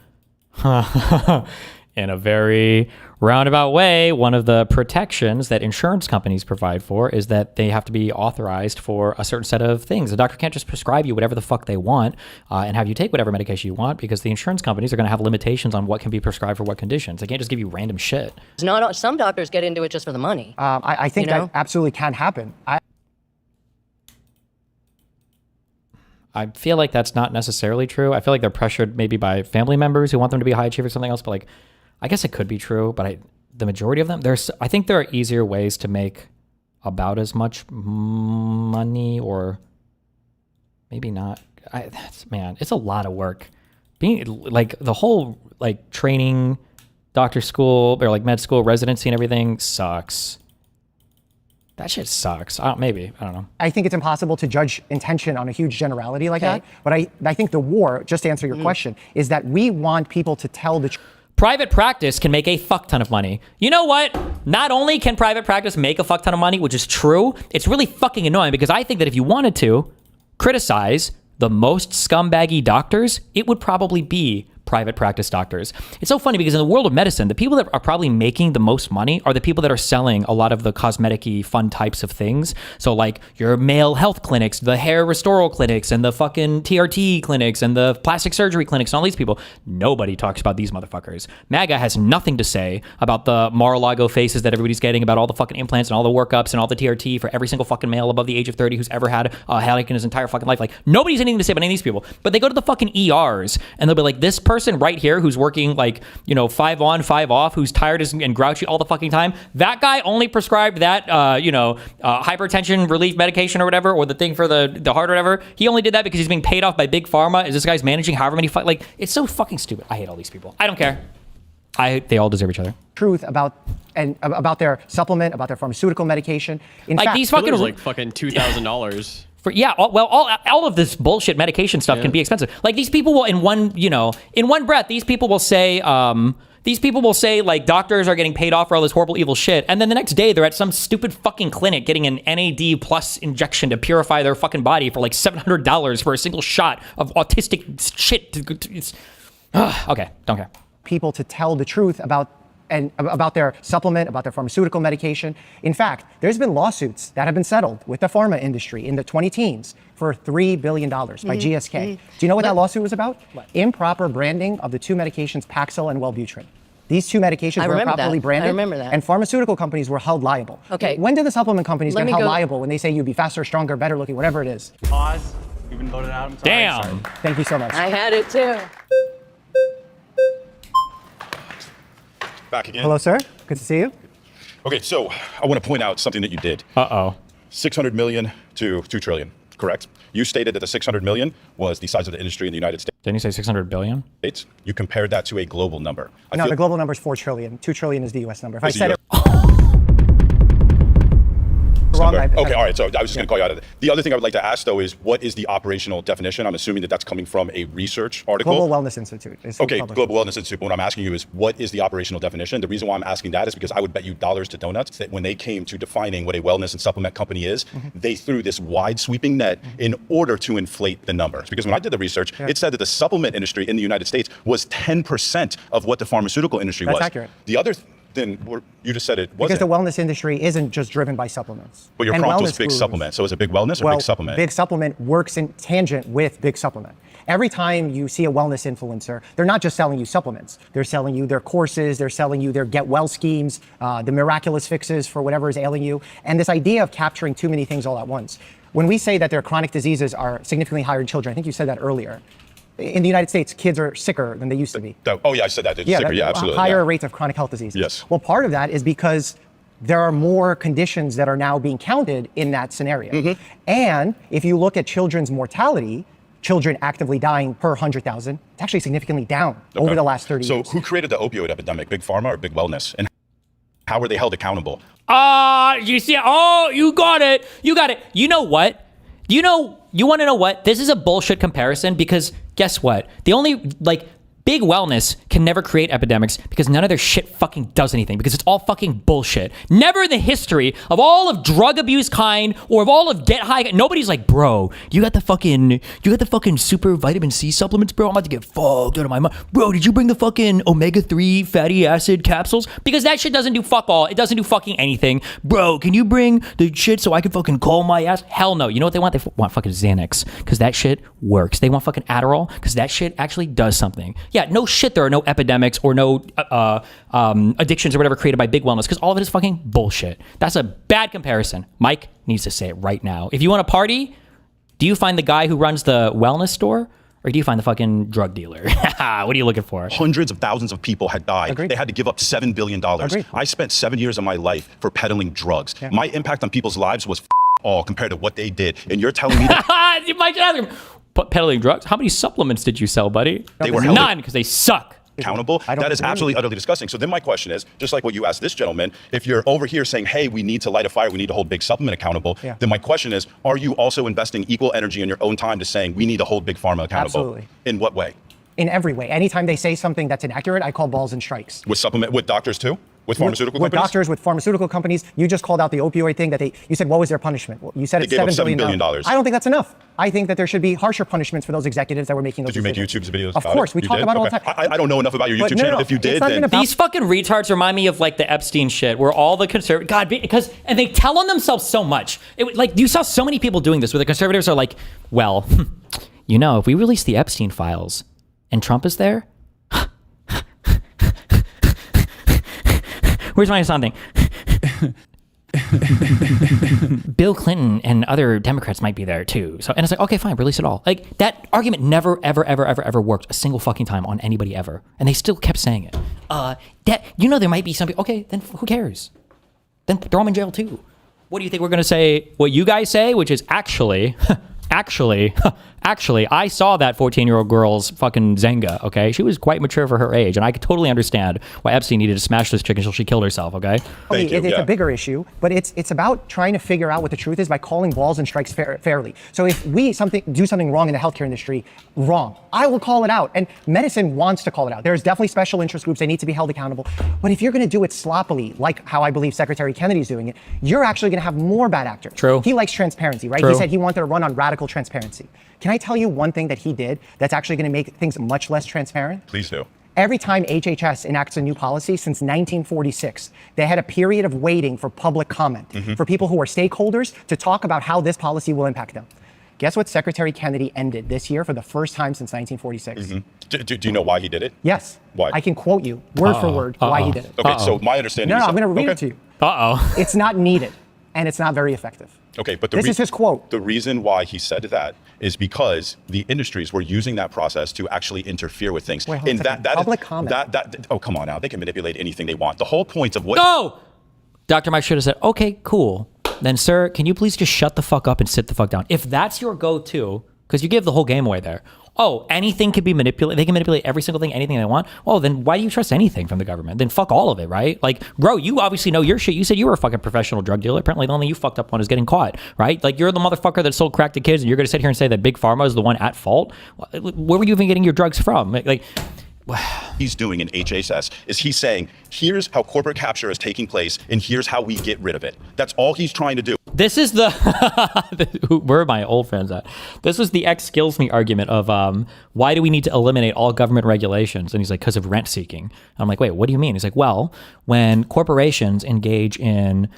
in a very roundabout way, one of the protections that insurance companies provide for is that they have to be authorized for a certain set of things. A doctor can't just prescribe you whatever the fuck they want and have you take whatever medication you want, because the insurance companies are going to have limitations on what can be prescribed for what conditions. They can't just give you random shit. not some doctors get into it just for the money. I think that absolutely can happen. I feel like that's not necessarily true. I feel like they're pressured maybe by family members who want them to be high achievers or something else, but like, I guess it could be true, but the majority of them, I think there are easier ways to make about as much money, or maybe not. Man, it's a lot of work. Being like the whole like training, doctor school or like med school residency and everything sucks. That shit sucks. I don't know. I think it's impossible to judge intention on a huge generality like that. But I think the war, just to answer your question, is that we want people to tell the truth. Private practice can make a fuck ton of money. You know what? Not only can private practice make a fuck ton of money, which is true, it's really fucking annoying because I think that if you wanted to criticize the most scumbaggy doctors, it would probably be private practice doctors. It's so funny because in the world of medicine, the people that are probably making the most money are the people that are selling a lot of the cosmetic-y fun types of things. So like your male health clinics, the hair restoral clinics, and the fucking TRT clinics, and the plastic surgery clinics, and all these people. Nobody talks about these motherfuckers. MAGA has nothing to say about the Mar-a-Lago faces that everybody's getting, about all the fucking implants and all the workups and all the TRT for every single fucking male above the age of 30 who's ever had a headache in his entire fucking life. Like, nobody's anything to say about any of these people. But they go to the fucking ERs and they'll be like, this person right here who's working like, 5 on, 5 off, who's tired and grouchy all the fucking time, that guy only prescribed that, hypertension relief medication or whatever, or the thing for the heart or whatever. He only did that because he's being paid off by Big Pharma. Is this guy's managing however many, like, it's so fucking stupid. I hate all these people. I don't care. They all deserve each other. Truth about their supplement, about their pharmaceutical medication. In like fact, these fucking like fucking $2,000. All of this bullshit medication stuff can be expensive. Like these people will in one breath, these people will say like doctors are getting paid off for all this horrible evil shit, and then the next day they're at some stupid fucking clinic getting an NAD plus injection to purify their fucking body for like $700 for a single shot of autistic shit. Okay, don't care. People to tell the truth about their supplement, about their pharmaceutical medication. In fact, there's been lawsuits that have been settled with the pharma industry in the 2010s for $3 billion by GSK. Do you know what that lawsuit was about? Improper branding of the two medications Paxil and Wellbutrin. These two medications were improperly branded. I remember that. And pharmaceutical companies were held liable. Okay. When do the supplement companies get held liable when they say you'd be faster, stronger, better looking, whatever it is? Pause. You've been voted out. I'm sorry. Damn. Thank you so much. I had it too. Back again. Hello, sir. Good to see you. Okay, so I want to point out something that you did. 600 million to 2 trillion, correct? You stated that the 600 million was the size of the industry in the United States. Didn't you say 600 billion? You compared that to a global number. No, the global number is 4 trillion. 2 trillion is the US number. If I said it wrong, okay, all right, so I was just going to call you out of it. The other thing I would like to ask, though, is what is the operational definition? I'm assuming that that's coming from a research article. Global Wellness Institute. Okay, Global Wellness Institute. But what I'm asking you is, what is the operational definition? The reason why I'm asking that is because I would bet you dollars to donuts that when they came to defining what a wellness and supplement company is, they threw this wide sweeping net in order to inflate the numbers. Because when I did the research, it said that the supplement industry in the United States was 10% of what the pharmaceutical industry was. That's accurate. The other then you just said it wasn't. Because the wellness industry isn't just driven by supplements. But your prompt was big supplement. So is it big wellness or big supplement? Big supplement works in tangent with big supplement. Every time you see a wellness influencer, they're not just selling you supplements. They're selling you their courses. They're selling you their get well schemes, the miraculous fixes for whatever is ailing you. And this idea of capturing too many things all at once. When we say that their chronic diseases are significantly higher in children, I think you said that earlier. In the United States, kids are sicker than they used to be. Oh yeah, I said that. Sicker. Yeah, absolutely. Higher rates of chronic health diseases. Yes. Well, part of that is because there are more conditions that are now being counted in that scenario. And if you look at children's mortality, children actively dying per 100,000, it's actually significantly down over the last 30 years. So who created the opioid epidemic, Big Pharma or Big Wellness? And how were they held accountable? You see, you got it. You got it. You know what? You want to know what? This is a bullshit comparison because guess what? The only, big wellness can never create epidemics because none of their shit fucking does anything because it's all fucking bullshit. Never in the history of all of drug abuse kind or of all of get high, nobody's like, bro, you got the fucking super vitamin C supplements, bro. I'm about to get fucked out of my mind. Bro, did you bring the fucking omega-3 fatty acid capsules? Because that shit doesn't do fuck all. It doesn't do fucking anything. Bro, can you bring the shit so I can fucking calm my ass? Hell no. You know what they want? They want fucking Xanax because that shit works. They want fucking Adderall because that shit actually does something. Yeah, no shit, there are no epidemics or no addictions or whatever created by big wellness because all of it is fucking bullshit. That's a bad comparison. Mike needs to say it right now. If you want to party, do you find the guy who runs the wellness store or do you find the fucking drug dealer? What are you looking for? Hundreds of thousands of people had died. Agreed. They had to give up $7 billion. Agreed. I spent 7 years of my life for peddling drugs. Yeah. My impact on people's lives was all compared to what they did. And you're telling me that... You might ask him. Peddling drugs? How many supplements did you sell, buddy? They were none because they suck. Accountable? That is absolutely utterly disgusting. So then my question is, just like what you asked this gentleman, if you're over here saying, hey, we need to light a fire, we need to hold big supplement accountable, then my question is, are you also investing equal energy in your own time to saying we need to hold big pharma accountable? Absolutely. In what way? In every way. Anytime they say something that's inaccurate, I call balls and strikes. With doctors too? With pharmaceutical companies? With doctors, with pharmaceutical companies. You just called out the opioid thing you said, what was their punishment? Well, you said it's $7 billion. I don't think that's enough. I think that there should be harsher punishments for those executives that were making those decisions. Did you make YouTube videos Of course, we talk about it all the time. I don't know enough about your YouTube channel. If you did, then... These fucking retards remind me of the Epstein shit where all the conservatives, and they tell on themselves so much. You saw so many people doing this where the conservatives are like, well, if we release the Epstein files and Trump is there, where's my something? Bill Clinton and other Democrats might be there too. And it's like, okay, fine, release it all. That argument never, ever, ever, ever, ever worked a single fucking time on anybody ever. And they still kept saying it. There might be some people, okay, then who cares? Then throw them in jail too. What do you think we're going to say? What you guys say, which is actually, Actually, I saw that 14-year-old girl's fucking Zenga, okay? She was quite mature for her age, and I could totally understand why Epstein needed to smash this chick until she killed herself, okay? It's a bigger issue, but it's about trying to figure out what the truth is by calling balls and strikes fairly. So if we do something wrong in the healthcare industry, wrong, I will call it out. And medicine wants to call it out. There's definitely special interest groups. They need to be held accountable. But if you're going to do it sloppily, like how I believe Secretary Kennedy's doing it, you're actually going to have more bad actors. True. He likes transparency, right? True. He said he wanted to run on radical transparency. Can I tell you one thing that he did that's actually going to make things much less transparent? Please do. Every time HHS enacts a new policy since 1946, they had a period of waiting for public comment, for people who are stakeholders to talk about how this policy will impact them. Guess what Secretary Kennedy ended this year for the first time since 1946? Do you know why he did it? Yes. Why? I can quote you word for word why he did it. Okay, so my understanding is... I'm going to read it to you. It's not needed, and it's not very effective. Okay, but this is his quote. The reason why he said that is because the industries were using that process to actually interfere with things. Wait, hold on a second. Public comment. Oh, come on now. They can manipulate anything they want. The whole point of what... No! Dr. Mike should have said, okay, cool. Then, sir, can you please just shut the fuck up and sit the fuck down? If that's your go-to, because you give the whole game away there. Oh, anything can be manipulated. They can manipulate every single thing, anything they want. Oh, then why do you trust anything from the government? Then fuck all of it, right? Like, bro, you obviously know your shit. You said you were a fucking professional drug dealer. Apparently, the only you fucked up one is getting caught, right? Like, you're the motherfucker that sold crack to kids, and you're going to sit here and say that Big Pharma is the one at fault? Where were you even getting your drugs from? Like he's doing in HHS is he's saying, here's how corporate capture is taking place, and here's how we get rid of it. That's all he's trying to do. This is the where are my old friends at? This was the X kills me argument of why do we need to eliminate all government regulations? And he's like, because of rent seeking. And I'm like, wait, what do you mean? He's like, well, when corporations engage in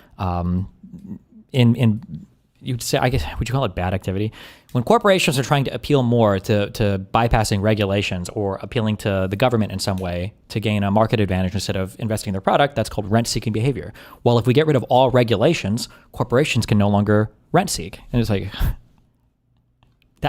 you'd say, I guess, would you call it bad activity? When corporations are trying to appeal more to bypassing regulations or appealing to the government in some way to gain a market advantage instead of investing in their product, that's called rent-seeking behavior. Well, if we get rid of all regulations, corporations can no longer rent-seek. And it's like,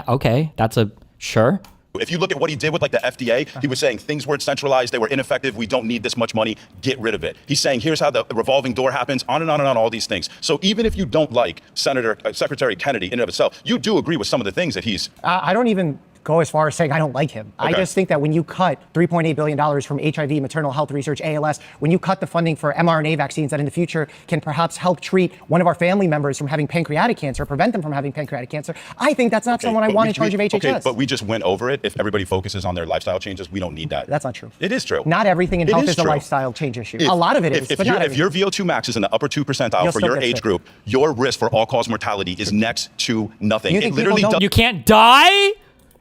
okay, that's a sure. If you look at what he did with like the FDA, he was saying things weren't centralized, they were ineffective, we don't need this much money, get rid of it. He's saying here's how the revolving door happens, on and on and on, all these things. So even if you don't like Secretary Kennedy in and of itself, you do agree with some of the things that he's... I don't even go as far as saying I don't like him. Okay. I just think that when you cut $3.8 billion from HIV, maternal health research, ALS, when you cut the funding for mRNA vaccines that in the future can perhaps help treat one of our family members from having pancreatic cancer, prevent them from having pancreatic cancer, I think that's not someone I want in charge of HHS. Okay, but we just went over it. If everybody focuses on their lifestyle changes, we don't need that. That's not true. It is true. Not everything in health is a lifestyle change issue. A lot of it is, but not everything. If your VO2 max is in the upper 2 percentile for your age group, your risk for all-cause mortality is next to nothing. It literally does. You can't die?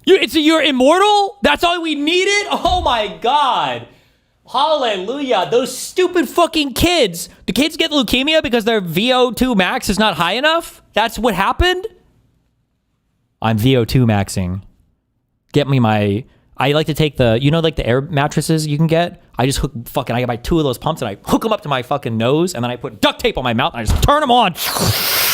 You're immortal? That's all we needed? Oh my God. Hallelujah. Those stupid fucking kids. Do kids get leukemia because their VO2 max is not high enough? That's what happened? I'm VO2 maxing. Get me I like to take the, like the air mattresses you can get? I just I buy 2 of those pumps and I hook them up to my fucking nose and then I put duct tape on my mouth and I just turn them on.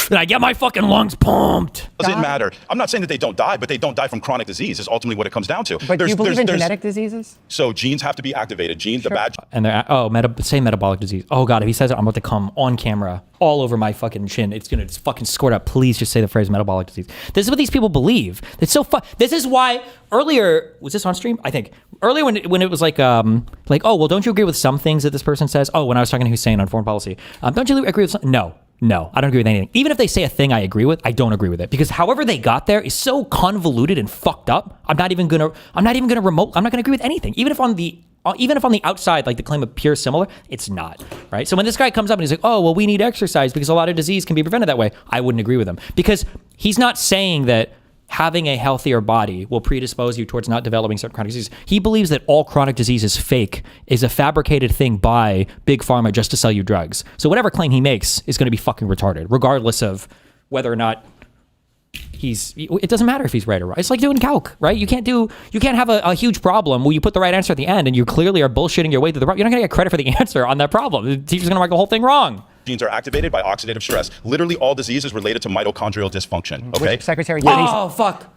And I get my fucking lungs pumped. Doesn't matter. I'm not saying that they don't die, but they don't die from chronic disease is ultimately what it comes down to. But do you believe in genetic diseases? So genes have to be activated. Genes, sure. the bad... And they're, say metabolic disease. Oh God, if he says it, I'm about to come on camera all over my fucking chin. It's going to fucking squirt up. Please just say the phrase metabolic disease. This is what these people believe. It's so This is why earlier, was this on stream? I think. Earlier when it was like, oh, well, don't you agree with some things that this person says? Oh, when I was talking to Hussein on foreign policy. Don't you agree with some? No, I don't agree with anything. Even if they say a thing I agree with, I don't agree with it because however they got there is so convoluted and fucked up. I'm not even gonna agree with anything. Even if on the outside, like the claim appears similar, it's not, right? So when this guy comes up and he's like, oh, well, we need exercise because a lot of disease can be prevented that way, I wouldn't agree with him because he's not saying that having a healthier body will predispose you towards not developing certain chronic diseases. He believes that all chronic disease is fake, is a fabricated thing by Big Pharma just to sell you drugs. So whatever claim he makes is going to be fucking retarded, regardless of whether or not it doesn't matter if he's right or wrong. It's like doing calc, right? You can't have a huge problem where you put the right answer at the end and you clearly are bullshitting your way through the problem. You're not going to get credit for the answer on that problem. The teacher's going to mark the whole thing wrong. Genes are activated by oxidative stress. Literally all disease is related to mitochondrial dysfunction, okay? Secretary Kennedy. Oh, fuck.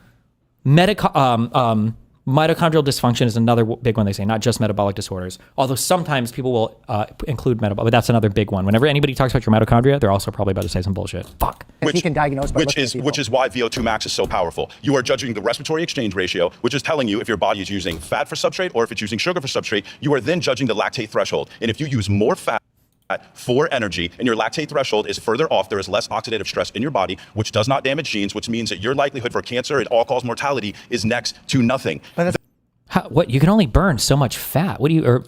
Mitochondrial dysfunction is another big one they say, not just metabolic disorders. Although sometimes people will include metabolic, but that's another big one. Whenever anybody talks about your mitochondria, they're also probably about to say some bullshit. Fuck. He can diagnose by which is why VO2 max is so powerful. You are judging the respiratory exchange ratio, which is telling you if your body is using fat for substrate or if it's using sugar for substrate. You are then judging the lactate threshold. And if you use more fat for energy and your lactate threshold is further off, there is less oxidative stress in your body, which does not damage genes, which means that your likelihood for cancer and all-cause mortality is next to nothing. What? You can only burn so much fat. What do you? Or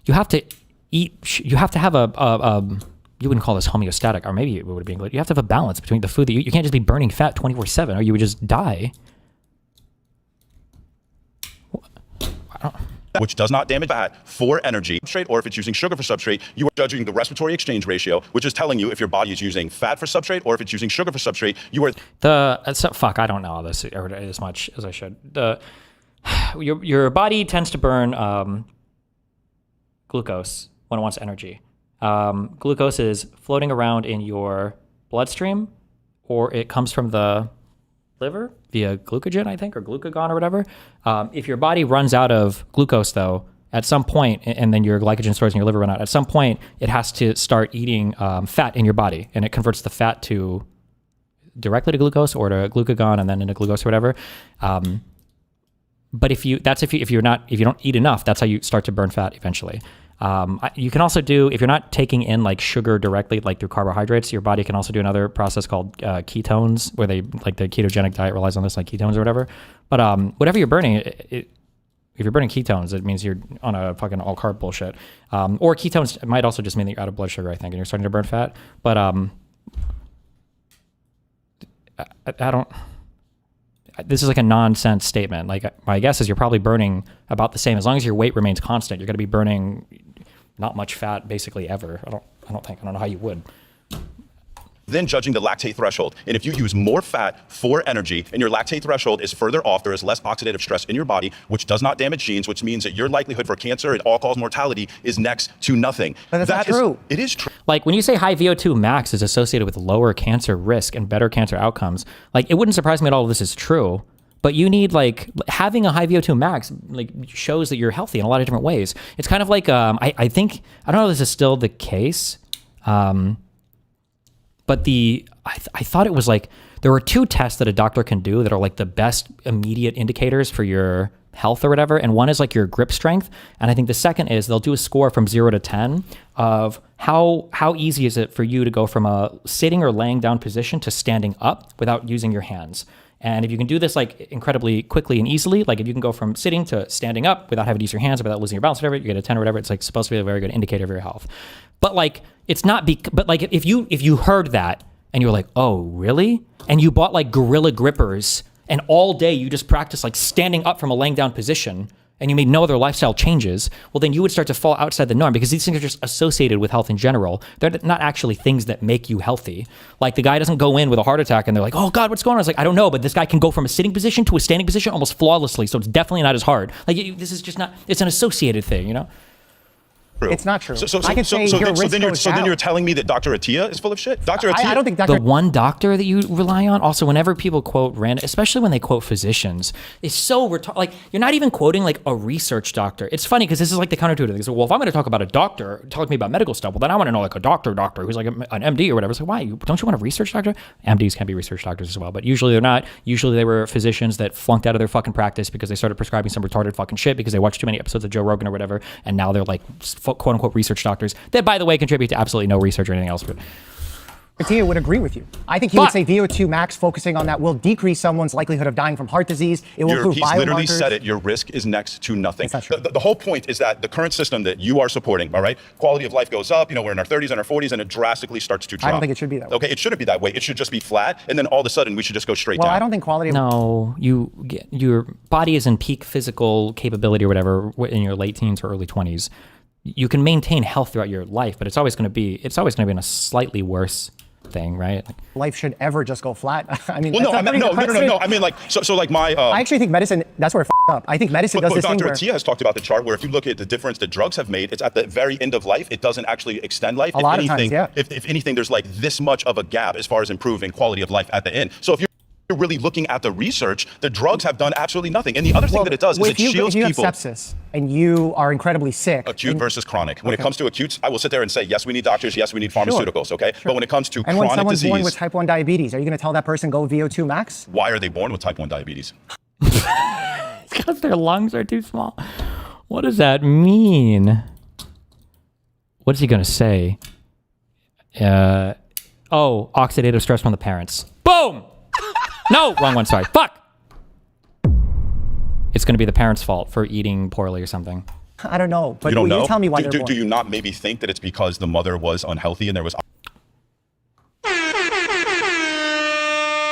you have to eat. You have to have you wouldn't call this homeostatic, or maybe it would be English. You have to have a balance between the food that you can't just be burning fat 24/7, or you would just die. Which does not damage fat for energy substrate, or if it's using sugar for substrate. You are judging the respiratory exchange ratio, which is telling you if your body is using fat for substrate or if it's using sugar for substrate. You are fuck. I don't know this as much as I should. Your body tends to burn glucose when it wants energy. Glucose is floating around in your bloodstream, or it comes from the liver via glucogen, I think, or glucagon or whatever. If your body runs out of glucose, though, at some point, and then your glycogen stores in your liver run out, at some point, it has to start eating fat in your body, and it converts the fat to directly to glucose or to glucagon and then into glucose or whatever. But if you don't eat enough, that's how you start to burn fat eventually. You can also do, if you're not taking in like sugar directly, like through carbohydrates, your body can also do another process called ketones, where they, like the ketogenic diet relies on this, like ketones or whatever. But whatever you're burning, if you're burning ketones, it means you're on a fucking all carb bullshit. Or ketones might also just mean that you're out of blood sugar, I think, and you're starting to burn fat. But I don't. This is like a nonsense statement. Like, my guess is you're probably burning about the same. As long as your weight remains constant, you're going to be burning not much fat basically ever. I don't know how you would. Then judging the lactate threshold. And if you use more fat for energy and your lactate threshold is further off, there is less oxidative stress in your body, which does not damage genes, which means that your likelihood for cancer and all-cause mortality is next to nothing. But that's not true. It is true. Like, when you say high VO2 max is associated with lower cancer risk and better cancer outcomes, like, it wouldn't surprise me at all if this is true. But you need, like, having a high VO2 max, like, shows that you're healthy in a lot of different ways. It's kind of like, I think, I don't know if this is still the case, but I thought it was like, there were 2 tests that a doctor can do that are like the best immediate indicators for your health or whatever. And one is like your grip strength. And I think the second is they'll do a score from 0 to 10 of how easy is it for you to go from a sitting or laying down position to standing up without using your hands. And if you can do this like incredibly quickly and easily, like if you can go from sitting to standing up without having to use your hands or without losing your balance or whatever, you get a 10 or whatever. It's like supposed to be a very good indicator of your health. But like, it's not, but like if you heard that and you were like, oh, really? And you bought like gorilla grippers and all day you just practiced like standing up from a laying down position and you made no other lifestyle changes, well, then you would start to fall outside the norm because these things are just associated with health in general. They're not actually things that make you healthy. Like, the guy doesn't go in with a heart attack and they're like, oh God, what's going on? I was like, I don't know, but this guy can go from a sitting position to a standing position almost flawlessly. So it's definitely not as hard. Like, this is just not, it's an associated thing, you know? It's not true. So then you're telling me that Dr. Attia is full of shit? Dr. Attia? I don't think The one doctor that you rely on, also whenever people quote random, especially when they quote physicians, it's so, like, you're not even quoting like a research doctor. It's funny because this is like the counterintuitive. They say, well, if I'm going to talk about a doctor, talk to me about medical stuff, well, then I want to know like a doctor who's like an MD or whatever. So why? Don't you want a research doctor? MDs can be research doctors as well, but usually they're not. Usually they were physicians that flunked out of their fucking practice because they started prescribing some retarded fucking shit because they watched too many episodes of Joe Rogan or whatever, and now they're like quote unquote research doctors that, by the way, contribute to absolutely no research or anything else. But Attia would agree with you. I think he would say VO2 max focusing on that will decrease someone's likelihood of dying from heart disease. It will improve biomarkers. He's literally said it. Your risk is next to nothing. The whole point is that the current system that you are supporting, all right, quality of life goes up. You know, we're in our 30s and our 40s, and it drastically starts to drop. I don't think it should be that way. Okay, it shouldn't be that way. It should just be flat, and then all of a sudden we should just go straight down. Well, I don't think quality of No, your body is in peak physical capability or whatever in your late teens or early 20s. You can maintain health throughout your life, but it's always going to be in a slightly worse thing, right? Like, life should ever just go flat. I mean, well, no. I mean, like, so like my. I actually think medicine. That's where it f***ed up. I think medicine does this thing Dr. where. Attia has talked about the chart where if you look at the difference that drugs have made, it's at the very end of life. It doesn't actually extend life. A lot of times, yeah. If anything, there's like this much of a gap as far as improving quality of life at the end. So if you're you're really looking at the research, the drugs have done absolutely nothing. And the other thing that it does is it shields if you people. have sepsis and you are incredibly sick. Acute versus chronic. When it comes to acutes, I will sit there and say, yes, we need doctors, yes, we need pharmaceuticals, okay? But when it comes to and when chronic someone's disease, born with type 1 diabetes, are you going to tell that person go VO2 max? why are they born with type 1 diabetes? Because their lungs are too small. What does that mean? What is he going to say? Oh, oxidative stress from the parents. Boom! No, wrong one, sorry. Fuck! It's going to be the parents' fault for eating poorly or something. I don't know. But you don't know? You tell me why they're born. Do you not maybe think that it's because the mother was unhealthy and there was...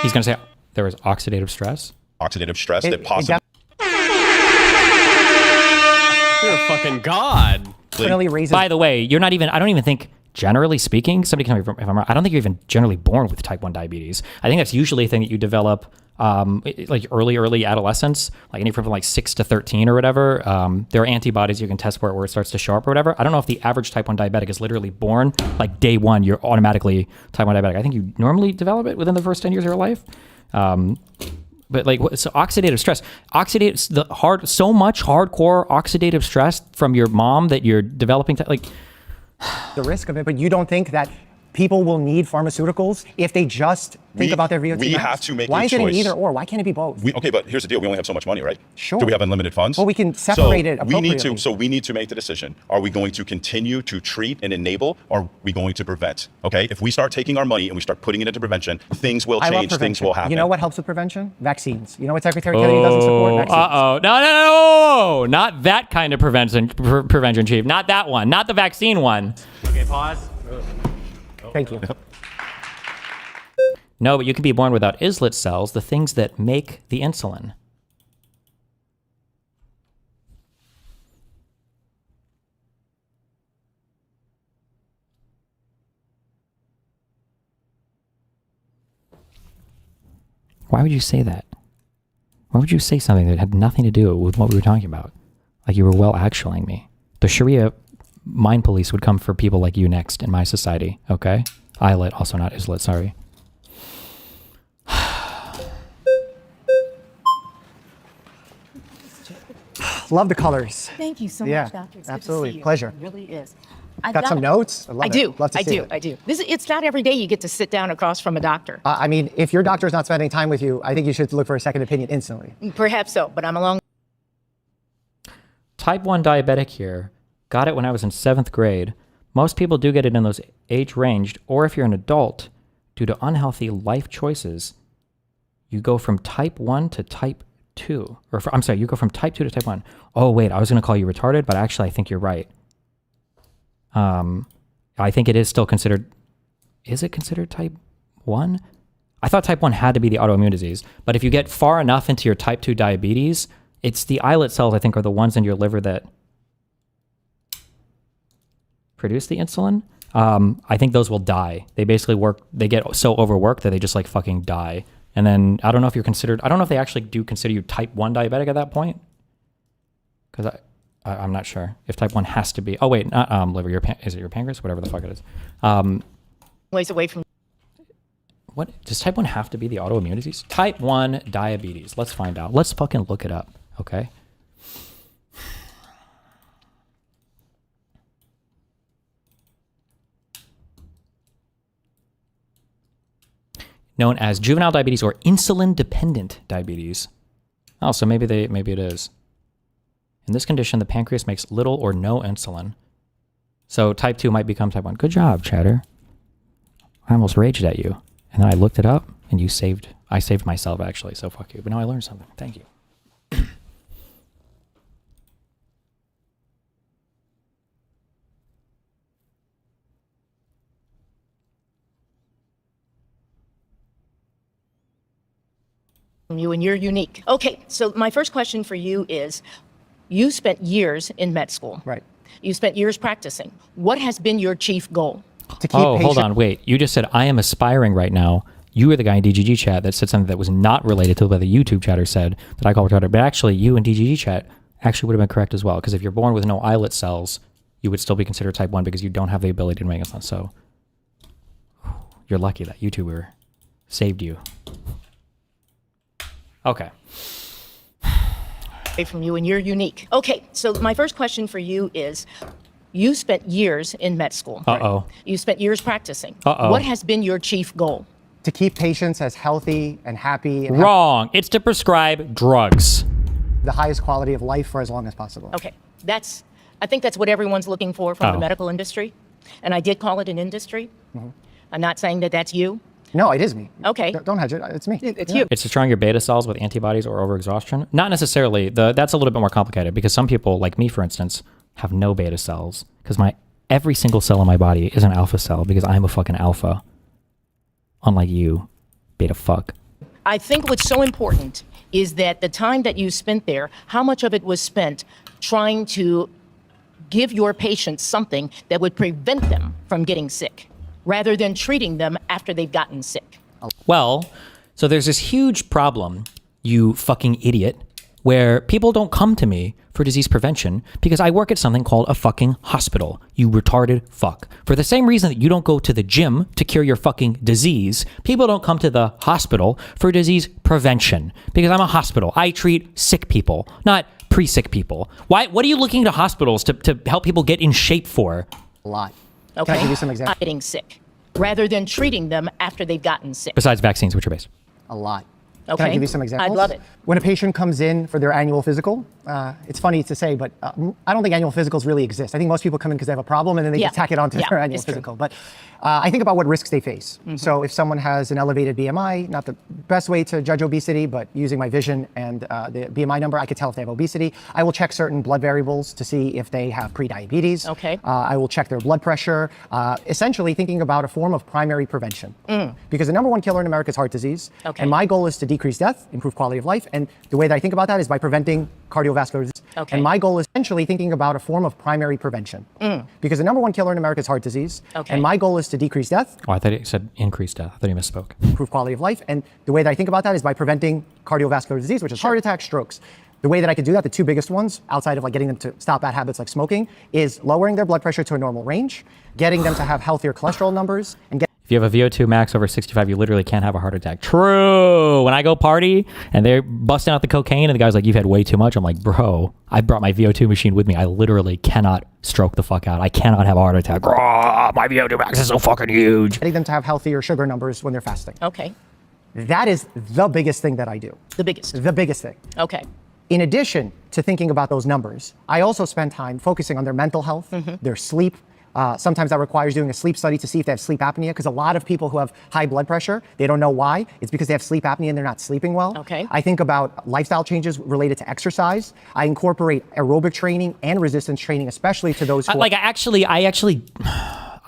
He's going to say there was oxidative stress? Oxidative stress that possibly... You're a fucking god. By the way, you're not even, I don't even think, generally speaking, somebody can tell me if I'm wrong, I don't think you're even generally born with type 1 diabetes. I think that's usually a thing that you develop like early adolescence, like anywhere from like 6 to 13 or whatever. There are antibodies you can test for it where it starts to show up or whatever. I don't know if the average type 1 diabetic is literally born, like day one, you're automatically type 1 diabetic. I think you normally develop it within the first 10 years of your life. But like, so oxidative stress, so much hardcore oxidative stress from your mom that you're developing, like the risk of it, but you don't think that people will need pharmaceuticals if they just think about their VO2 We max? have to make Why a is it an choice. either or? Why can't it be both? Okay, but here's the deal. We only have so much money, right? Sure. Do we have unlimited funds? Well, we can separate it appropriately. So we need to make the decision. Are we going to continue to treat and enable, or are we going to prevent? Okay? If we start taking our money and we start putting it into prevention, things will I love change, things prevention. will happen. You know what helps with prevention? Vaccines. You know what Secretary Kennedy doesn't support? Vaccines. No, not that kind of prevention, Chief. Not that one. Not the vaccine one. Okay, pause. Thank you. No, but you can be born without islet cells, the things that make the insulin. Why would you say that? Why would you say something that had nothing to do with what we were talking about? Like you were well actualing me. The Sharia mind police would come for people like you next in my society, okay? Islet, also not islet, sorry. Love the colors. Thank you so Yeah, much, Doctor. It's absolutely. Good to see you. Pleasure. It really is. Got some notes? I love I it. do. Love to I see do. it. I do. It's not every day you get to sit down across from a doctor. I mean, if your doctor's not spending time with you, I think you should look for a second opinion instantly. Perhaps so, but I'm along. Type 1 diabetic here. Got it when I was in 7th grade. Most people do get it in those age ranged, or if you're an adult, due to unhealthy life choices, you go from type 1 to type 2. I'm sorry, you go from type 2 to type 1. Oh, wait, I was going to call you retarded, but actually I think you're right. I think it is still considered... Is it considered type 1? I thought type 1 had to be the autoimmune disease, but if you get far enough into your type 2 diabetes, it's the islet cells, I think, are the ones in your liver that produce the insulin. I think those will die. They basically they get so overworked that they just like fucking die. And then I don't know if you're considered, I don't know if they actually do consider you type 1 diabetic at that point. Because I'm not sure if type 1 has to be, oh wait, not liver, is it your pancreas? Whatever the fuck it is. Ways away from. What, does type 1 have to be the autoimmune disease? Type 1 diabetes, let's find out. Let's fucking look it up, okay? Known as juvenile diabetes or insulin-dependent diabetes. Oh, so maybe it is. In this condition, the pancreas makes little or no insulin. So type 2 might become type 1. Good job, Chatter. I almost raged at you. And then I looked it up, and I saved myself, actually, so fuck you. But now I learned something. Thank you. You and you're unique. Okay, so my first question for you is, you spent years in med school. Right. You spent years practicing. What has been your chief goal? To keep hold on, wait. You just said I am aspiring right now. You were the guy in DGG chat that said something that was not related to what the YouTube chatter said that I call retarded. But actually, you in DGG chat actually would have been correct as well. Because if you're born with no islet cells, you would still be considered type 1 because you don't have the ability to make insulin. So you're lucky that YouTuber saved you. Okay. From you, and you're unique. Okay, so my first question for you is, you spent years in med school. Uh-oh. You spent years practicing. Uh-oh. What has been your chief goal? To keep patients as healthy and happy and Wrong. It's to prescribe drugs. the highest quality of life for as long as possible. Okay, I think that's what everyone's looking for from the medical industry, and I did call it an industry. I'm not saying that that's you. No, it is me. Okay. Don't hedge it. It's me. It's you. It's destroying your beta cells with antibodies or overexhaustion. Not necessarily. That's a little bit more complicated because some people, like me, for instance, have no beta cells because every single cell in my body is an alpha cell because I'm a fucking alpha. Unlike you, beta fuck. I think what's so important is that the time that you spent there, how much of it was spent trying to give your patients something that would prevent them from getting sick, rather than treating them after they've gotten sick. Well, so there's this huge problem, you fucking idiot, where people don't come to me for disease prevention because I work at something called a fucking hospital, you retarded fuck. For the same reason that you don't go to the gym to cure your fucking disease, people don't come to the hospital for disease prevention because I'm a hospital. I treat sick people, not pre-sick people. What are you looking to hospitals to help people get in shape for? A lot. Okay. Can I give you some examples? Getting sick, rather than treating them after they've gotten sick. Besides vaccines, which are based? A lot. Okay. Can I give you some examples? I'd love it. When a patient comes in for their annual physical, it's funny to say, but I don't think annual physicals really exist. I think most people come in because they have a problem and then they just tack it onto their annual physical. But I think about what risks they face. So if someone has an elevated BMI, not the best way to judge obesity, but using my vision and the BMI number, I could tell if they have obesity. I will check certain blood variables to see if they have prediabetes. Okay. I will check their blood pressure, essentially thinking about a form of primary prevention. Because the number one killer in America is heart disease. Okay. And my goal is to decrease death, improve quality of life. And the way that I think about that is by preventing cardiovascular disease. Okay. And my goal is essentially thinking about a form of primary prevention. Because the number one killer in America is heart disease. Okay. And my goal is to decrease death. Oh, I thought it said increased death. I thought you misspoke. Improve quality of life. And the way that I think about that is by preventing cardiovascular disease, which is heart attacks, strokes. The way that I could do that, the two biggest ones, outside of like getting them to stop bad habits like smoking, is lowering their blood pressure to a normal range, getting them to have healthier cholesterol numbers, and If you have a VO2 max over 65, you literally can't have a heart attack. True. When I go party and they're busting out the cocaine and the guy's like, you've had way too much. I'm like, bro, I brought my VO2 machine with me. I literally cannot stroke the fuck out. I cannot have a heart attack. My VO2 max is so fucking huge. Getting them to have healthier sugar numbers when they're fasting. Okay. That is the biggest thing that I do. The biggest. The biggest thing. Okay. In addition to thinking about those numbers, I also spend time focusing on their mental health, their sleep. Sometimes that requires doing a sleep study to see if they have sleep apnea, because a lot of people who have high blood pressure, they don't know why. It's because they have sleep apnea and they're not sleeping well. Okay. I think about lifestyle changes related to exercise. I incorporate aerobic training and resistance training, especially to those who I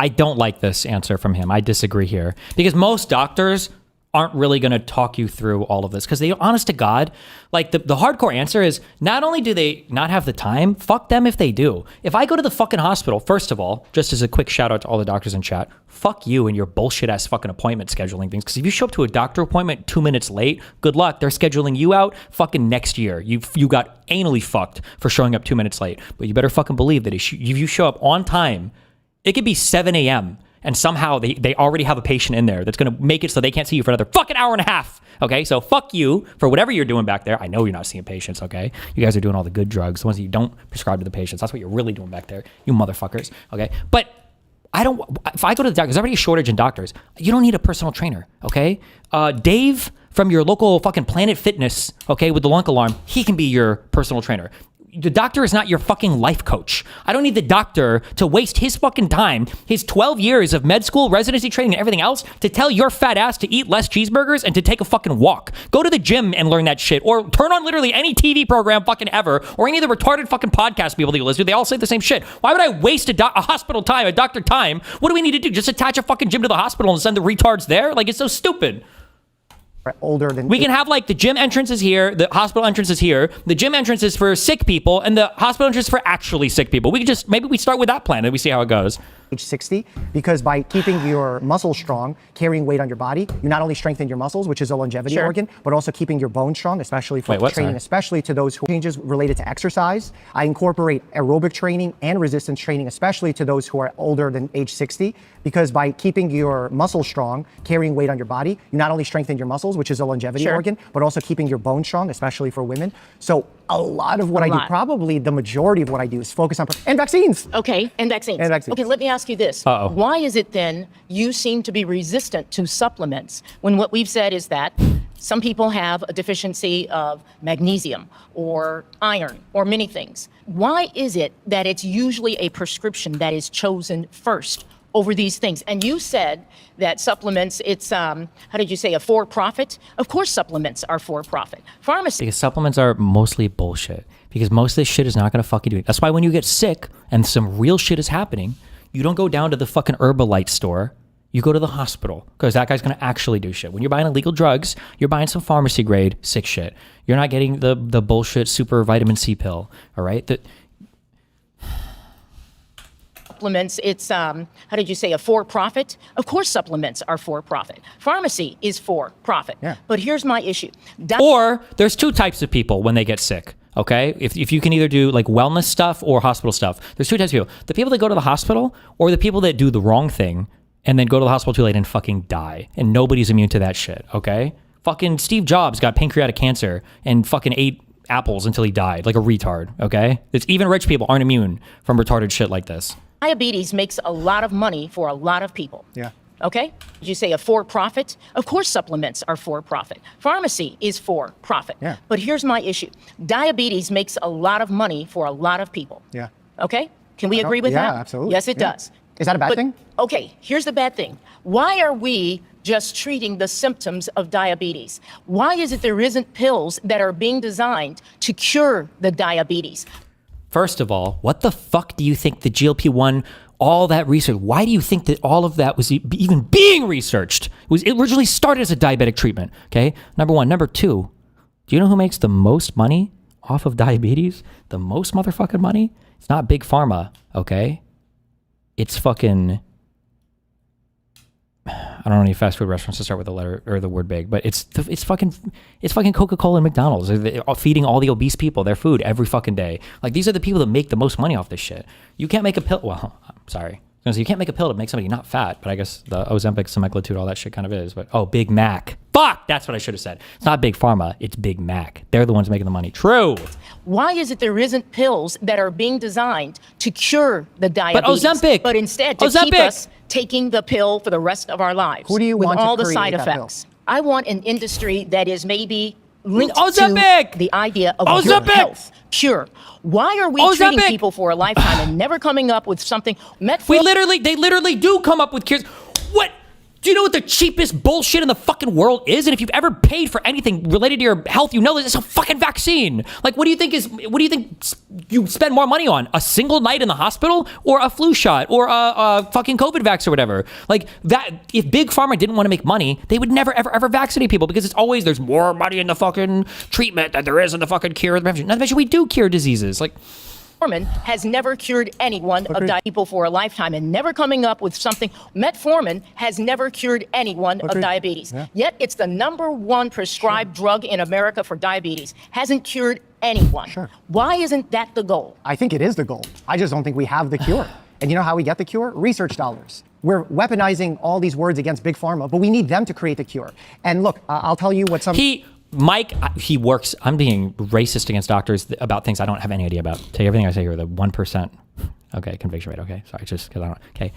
don't like this answer from him. I disagree here because most doctors aren't really going to talk you through all of this because they, honest to God, like the hardcore answer is not only do they not have the time, fuck them if they do. If I go to the fucking hospital, first of all, just as a quick shout out to all the doctors in chat, fuck you and your bullshit ass fucking appointment scheduling things. Because if you show up to a doctor appointment 2 minutes late, good luck. They're scheduling you out fucking next year. You got anally fucked for showing up 2 minutes late. But you better fucking believe that if you show up on time, it could be 7 a.m. and somehow they already have a patient in there that's going to make it so they can't see you for another fucking hour and a half. Okay, so fuck you for whatever you're doing back there. I know you're not seeing patients, okay? You guys are doing all the good drugs, the ones that you don't prescribe to the patients. That's what you're really doing back there, you motherfuckers, okay? But if I go to the doctor, there's already a shortage in doctors. You don't need a personal trainer, okay? Dave from your local fucking Planet Fitness, okay, with the lunk alarm, he can be your personal trainer. The doctor is not your fucking life coach. I don't need the doctor to waste his fucking time, his 12 years of med school, residency training, and everything else to tell your fat ass to eat less cheeseburgers and to take a fucking walk. Go to the gym and learn that shit, or turn on literally any TV program fucking ever, or any of the retarded fucking podcast people that you listen to. They all say the same shit. Why would I waste a hospital time, a doctor time? What do we need to do? Just attach a fucking gym to the hospital and send the retards there? Like, it's so stupid. Older than we can have like the gym entrance is here, the hospital entrance is here, the gym entrance is for sick people, and the hospital entrance is for actually sick people. We could just maybe we start with that plan and we see how it goes. age 60, because by keeping your muscles strong, carrying weight on your body, you not only strengthen your muscles, which is a longevity organ, but also keeping your bones strong, especially for training, especially to those who changes related to exercise. I incorporate aerobic training and resistance training, especially to those who are older than age 60, because by keeping your muscles strong, carrying weight on your body, you not only strengthen your muscles, which is a longevity organ, but also keeping your bones strong, especially for women. So a lot of what I do, probably the majority of what I do, is focus on and vaccines. Okay, and vaccines. Okay, let me ask you this. Why is it then you seem to be resistant to supplements when what we've said is that some people have a deficiency of magnesium or iron or many things? Why is it that it's usually a prescription that is chosen first over these things? And you said that supplements, it's, how did you say, a for-profit? Of course supplements are for-profit. Pharmacy. Because supplements are mostly bullshit. Because most of this shit is not going to fucking do it. That's why when you get sick and some real shit is happening, you don't go down to the fucking Herbalife store. You go to the hospital, because that guy's going to actually do shit. When you're buying illegal drugs, you're buying some pharmacy grade sick shit. You're not getting the bullshit super vitamin C pill, all right? Supplements, it's, how did you say, a for-profit? Of course supplements are for-profit. Pharmacy is for-profit. Yeah. But here's my issue. Or there's two types of people when they get sick, okay? If you can either do like wellness stuff or hospital stuff, there's two types of people. The people that go to the hospital, or the people that do the wrong thing and then go to the hospital too late and fucking die. And nobody's immune to that shit, okay? Fucking Steve Jobs got pancreatic cancer and fucking ate apples until he died, like a retard, okay? It's even rich people aren't immune from retarded shit like this. Diabetes makes a lot of money for a lot of people. Yeah. Okay? Did you say a for-profit? Of course supplements are for-profit. Pharmacy is for-profit. Yeah. But here's my issue. Diabetes makes a lot of money for a lot of people. Yeah. Okay? Can we agree with that? Yeah, absolutely. Yes, it does. Is that a bad thing? Okay, here's the bad thing. Why are we just treating the symptoms of diabetes? Why is it there isn't pills that are being designed to cure the diabetes? First of all, what the fuck do you think the GLP-1, all that research, why do you think that all of that was even being researched? It originally started as a diabetic treatment, okay? Number one. Number two, do you know who makes the most money off of diabetes? The most motherfucking money? It's not Big Pharma, okay? It's fucking, I don't know any fast food restaurants to start with the letter or the word big, but it's fucking Coca-Cola and McDonald's. They're feeding all the obese people their food every fucking day. Like, these are the people that make the most money off this shit. You can't make a pill. Well, I'm sorry. You can't make a pill to make somebody not fat, but I guess the Ozempic, semaglutide, all that shit kind of is. But Big Mac. Fuck, that's what I should have said. It's not Big Pharma, it's Big Mac. They're the ones making the money. True. Why is it there isn't pills that are being designed to cure the diabetes? But Ozempic. But instead to keep us taking the pill for the rest of our lives. Who do you with want all to the side create that effects? I want an industry that is maybe linked Ozempic! to the idea of your health cure. Why are we treating people for a lifetime and never coming up with something? They literally do come up with cures. What? Do you know what the cheapest bullshit in the fucking world is? And if you've ever paid for anything related to your health, you know that it's a fucking vaccine. Like, what do you think you spend more money on? A single night in the hospital, or a flu shot, or a fucking COVID vax or whatever? Like that, if Big Pharma didn't want to make money, they would never, ever vaccinate people, because it's always, there's more money in the fucking treatment than there is in the fucking cure. Not to mention, we do cure diseases. Like, Metformin has never cured anyone of people for a lifetime, and never coming up with something. Metformin has never cured anyone of diabetes. Yeah. Yet it's the #1 prescribed drug in America for diabetes. Hasn't cured anyone. Sure. Why isn't that the goal? I think it is the goal. I just don't think we have the cure. And you know how we get the cure? Research dollars. We're weaponizing all these words against Big Pharma, but we need them to create the cure. And look, I'll tell you what Mike, he works, I'm being racist against doctors about things I don't have any idea about. Tell you everything I say here, the 1%. Okay, conviction rate, okay. Sorry, just because I don't, okay.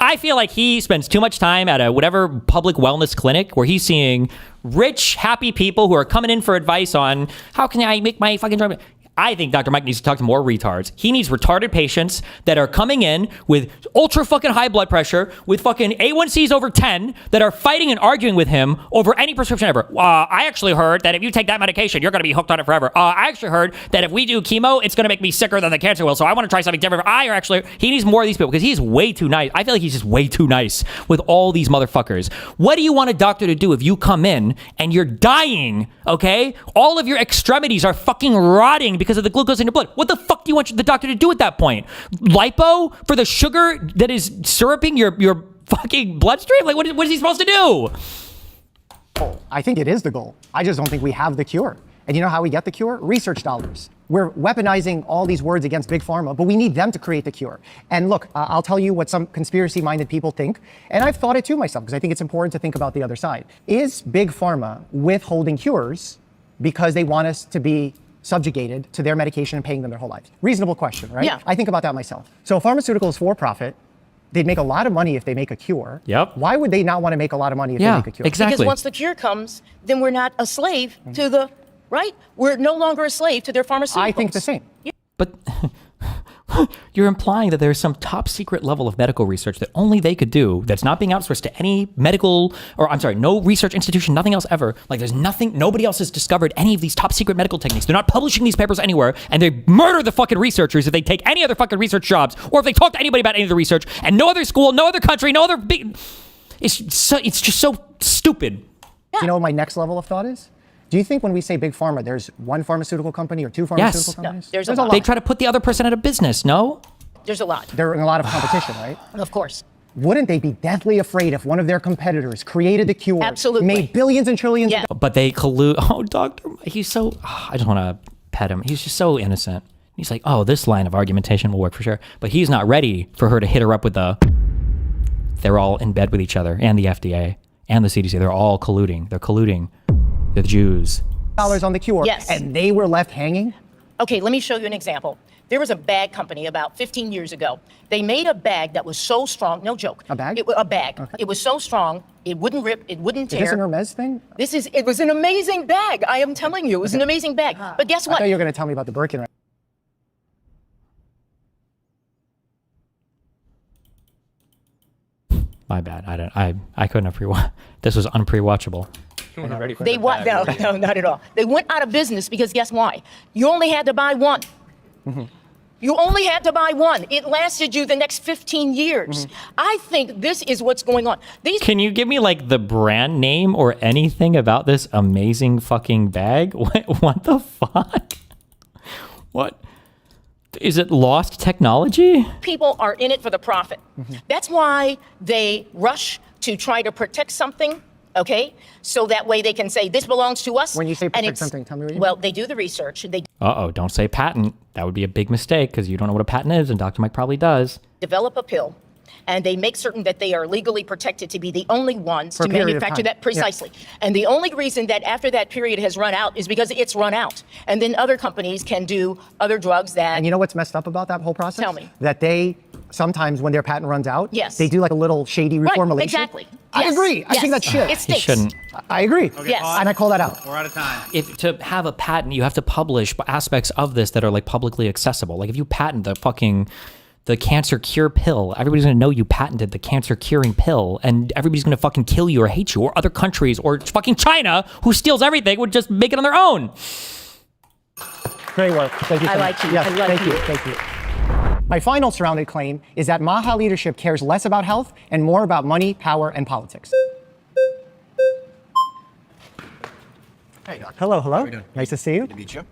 I feel like he spends too much time at a whatever public wellness clinic where he's seeing rich, happy people who are coming in for advice on how can I make my fucking drug. I think Dr. Mike needs to talk to more retards. He needs retarded patients that are coming in with ultra fucking high blood pressure, with fucking A1Cs over 10, that are fighting and arguing with him over any prescription ever. I actually heard that if you take that medication, you're going to be hooked on it forever. I actually heard that if we do chemo, it's going to make me sicker than the cancer will, so I want to try something different. He needs more of these people, because he's way too nice. I feel like he's just way too nice with all these motherfuckers. What do you want a doctor to do if you come in and you're dying, okay? All of your extremities are fucking rotting because of the glucose in your blood. What the fuck do you want the doctor to do at that point? Lipo for the sugar that is syruping your fucking bloodstream? Like, what is he supposed to do? I think it is the goal. I just don't think we have the cure. And you know how we get the cure? Research dollars. We're weaponizing all these words against Big Pharma, but we need them to create the cure. And look, I'll tell you what some conspiracy-minded people think, and I've thought it too myself, because I think it's important to think about the other side. Is Big Pharma withholding cures because they want us to be subjugated to their medication and paying them their whole lives? Reasonable question, right? Yeah. I think about that myself. So pharmaceutical is for profit. They'd make a lot of money if they make a cure. Yep. Why would they not want to make a lot of money if they make a cure? Exactly. Because once the cure comes, then we're not a slave to the, right? We're no longer a slave to their pharmaceuticals. I think the same. But you're implying that there's some top secret level of medical research that only they could do that's not being outsourced to any medical, or I'm sorry, no research institution, nothing else ever. Like there's nothing, nobody else has discovered any of these top secret medical techniques. They're not publishing these papers anywhere, and they murder the fucking researchers if they take any other fucking research jobs, or if they talk to anybody about any of the research, and no other school, no other country, no other big, it's just so stupid. Yeah. You know what my next level of thought is? Do you think when we say Big Pharma, there's one pharmaceutical company or two pharmaceutical companies? No, there's a lot. They try to put the other person out of business, no? There's a lot. They're in a lot of competition, right? Of course. Wouldn't they be deathly afraid if one of their competitors created the cure, Absolutely. made billions and trillions? Yeah. But they collude. Oh, doctor, he's so, I just want to pet him. He's just so innocent. He's like, oh, this line of argumentation will work for sure. But he's not ready for her to hit her up with they're all in bed with each other, and the FDA and the CDC. They're all colluding. They're colluding. The Jews. Dollars on the cure, Yes. and they were left hanging? Okay, let me show you an example. There was a bag company about 15 years ago. They made a bag that was so strong, no joke. A bag? A bag. Okay. It was so strong, it wouldn't rip, it wouldn't tear. Is this an Hermes thing? It was an amazing bag. I am telling you, it was an amazing bag. But guess I what? thought you were going to tell me about the Birkin. Right? My bad. I couldn't have pre-watched. This was unpre-watchable. They what? No, not at all. They went out of business because guess why? You only had to buy one. You only had to buy one. It lasted you the next 15 years. I think this is what's going on. Can you give me like the brand name or anything about this amazing fucking bag? What the fuck? What? Is it lost technology? People are in it for the profit. That's why they rush to try to protect something, okay? So that way they can say, this belongs to us. When you say protect something, tell me what you Well, they do the research. They Uh-oh, don't say patent. That would be a big mistake because you don't know what a patent is, and Dr. Mike probably does. develop a pill, and they make certain that they are legally protected to be the only ones For to a period of manufacture time. that precisely. And the only reason that after that period has run out is because it's run out. And then other companies can do other drugs that... And you know what's messed up about that whole process? Tell me. That they, sometimes when their patent runs out, Yes. they do like a little shady reformulation. Right, exactly. I Yes. agree. I think that's shit. It stinks. shouldn't. I agree. Yes. And I call that out. We're out of time. If to have a patent, you have to publish aspects of this that are like publicly accessible. Like if you patent the cancer cure pill, everybody's gonna know you patented the cancer curing pill, and everybody's gonna fucking kill you or hate you, or other countries, or fucking China, who steals everything, would just make it on their own. Great work. Thank you. I so like much. you. Yes, I love thank you. Thank you. My final surrounded claim is that Maha leadership cares less about health and more about money, power, and politics. Hey, Doc. Hello, hello. How are you doing? Nice to see you. Good to meet you.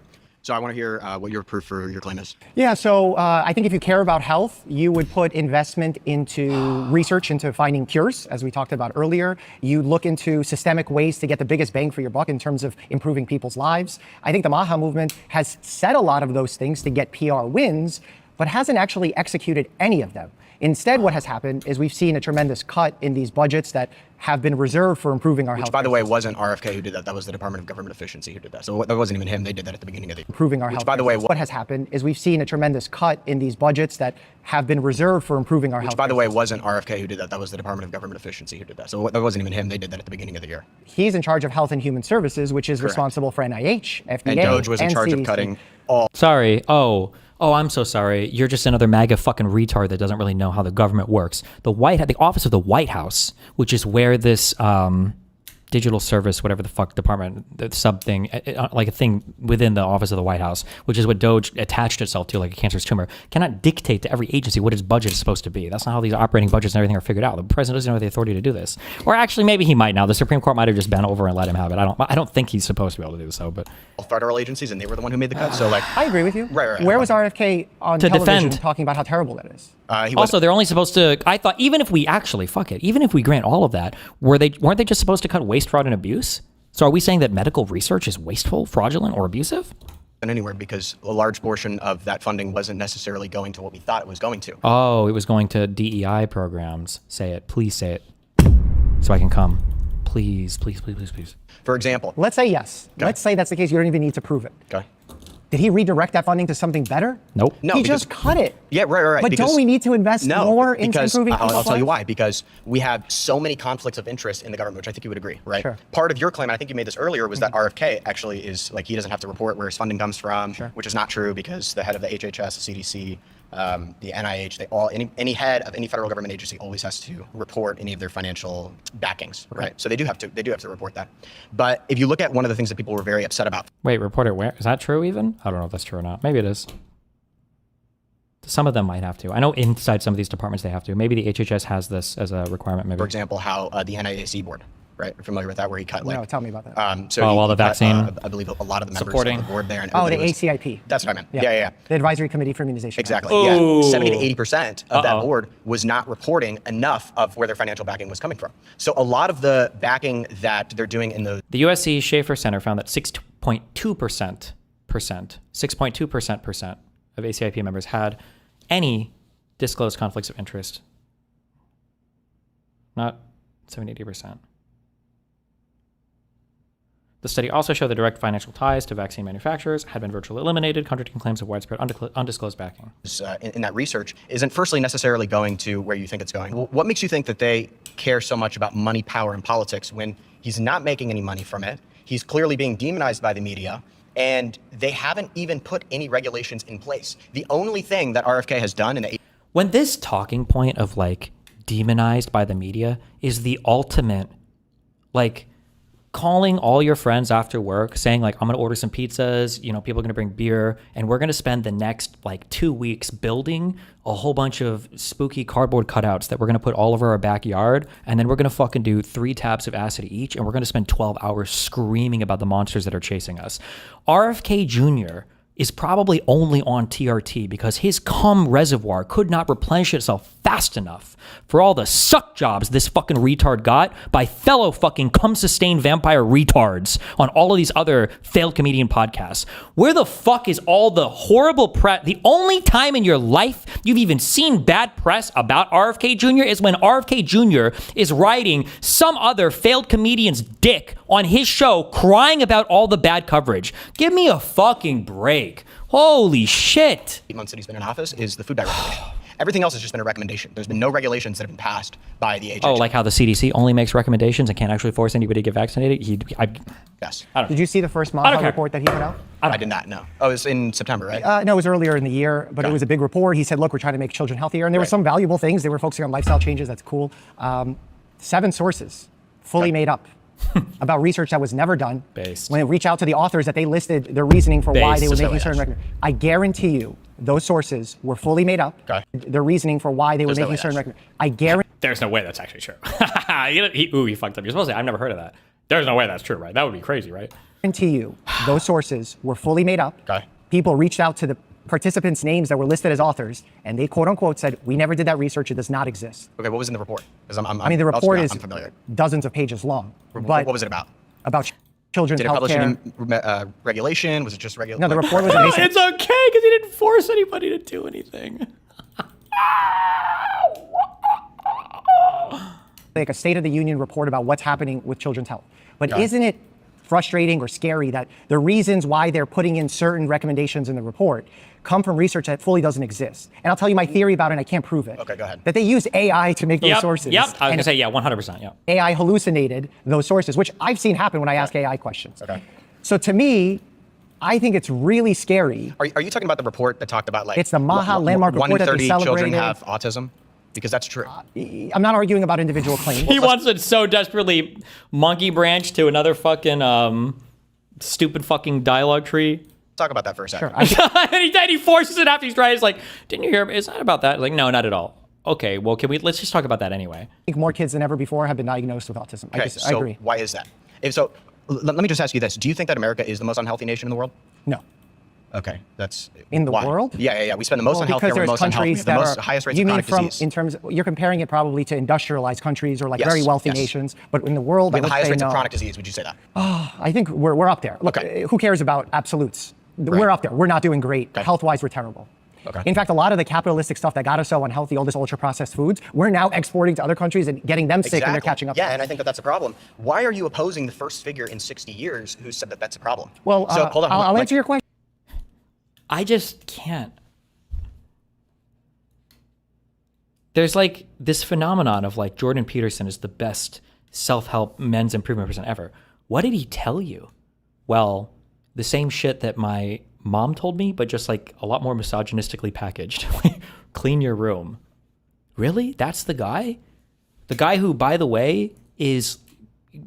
So I want to hear what your proof for your claim is. Yeah, so I think if you care about health, you would put investment into research into finding cures, as we talked about earlier. You look into systemic ways to get the biggest bang for your buck in terms of improving people's lives. I think the Maha movement has said a lot of those things to get PR wins, but hasn't actually executed any of them. Instead, what has happened is we've seen a tremendous cut in these budgets that have been reserved for improving our health. Which, by the way, wasn't RFK who did that. That was the Department of Government Efficiency who did that. So that wasn't even him. They did that at the beginning of the improving our Which, health. by the way, what has happened is we've seen a tremendous cut in these budgets that have been reserved for improving our health. Which, by the way, wasn't RFK who did that. That was the Department of Government Efficiency who did that. So that wasn't even him. They did that at the beginning of the year. He's in charge of Health and Human Services, which is Correct. responsible for NIH, FDA, And Doge was in charge CDC. of cutting all. Sorry. Oh, I'm so sorry. You're just another MAGA fucking retard that doesn't really know how the government works. The Office of the White House, which is where this digital service, whatever the fuck department, sub thing, like a thing within the office of the White House, which is what Doge attached itself to, like a cancerous tumor, cannot dictate to every agency what its budget is supposed to be. That's not how these operating budgets and everything are figured out. The president doesn't have the authority to do this. Or actually, maybe he might now. The Supreme Court might have just bent over and let him have it. I don't think he's supposed to be able to do so, but federal agencies, and they were the one who made the cut. So like, I agree with you. Right. Where was RFK on to television defend, talking about how terrible that is? Also, they're only supposed to. I thought even if we actually even if we grant all of that, weren't they just supposed to cut waste, fraud, and abuse? So are we saying that medical research is wasteful, fraudulent, or abusive? Anywhere, because a large portion of that funding wasn't necessarily going to what we thought it was going to. Oh, it was going to DEI programs. Say it, please say it, so I can come. Please. For example, let's say yes. Okay. Let's say that's the case. You don't even need to prove it. Okay. Did he redirect that funding to something better? Nope. No, he just cut it. Yeah, right. But don't we need to invest more into improving people's I'll tell you lives? why. Because we have so many conflicts of interest in the government, which I think you would agree, right? Sure. Part of your claim, and I think you made this earlier, was that RFK actually is like he doesn't have to report where his funding comes from, which is not true because the head of the HHS, the CDC, the NIH, they all any head of any federal government agency always has to report any of their financial backings, right? So they do have to report that. But if you look at one of the things that people were very upset about. Wait, report it where? Is that true even? I don't know if that's true or not. Maybe it is. Some of them might have to. I know inside some of these departments they have to. Maybe the HHS has this as a requirement. Maybe. For example, how the NIAC board, right? You're familiar with that, where he cut like. No, tell me about that. So the vaccine. I believe a lot of the members supporting of the board there. And the everybody was- ACIP. That's what I meant. Yeah. The Advisory Committee for Immunization. Exactly. Oh. Yeah. 70 to 80% of that board was not reporting enough of where their financial backing was coming from. So a lot of the backing that they're doing in the USC Schaefer Center found that 6.2% of ACIP members had any disclosed conflicts of interest. Not 70-80%. The study also showed that direct financial ties to vaccine manufacturers had been virtually eliminated, contradicting claims of widespread undisclosed backing. In that research isn't firstly necessarily going to where you think it's going. What makes you think that they care so much about money, power, and politics when he's not making any money from it? He's clearly being demonized by the media, and they haven't even put any regulations in place. The only thing that RFK has done in the when this talking point of like demonized by the media is the ultimate, like calling all your friends after work saying like, I'm going to order some pizzas, you know, people are going to bring beer, and we're going to spend the next like 2 weeks building a whole bunch of spooky cardboard cutouts that we're going to put all over our backyard, and then we're going to fucking do 3 tabs of acid each, and we're going to spend 12 hours screaming about the monsters that are chasing us. RFK Jr. is probably only on TRT because his cum reservoir could not replenish itself fast enough for all the suck jobs this fucking retard got by fellow fucking cum-sustained vampire retards on all of these other failed comedian podcasts. Where the fuck is all the horrible press? The only time in your life you've even seen bad press about RFK Jr. is when RFK Jr. is riding some other failed comedian's dick on his show crying about all the bad coverage. Give me a fucking break. Holy shit. 8 months that he's been in office is the food diet regulation. Everything else has just been a recommendation. There's been no regulations that have been passed by the HHS. Oh, like how the CDC only makes recommendations and can't actually force anybody to get vaccinated? Yes. Did you see the first MAHA report that he put out? I did not know. Oh, it was in September, right? No, it was earlier in the year, but it was a big report. He said, look, we're trying to make children healthier. And there were some valuable things. They were focusing on lifestyle changes. That's cool. 7 sources, fully made up, about research that was never done. When they reach out to the authors that they listed their reasoning for why they were making certain recommendations. I guarantee you, those sources were fully made up. Their reasoning for why they were making certain recommendations. I guarantee. There's no way that's actually true. He fucked up. You're supposed to say, I've never heard of that. There's no way that's true, right? That would be crazy, right? I guarantee you, those sources were fully made up. People reached out to the participants' names that were listed as authors, and they quote unquote said, we never did that research, it does not exist. Okay, what was in the report? I mean, the report is dozens of pages long. But what was it about? About children's Did it publish healthcare. any regulation? Was it just regulation? No, the report was amazing. It's okay because he didn't force anybody to do anything. Like a State of the Union report about what's happening with children's health. But isn't it frustrating or scary that the reasons why they're putting in certain recommendations in the report come from research that fully doesn't exist? And I'll tell you my theory about it, and I can't prove it. Okay, go ahead. That they use AI to make those sources. Yep, I was going to say, 100%, yeah. AI hallucinated those sources, which I've seen happen when I ask AI questions. Okay. So to me, I think it's really scary. Are you talking about the report that talked about like it's the MAHA landmark report 1 in that 30 they celebrated. children have autism? Because that's true. I'm not arguing about individual claims. He wants it so desperately monkey branch to another fucking stupid fucking dialogue tree. Talk about that for a second. And he forces it after he's trying. He's like, didn't you hear? It's not about that. Like, no, not at all. Okay, well, let's just talk about that anyway. I think more kids than ever before have been diagnosed with autism. Okay, I agree. Why is that? Let me just ask you this. Do you think that America is the most unhealthy nation in the world? No. Okay, that's... In the why? world? Yeah. We spend the most on healthcare, we're most unhealthy, the most highest rates of chronic disease. In terms, you're comparing it probably to industrialized countries or like Yes, very wealthy yes. nations, but in the world, We I have the would highest say rates no. of chronic disease, would you say that? I think we're up there. Look, who cares about absolutes? We're up there. We're not doing great. Health-wise, we're terrible. Okay. In fact, a lot of the capitalistic stuff that got us so unhealthy, all this ultra-processed foods, we're now exporting to other countries and getting them sick, and they're catching up. Yeah, and I think that that's a problem. Why are you opposing the first figure in 60 years who said that that's a problem? Well, so hold on. I'll answer your question. I just can't. There's like this phenomenon of like Jordan Peterson is the best self-help men's improvement person ever. What did he tell you? Well, the same shit that my mom told me, but just like a lot more misogynistically packaged. Clean your room. Really? That's the guy? The guy who, by the way, is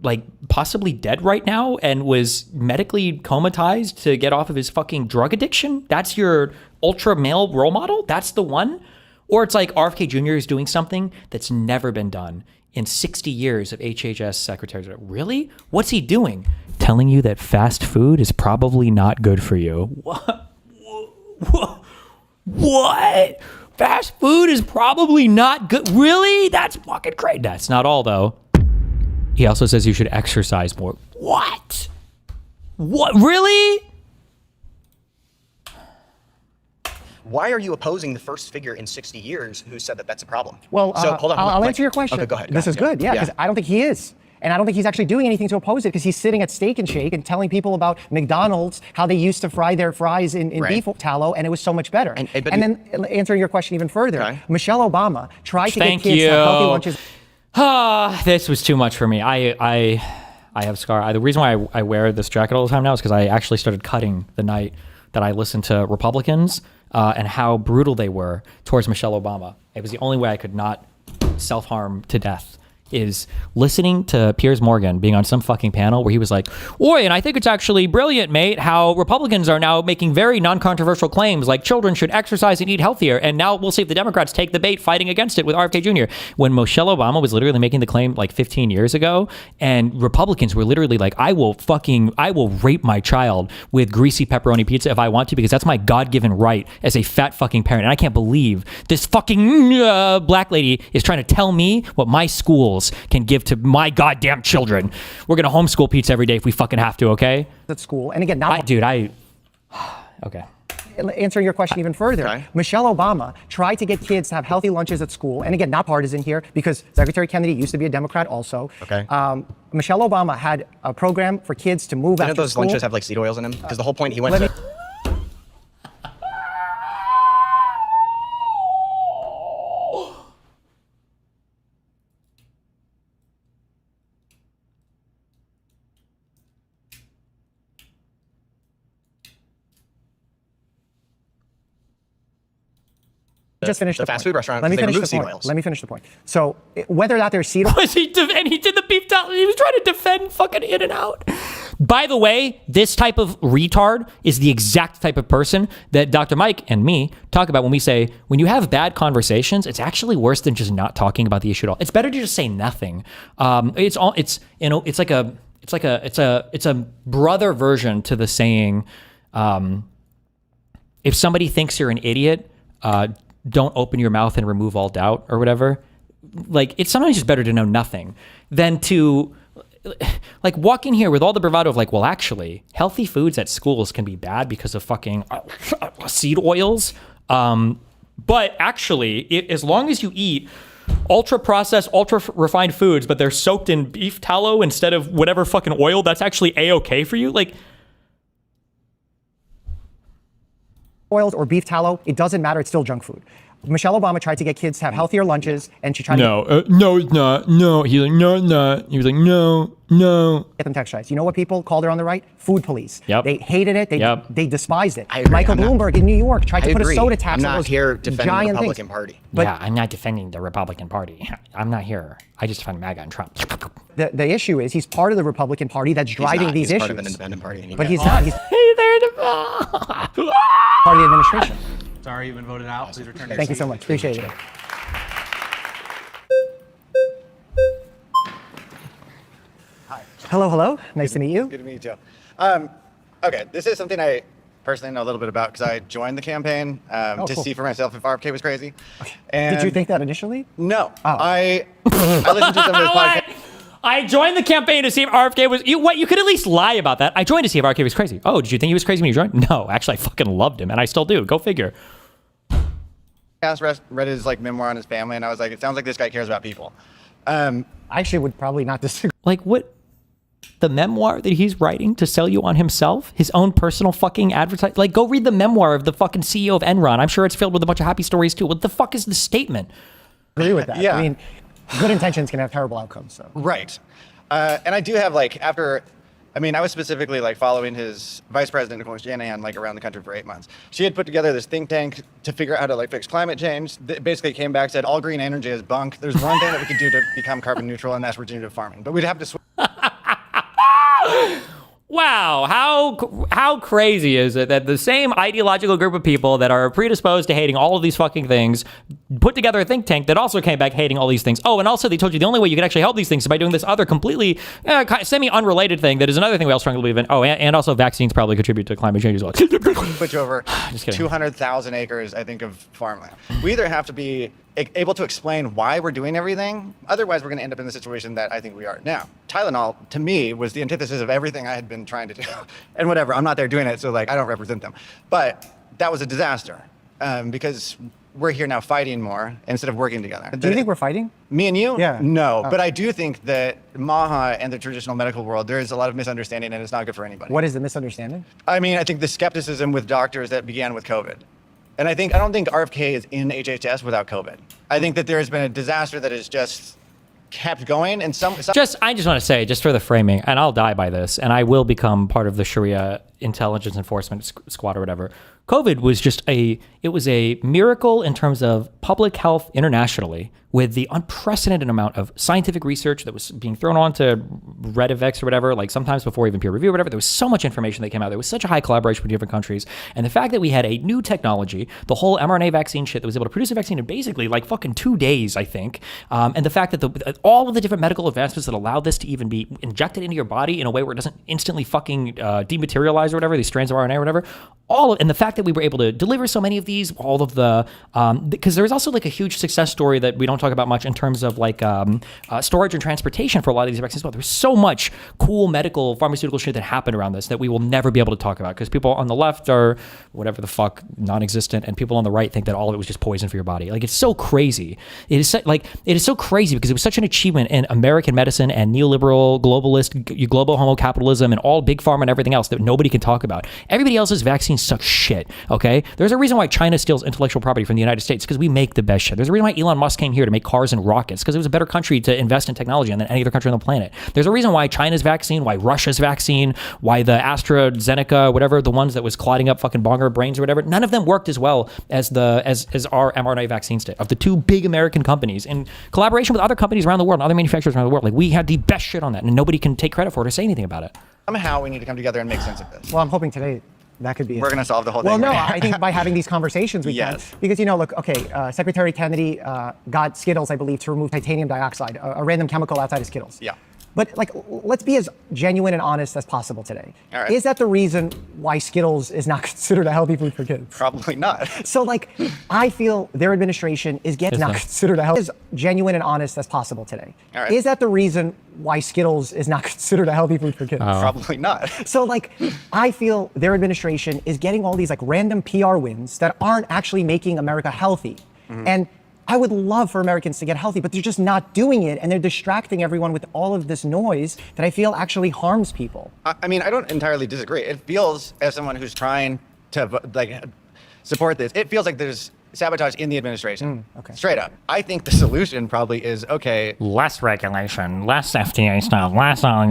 like possibly dead right now and was medically comatized to get off of his fucking drug addiction? That's your ultra male role model? That's the one? Or it's like RFK Jr. is doing something that's never been done in 60 years of HHS secretaries. Really? What's he doing? Telling you that fast food is probably not good for you. What? Fast food is probably not good. Really? That's fucking crazy. That's not all though. He also says you should exercise more. What? What? Really? Why are you opposing the first figure in 60 years who said that that's a problem? Well, so hold on. I'll answer your question. Okay, go ahead. This is good, yeah, because I don't think he is. And I don't think he's actually doing anything to oppose it because he's sitting at Steak and Shake and telling people about McDonald's, how they used to fry their fries in beef tallow, and it was so much better. And then answering your question even further, Michelle Obama tried to get kids to have healthy lunches. This was too much for me. I have scar. The reason why I wear this jacket all the time now is because I actually started cutting the night that I listened to Republicans and how brutal they were towards Michelle Obama. It was the only way I could not self-harm to death. Is listening to Piers Morgan being on some fucking panel where he was like, "Oi, and I think it's actually brilliant, mate, how Republicans are now making very non-controversial claims like children should exercise and eat healthier, and now we'll see if the Democrats take the bait fighting against it with RFK Jr." When Michelle Obama was literally making the claim like 15 years ago, and Republicans were literally like, I will rape my child with greasy pepperoni pizza if I want to, because that's my God-given right as a fat fucking parent. And I can't believe this fucking black lady is trying to tell me what my schools can give to my goddamn children. We're gonna homeschool pizza every day if we fucking have to, okay? At school, and again, okay. Answering your question even further, Michelle Obama tried to get kids to have healthy lunches at school, and again, not partisan here, because Secretary Kennedy used to be a Democrat also. Okay. Michelle Obama had a program for kids to move after those school. lunches have like seed oils in them? Because the whole point he went to... Just finish the the fast point. food restaurant. Let me finish the seed point. oils. Let me finish the point. So whether or not there's seed oils, and he did the beef talk. He was trying to defend fucking In-N-Out. By the way, this type of retard is the exact type of person that Dr. Mike and me talk about when we say, when you have bad conversations, it's actually worse than just not talking about the issue at all. It's better to just say nothing. It's a brother version to the saying, if somebody thinks you're an idiot, don't open your mouth and remove all doubt or whatever. Like, it's sometimes just better to know nothing than to like walk in here with all the bravado of like, well, actually healthy foods at schools can be bad because of fucking seed oils. But actually, as long as you eat ultra processed, ultra refined foods, but they're soaked in beef tallow instead of whatever fucking oil, that's actually A-okay for you. Like, oils or beef tallow, it doesn't matter. It's still junk food. Michelle Obama tried to get kids to have healthier lunches, and she tried to no, it's not. No, he's like, no, it's not. He was like, no. get them texturized. You know what people called her on the right? Food police. Yep. They hated it. They despised it. I agree. Michael Bloomberg in New York tried to put a soda tax I'm on not those here defending the giant Republican things. Party. Yeah, I'm not defending the Republican Party. I'm not here. I just defend MAGA and Trump. The issue is he's part of the Republican Party that's driving these he's issues. part of an independent party. But he's not. He's part of the administration. Sorry, you've been voted out. Please return to your Thank you seat. so much. Appreciate it. Hi. Hello. Nice to meet you. Good to meet you. Okay, this is something I personally know a little bit about because I joined the campaign to cool. see for myself if RFK was crazy. And Did you think that initially? No. I listened to some of his podcasts. I joined the campaign to see if RFK was... You could at least lie about that. I joined to see if RFK was crazy. Oh, did you think he was crazy when you joined? No, actually, I fucking loved him, and I still do. Go figure. Read his memoir on his family, and I was like, it sounds like this guy cares about people. I actually would probably not disagree. Like, what? The memoir that he's writing to sell you on himself? His own personal fucking advertising? Like, go read the memoir of the fucking CEO of Enron. I'm sure it's filled with a bunch of happy stories, too. What the fuck is the statement? Agree with that. Yeah. I mean, good intentions can have terrible outcomes. So. Right. And I do have I was specifically following his vice president, Nicole Shanahan, around the country for 8 months. She had put together this think tank to figure out how to fix climate change. That basically came back, said all green energy is bunk. There's one thing that we could do to become carbon neutral, and that's regenerative farming. But we'd have to switch. Wow, how crazy is it that the same ideological group of people that are predisposed to hating all of these fucking things put together a think tank that also came back hating all these things. Oh, and also they told you the only way you can actually help these things is by doing this other completely semi-unrelated thing that is another thing we all strongly believe in. Oh, and also vaccines probably contribute to climate change as well. Switch over 200,000 acres, I think, of farmland. We either have to be able to explain why we're doing everything. Otherwise, we're going to end up in the situation that I think we are now. Tylenol, to me, was the antithesis of everything I had been trying to do. And whatever, I'm not there doing it, so I don't represent them. But that was a disaster because we're here now fighting more instead of working together. Do you think we're fighting? Me and you? Yeah. No, but I do think that MAHA and the traditional medical world, there is a lot of misunderstanding, and it's not good for anybody. What is the misunderstanding? I mean, I think the skepticism with doctors that began with COVID. And I don't think RFK is in HHS without COVID. I think that there has been a disaster that has just kept going. And I just want to say, just for the framing, and I'll die by this, and I will become part of the Sharia intelligence enforcement squad or whatever. COVID was it was a miracle in terms of public health internationally, with the unprecedented amount of scientific research that was being thrown onto RedEvex or whatever, sometimes before even peer review or whatever. There was so much information that came out. There was such a high collaboration with different countries. And the fact that we had a new technology, the whole mRNA vaccine shit that was able to produce a vaccine in basically fucking 2 days, I think. And the fact that all of the different medical advancements that allowed this to even be injected into your body in a way where it doesn't instantly fucking dematerialize or whatever, these strands of RNA or whatever. And the fact that we were able to deliver so many of these, all of the, because there's also a huge success story that we don't talk about much in terms of storage and transportation for a lot of these vaccines. But there's so much cool medical pharmaceutical shit that happened around this that we will never be able to talk about because people on the left are whatever the fuck non-existent, and people on the right think that all of it was just poison for your body. It's so crazy. It is so crazy because it was such an achievement in American medicine and neoliberal globalist global homo capitalism and all big pharma and everything else that nobody can talk about. Everybody else's vaccines suck shit. Okay, there's a reason why China steals intellectual property from the United States because we make the best shit. There's a reason why Elon Musk came here to make cars and rockets because it was a better country to invest in technology than any other country on the planet. There's a reason why China's vaccine, why Russia's vaccine, why the AstraZeneca, whatever, the ones that was clotting up fucking bonger brains or whatever, none of them worked as well as our mRNA vaccines did. Of the two big American companies in collaboration with other companies around the world and other manufacturers around the world, we had the best shit on that, and nobody can take credit for it or say anything about it. Somehow we need to come together and make sense of this. Well, I'm hoping today that could be We're going to solve the whole thing. Well, no, I think by having these conversations, we Yes. can. Because, look, Secretary Kennedy got Skittles, I believe, to remove titanium dioxide, a random chemical outside of Skittles. Yeah. But let's be as genuine and honest as possible today. All right. Is that the reason why Skittles is not considered a healthy food for kids? Probably not. So I feel their administration is not considered a healthy. As genuine and honest as possible today. All right. Is that the reason why Skittles is not considered a healthy food for kids? Probably not. So I feel their administration is getting all these random PR wins that aren't actually making America healthy. Mm-hmm. And I would love for Americans to get healthy, but they're just not doing it, and they're distracting everyone with all of this noise that I feel actually harms people. I mean, I don't entirely disagree. It feels, as someone who's trying to support this. It feels like there's sabotage in the administration. Okay. Straight up. I think the solution probably is, okay, Less regulation, less FDA stuff, less all.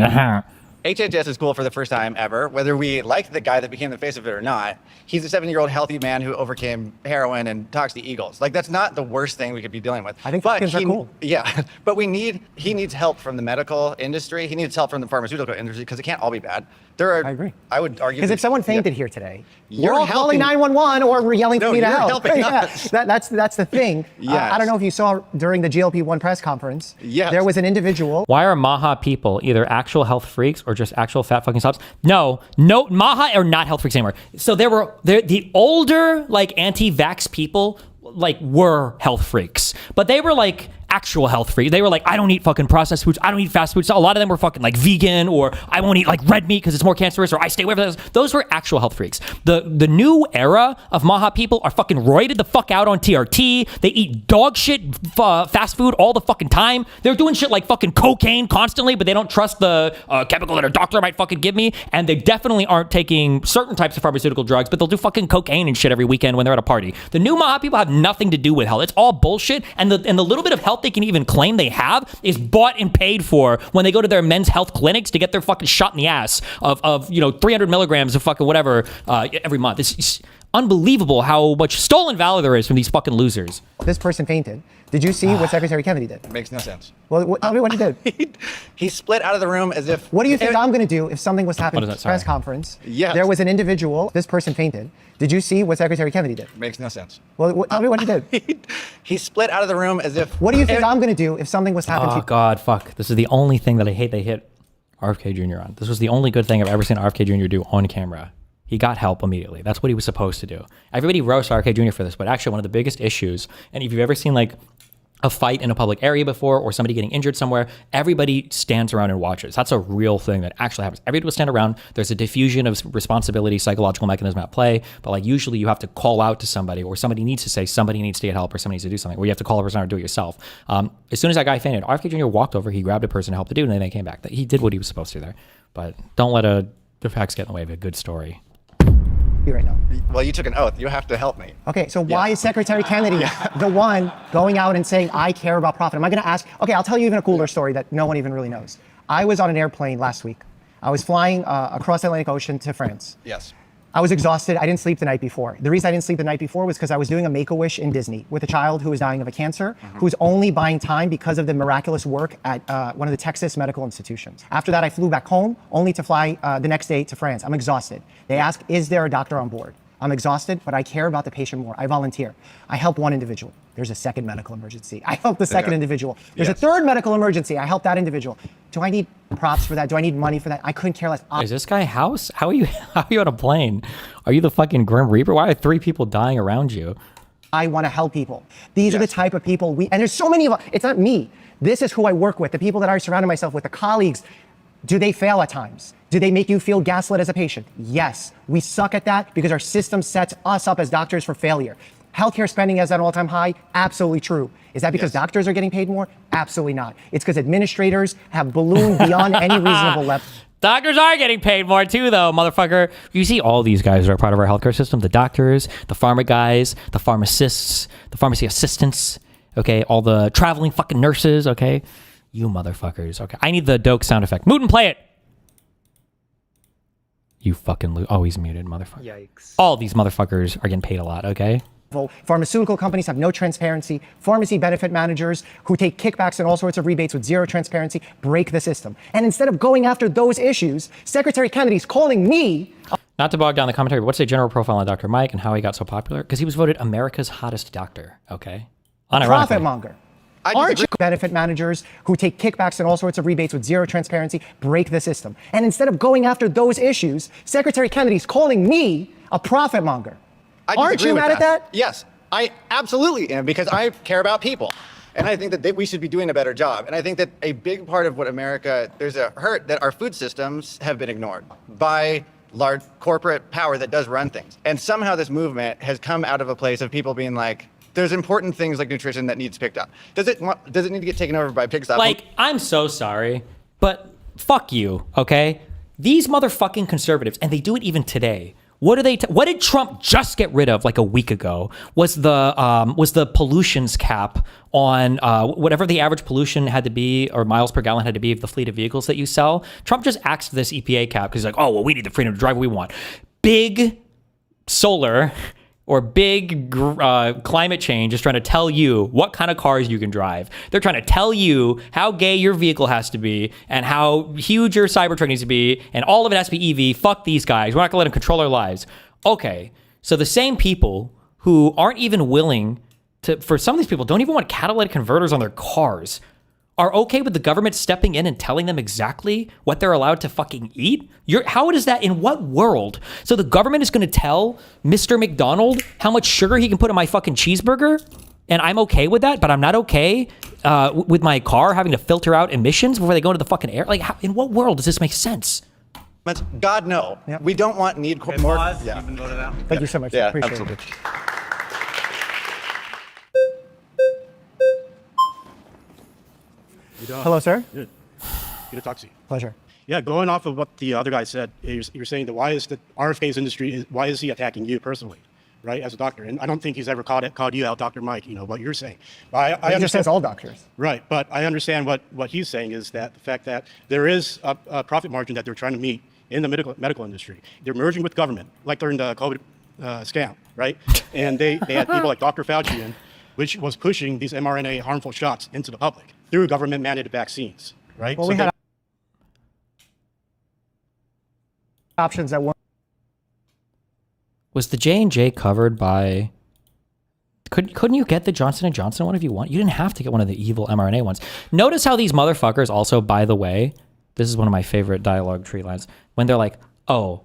HHS is cool for the first time ever. Whether we like the guy that became the face of it or not, he's a 70-year-old healthy man who overcame heroin and talks to eagles. Like, that's not the worst thing we could be dealing with. I think Falcons are cool. Yeah, but he needs help from the medical industry. He needs help from the pharmaceutical industry because it can't all be bad. I agree. I would argue. Because if someone fainted here today, You're we're all calling helping- 911 or we're yelling for No, me to you're help. helping Yeah, us. that's the thing. Yes. I don't know if you saw during the GLP-1 press conference. Yes. There was an individual. Why are Maha people either actual health freaks or just actual fat fucking slobs? No, Maha are not health freaks anymore. So the older like anti-vax people like were health freaks, but they were like actual health freaks. They were like, I don't eat fucking processed foods. I don't eat fast foods. So a lot of them were fucking like vegan, or I won't eat like red meat because it's more cancerous, or I stay away from those. Those were actual health freaks. The new era of Maha people are fucking roided the fuck out on TRT. They eat dog shit fast food all the fucking time. They're doing shit like fucking cocaine constantly, but they don't trust the chemical that a doctor might fucking give me. And they definitely aren't taking certain types of pharmaceutical drugs, but they'll do fucking cocaine and shit every weekend when they're at a party. The new Maha people have nothing to do with health. It's all bullshit. And the little bit of health they can even claim they have is bought and paid for when they go to their men's health clinics to get their fucking shot in the ass of 300 milligrams of fucking whatever every month. It's unbelievable how much stolen valor there is from these fucking losers. This person fainted. Did you see what Secretary Kennedy did? Makes no sense. Well, tell me what he did. He split out of the room as if. What do you think I'm going to do if something was to happen What is at that? the press Sorry. conference? Yes. There was an individual. This person fainted. Did you see what Secretary Kennedy did? Makes no sense. Well, tell me what he did. He split out of the room as if. What do you think I'm going to do if something was to happen to Oh you? God, fuck. This is the only thing that I hate they hit RFK Jr. on. This was the only good thing I've ever seen RFK Jr. do on camera. He got help immediately. That's what he was supposed to do. Everybody roasts RFK Jr. for this, but actually one of the biggest issues, and if you've ever seen like a fight in a public area before or somebody getting injured somewhere, everybody stands around and watches. That's a real thing that actually happens. Everybody will stand around. There's a diffusion of responsibility, psychological mechanism at play, but like usually you have to call out to somebody, or somebody needs to say somebody needs to get help, or somebody needs to do something, or you have to call a person or do it yourself. As soon as that guy fainted, RFK Jr. walked over, he grabbed a person to help the dude, and then they came back. He did what he was supposed to there. But don't let the facts get in the way of a good story. Right now. Well, you took an oath. You have to help me. Okay, so why is Secretary Kennedy the one going out and saying, I care about profit? Am I going to ask? Okay, I'll tell you even a cooler story that no one even really knows. I was on an airplane last week. I was flying across the Atlantic Ocean to France. Yes. I was exhausted. I didn't sleep the night before. The reason I didn't sleep the night before was because I was doing a Make-A-Wish in Disney with a child who was dying of a cancer, who's only buying time because of the miraculous work at one of the Texas medical institutions. After that, I flew back home, only to fly the next day to France. I'm exhausted. They ask, is there a doctor on board? I'm exhausted, but I care about the patient more. I volunteer. I help one individual. There's a second medical emergency. I help the second individual. There's a third medical emergency. I help that individual. Do I need props for that? Do I need money for that? I couldn't care less. Is this guy House? How are you on a plane? Are you the fucking Grim Reaper? Why are 3 people dying around you? I want to help people. These are the type of people and there's so many of them. It's not me. This is who I work with, the people that I surrounded myself with, the colleagues. Do they fail at times? Do they make you feel gaslit as a patient? Yes. We suck at that because our system sets us up as doctors for failure. Healthcare spending is at an all-time high? Absolutely true. Is that because doctors are getting paid more? Absolutely not. It's because administrators have ballooned beyond any reasonable level. Doctors are getting paid more too, though, motherfucker. You see all these guys that are part of our healthcare system, the doctors, the pharma guys, the pharmacists, the pharmacy assistants, okay, all the traveling fucking nurses, okay? You motherfuckers, okay? I need the Doke sound effect. Mutin, play it! You fucking oh, he's muted, motherfucker. Yikes. All these motherfuckers are getting paid a lot, okay? Pharmaceutical companies have no transparency. Pharmacy benefit managers who take kickbacks and all sorts of rebates with zero transparency break the system. And instead of going after those issues, Secretary Kennedy's calling me. Not to bog down the commentary, but what's a general profile on Dr. Mike and how he got so popular? Because he was voted America's hottest doctor, okay? Profit monger. Aren't you benefit managers who take kickbacks and all sorts of rebates with zero transparency break the system? And instead of going after those issues, Secretary Kennedy's calling me a profit monger. Aren't you mad at that? Yes, I absolutely am, because I care about people. And I think that we should be doing a better job. And I think that a big part of what there's a hurt that our food systems have been ignored by large corporate power that does run things. And somehow this movement has come out of a place of people being like, there's important things like nutrition that needs picked up. Does it need to get taken over by pig stuff? Like, I'm so sorry, but fuck you, okay? These motherfucking conservatives, and they do it even today, What did Trump just get rid of like a week ago? Was the pollutions cap on whatever the average pollution had to be or miles per gallon had to be of the fleet of vehicles that you sell? Trump just axed this EPA cap because he's like, oh, well, we need the freedom to drive what we want. Big solar or big climate change is trying to tell you what kind of cars you can drive. They're trying to tell you how gay your vehicle has to be and how huge your Cybertruck needs to be, and all of it has to be EV. Fuck these guys. We're not going to let them control our lives. Okay, so the same people who aren't even willing to, for some of these people, don't even want catalytic converters on their cars, are okay with the government stepping in and telling them exactly what they're allowed to fucking eat? How is that? In what world? So the government is going to tell Mr. McDonald how much sugar he can put in my fucking cheeseburger? And I'm okay with that, but I'm not okay with my car having to filter out emissions before they go into the fucking air? Like, in what world does this make sense? God, no. Yep. We don't want more. Yeah. You've been voted out. Thank you so much. Yeah, Appreciate absolutely. it. Hello, sir. Good. Good to talk to you. Pleasure. Yeah, going off of what the other guy said, you're saying that why is the RFK's industry, why is he attacking you personally, right, as a doctor? And I don't think he's ever called you out, Dr. Mike, what you're saying. But I he just says all doctors. Right, but I understand what he's saying is that the fact that there is a profit margin that they're trying to meet in the medical industry. They're merging with government, like during the COVID scam, right? And they had people like Dr. Fauci in, which was pushing these mRNA harmful shots into the public through government-mandated vaccines, right? Well, so we had options that weren't. Was the J&J covered by... Couldn't you get the Johnson & Johnson one if you want? You didn't have to get one of the evil mRNA ones. Notice how these motherfuckers also, by the way, this is one of my favorite dialogue tree lines, when they're like, oh,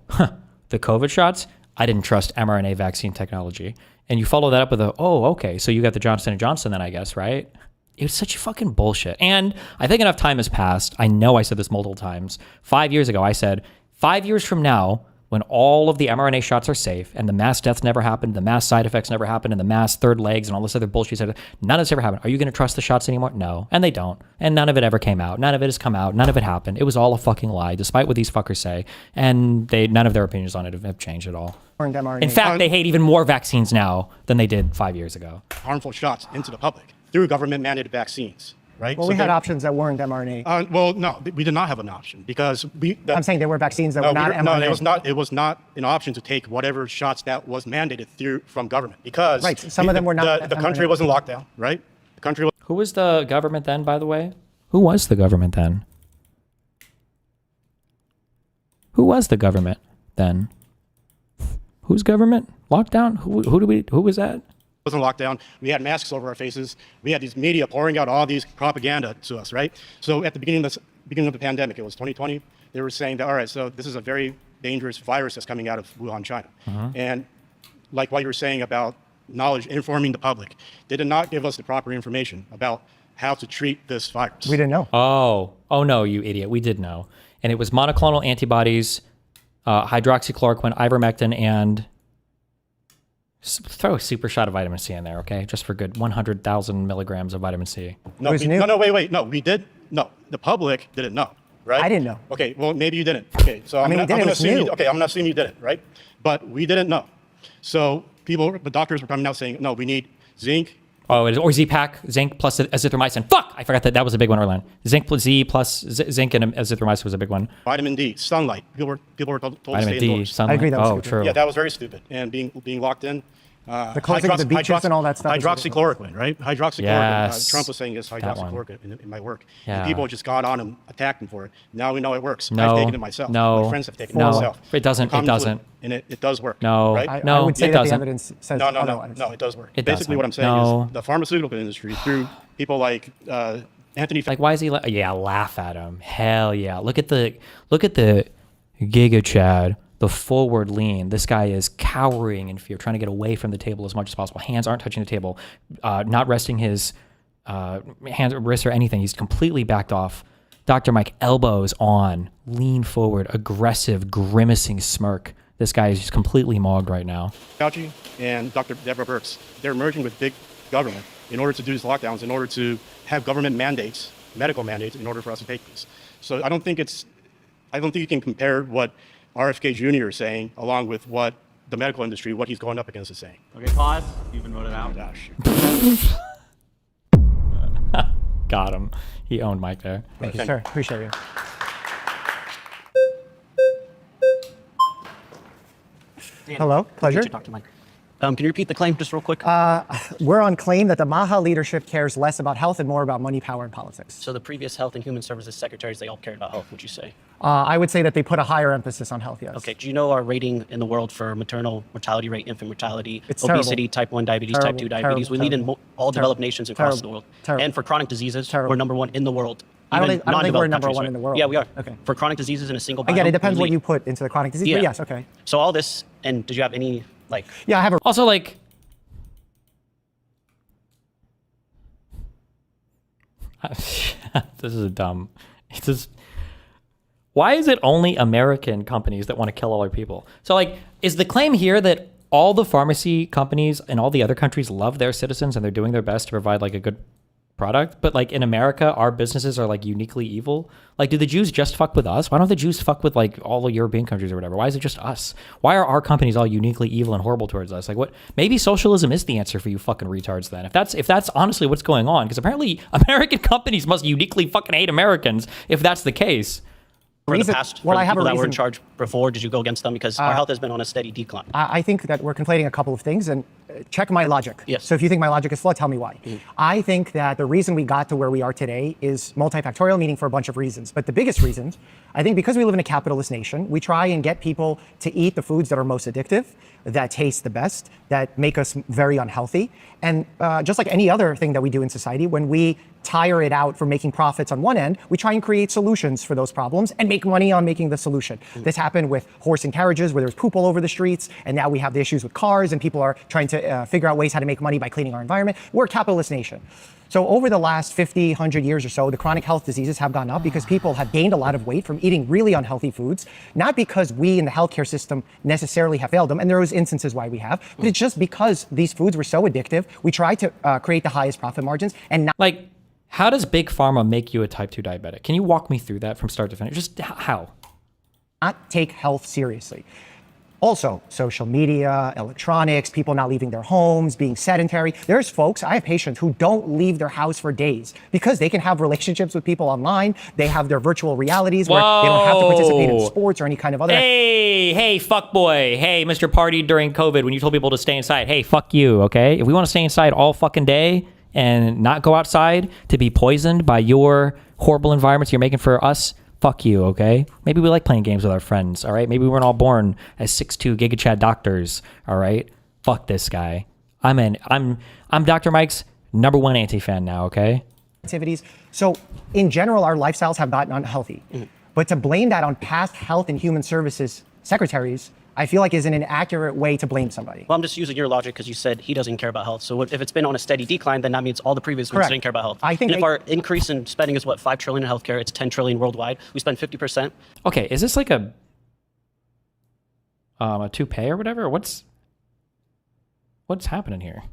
the COVID shots, I didn't trust mRNA vaccine technology. And you follow that up with oh, okay, so you got the Johnson & Johnson then, I guess, right? It was such fucking bullshit. And I think enough time has passed. I know I said this multiple times. 5 years ago, I said, 5 years from now, when all of the mRNA shots are safe and the mass deaths never happened, the mass side effects never happened, and the mass third legs and all this other bullshit, none of this ever happened. Are you going to trust the shots anymore? No. And they don't. And none of it ever came out. None of it has come out. None of it happened. It was all a fucking lie, despite what these fuckers say. And none of their opinions on it have changed at all. In fact, they hate even more vaccines now than they did 5 years ago. Harmful shots into the public through government-mandated vaccines, right? Well, we had options that weren't mRNA. Well, no, we did not have an option because I'm saying there were vaccines that were not mRNA. No, it was not an option to take whatever shots that was mandated from government because some of them were not. The country was in lockdown, right? The country. Who was the government then, by the way? Who was the government then? Who was the government then? Whose government? Lockdown? Who was that? Was in lockdown. We had masks over our faces. We had these media pouring out all these propaganda to us, right? So at the beginning of the pandemic, it was 2020. They were saying that, all right, so this is a very dangerous virus that's coming out of Wuhan, China. And like what you were saying about knowledge, informing the public, they did not give us the proper information about how to treat this virus. We didn't know. Oh no, you idiot. We did know. And it was monoclonal antibodies, hydroxychloroquine, ivermectin, and throw a super shot of vitamin C in there, okay? Just for good 100,000 milligrams of vitamin C. No, wait. No, we did. No, the public didn't know, right? I didn't know. Okay, well, maybe you didn't. Okay, so I'm going to assume I'm going to assume you didn't, right? But we didn't know. So the doctors were coming out saying, no, we need zinc. Oh, or Z-Pack, zinc plus azithromycin. Fuck! I forgot that was a big one, Orlan. Zinc plus Z plus zinc and azithromycin was a big one. Vitamin D, sunlight. People were told to stay indoors. Sunlight. I agree, that was stupid. True. Yeah, that was very stupid. And being locked in. The closing of the beaches and all that stuff. Hydroxychloroquine, right? Hydroxychloroquine. Yes. Trump was saying it's hydroxychloroquine in my work. Yeah. And people just got on him, attacked him for it. Now we know it works. No. I've taken it myself. No. My friends have taken it myself. It doesn't. It doesn't. And it does work. No. Right? No, I would say it that doesn't. the evidence says otherwise. No, it does work. It Basically, doesn't. what I'm saying is the pharmaceutical industry through people like Anthony. Like, why is he? Yeah, laugh at him. Hell yeah! Look at the Giga Chad. The forward lean. This guy is cowering in fear, trying to get away from the table as much as possible. Hands aren't touching the table, not resting his hands or wrists or anything. He's completely backed off. Dr. Mike, elbows on, lean forward, aggressive, grimacing smirk. This guy is just completely mogged right now. Fauci and Dr. Deborah Birx, they're merging with big government in order to do these lockdowns, in order to have government mandates, medical mandates, in order for us to take this. So I don't think you can compare what RFK Jr. is saying, along with what the medical industry, what he's going up against, is saying. Okay, pause. You've been voted out. Got him. He owned Mike there. Thank you, sir. Appreciate you. Hello, pleasure. Can you repeat the claim just real quick? We're on claim that the Maha leadership cares less about health and more about money, power, and politics. So the previous Health and Human Services secretaries, they all cared about health, would you say? I would say that they put a higher emphasis on health, yes. Okay, do you know our rating in the world for maternal mortality rate, infant mortality, It's obesity, terrible. type 1 diabetes, Terrible, type 2 diabetes? terrible, We lead in terrible. all developed nations across Terrible, the world. terrible. And for chronic diseases, we're number 1 in the world. I don't even think we're non-developed number countries, 1 right? in the world. Yeah, we are. Okay. For chronic diseases in a single Again, biome, it depends we what lead. you put into the chronic disease, but yes, okay. So all this, and did you have any, like... Yeah, I have a... Also, like... This is dumb. It's just... Why is it only American companies that want to kill all our people? So, like, is the claim here that all the pharmacy companies in all the other countries love their citizens and they're doing their best to provide, like, a good product? But, like, in America, our businesses are, like, uniquely evil? Like, do the Jews just fuck with us? Why don't the Jews fuck with, like, all the European countries or whatever? Why is it just us? Why are our companies all uniquely evil and horrible towards us? Like, what? Maybe socialism is the answer for you fucking retards then. If that's honestly what's going on, because apparently American companies must uniquely fucking hate Americans if that's the case. For the past, for the people that were in charge before, did you go against them? Because our health has been on a steady decline. I think that we're conflating a couple of things, and check my logic. Yes. So if you think my logic is flawed, tell me why. I think that the reason we got to where we are today is multifactorial, meaning for a bunch of reasons. But the biggest reasons, I think because we live in a capitalist nation, we try and get people to eat the foods that are most addictive, that taste the best, that make us very unhealthy. And just like any other thing that we do in society, when we tire it out for making profits on one end, we try and create solutions for those problems and make money on making the solution. This happened with horse and carriages, where there's poop all over the streets, and now we have the issues with cars, and people are trying to figure out ways how to make money by cleaning our environment. We're a capitalist nation. So over the last 50, 100 years or so, the chronic health diseases have gone up because people have gained a lot of weight from eating really unhealthy foods, not because we in the healthcare system necessarily have failed them, and there was instances why we have, but it's just because these foods were so addictive, we tried to create the highest profit margins, and not— Like, how does Big Pharma make you a type 2 diabetic? Can you walk me through that from start to finish? Just how? Not take health seriously. Also, social media, electronics, people not leaving their homes, being sedentary. There's folks, I have patients who don't leave their house for days because they can have relationships with people online. They have their virtual realities where they don't have to participate in sports or any kind of other. Hey, fuck boy. Hey, Mr. Party during COVID when you told people to stay inside. Hey, fuck you, okay? If we want to stay inside all fucking day and not go outside to be poisoned by your horrible environments you're making for us, fuck you, okay? Maybe we like playing games with our friends, all right? Maybe we weren't all born as 6'2" GigaChad doctors, all right? Fuck this guy. I'm Dr. Mike's #1 anti-fan now, okay? Activities. So in general, our lifestyles have gotten unhealthy. But to blame that on past health and human services secretaries, I feel like is an inaccurate way to blame somebody. Well, I'm just using your logic because you said he doesn't care about health. So if it's been on a steady decline, then that means all the previous ones Correct. didn't care about health. I think and if our increase in spending is what, $5 trillion in healthcare, it's $10 trillion worldwide. We spend 50%. Okay, is this like a toupee or whatever? What's happening here?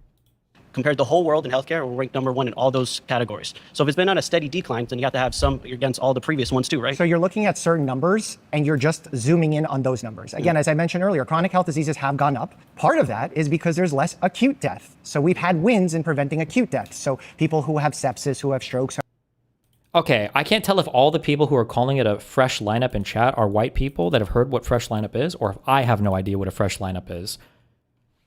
Compared to the whole world in healthcare, we're ranked #1 in all those categories. So if it's been on a steady decline, then you have to have some against all the previous ones too, right? So you're looking at certain numbers and you're just zooming in on those numbers. Again, as I mentioned earlier, chronic health diseases have gone up. Part of that is because there's less acute death. So we've had wins in preventing acute death. So people who have sepsis, who have strokes. Okay, I can't tell if all the people who are calling it a fresh lineup in chat are white people that have heard what fresh lineup is, or if I have no idea what a fresh lineup is.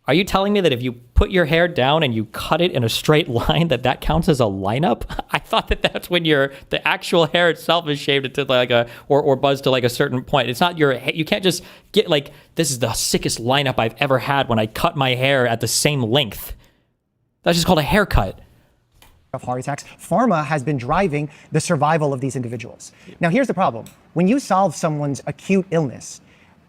Are you telling me that if you put your hair down and you cut it in a straight line, that counts as a lineup? I thought that's when the actual hair itself is shaved into like or buzzed to like a certain point. It's not you can't just get like, this is the sickest lineup I've ever had when I cut my hair at the same length. That's just called a haircut. Of heart attacks. Pharma has been driving the survival of these individuals. Now, here's the problem. When you solve someone's acute illness,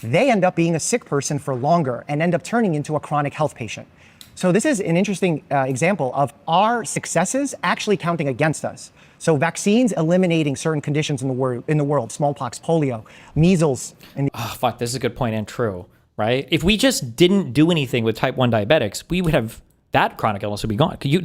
they end up being a sick person for longer and end up turning into a chronic health patient. So this is an interesting example of our successes actually counting against us. So vaccines eliminating certain conditions in the world, smallpox, polio, measles. Oh, fuck, this is a good point and true, right? If we just didn't do anything with type 1 diabetics, we would have, that chronic illness would be gone. You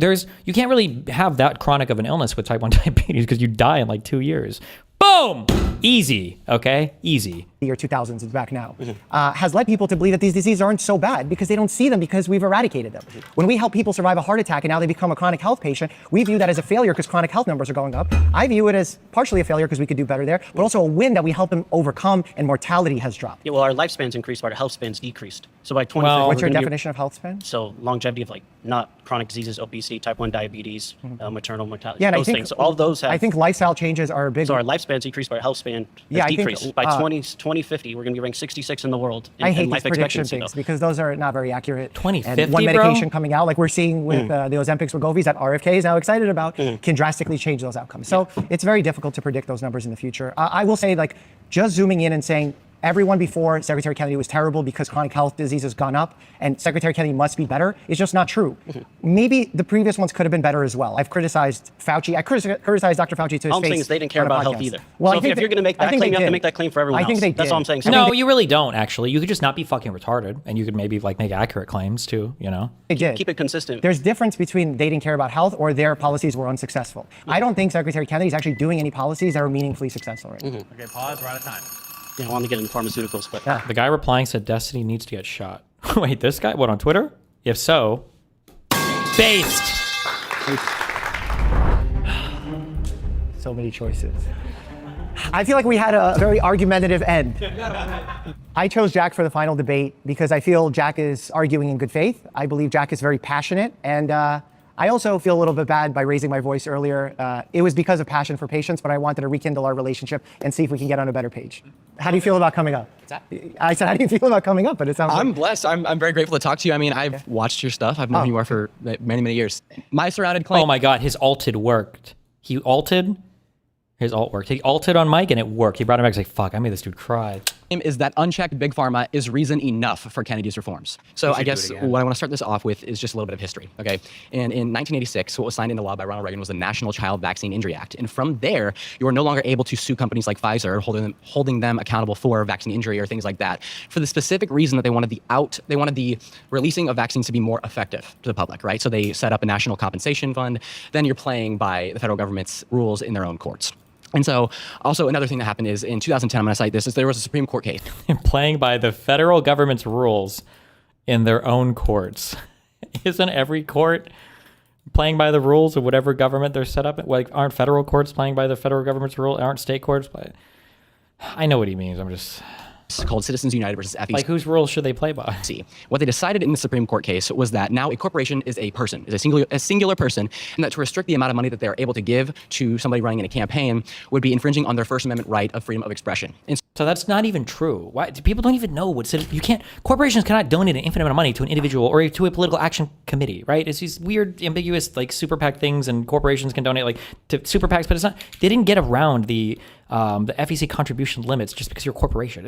can't really have that chronic of an illness with type 1 diabetes because you die in like 2 years. Boom! Easy, okay? Easy. The year 2000s, it's back now, has led people to believe that these diseases aren't so bad because they don't see them because we've eradicated them. When we help people survive a heart attack and now they become a chronic health patient, we view that as a failure because chronic health numbers are going up. I view it as partially a failure because we could do better there, but also a win that we help them overcome and mortality has dropped. Yeah, well, our lifespans increased, but our health spans decreased. So by 2050, Well, what's we're your gonna be- definition of health span? So longevity of like not chronic diseases, obesity, type 1 diabetes, maternal mortality, Yeah, and I those think things. So all of those have. I think lifestyle changes are a big. So our lifespans decreased, but our health span Yeah, has I think, decreased. By 2050, we're going to be ranked 66 in the world in, I hate in these life prediction expectancy. things because those are not very accurate. 2050, and one bro? medication coming out, like we're seeing with the Ozempic Wegovys that RFK is now excited about, can drastically change those outcomes. So it's very difficult to predict those numbers in the future. I will say, like, just zooming in and saying everyone before Secretary Kennedy was terrible because chronic health disease has gone up and Secretary Kennedy must be better is just not true. Maybe the previous ones could have been better as well. I've criticized Fauci. I criticized Dr. Fauci to his All I'm saying face is they didn't care on a about health podcast. either. Well, So I think if you're going to make that claim, you have to make that claim for everyone I think else. they That's did. all I'm saying. No, you really don't, actually. You could just not be fucking retarded, and you could maybe like make accurate claims too, you know? They did. Keep it consistent. There's difference between they didn't care about health or their policies were unsuccessful. I don't think Secretary Kennedy is actually doing any policies that are meaningfully successful right now. Okay, pause. We're out of time. Yeah, I want to get into pharmaceuticals, but The guy replying said Destiny needs to get shot. Wait, this guy? What, on Twitter? If so, based. So many choices. I feel like we had a very argumentative end. I chose Jack for the final debate because I feel Jack is arguing in good faith. I believe Jack is very passionate, and I also feel a little bit bad by raising my voice earlier. It was because of passion for patients, but I wanted to rekindle our relationship and see if we can get on a better page. How do you feel about coming up? I said, how do you feel about coming up? But it sounds I'm like... blessed. I'm very grateful to talk to you. I mean, I've watched your stuff. I've known who you are for many, many years. My surrounded claim. Oh my God, his alted worked. He alted. His alt worked. He alted on Mike and it worked. He brought him back. He's like, fuck, I made this dude cry. Is that unchecked big pharma is reason enough for Kennedy's reforms. So I guess what I want to start this off with is just a little bit of history, okay? And in 1986, what was signed into law by Ronald Reagan was the National Child Vaccine Injury Act. And from there, you are no longer able to sue companies like Pfizer, holding them accountable for vaccine injury or things like that, for the specific reason that they wanted the releasing of vaccines to be more effective to the public, right? So they set up a national compensation fund. Then you're playing by the federal government's rules in their own courts. And so also another thing that happened is in 2010, I'm going to cite this, is there was a Supreme Court case. Playing by the federal government's rules in their own courts. Isn't every court playing by the rules of whatever government they're set up? Like, aren't federal courts playing by the federal government's rule? Aren't state courts? I know what he means. I'm just... It's called Citizens United versus FEC. Like, whose rules should they play by? See, what they decided in the Supreme Court case was that now a corporation is a person, is a singular person, and that to restrict the amount of money that they're able to give to somebody running in a campaign would be infringing on their First Amendment right of freedom of expression. And so that's not even true. Why? People don't even know what you can't. Corporations cannot donate an infinite amount of money to an individual or to a political action committee, right? It's these weird, ambiguous, like super PAC things, and corporations can donate like to super PACs, but it's not. They didn't get around the FEC contribution limits just because you're a corporation.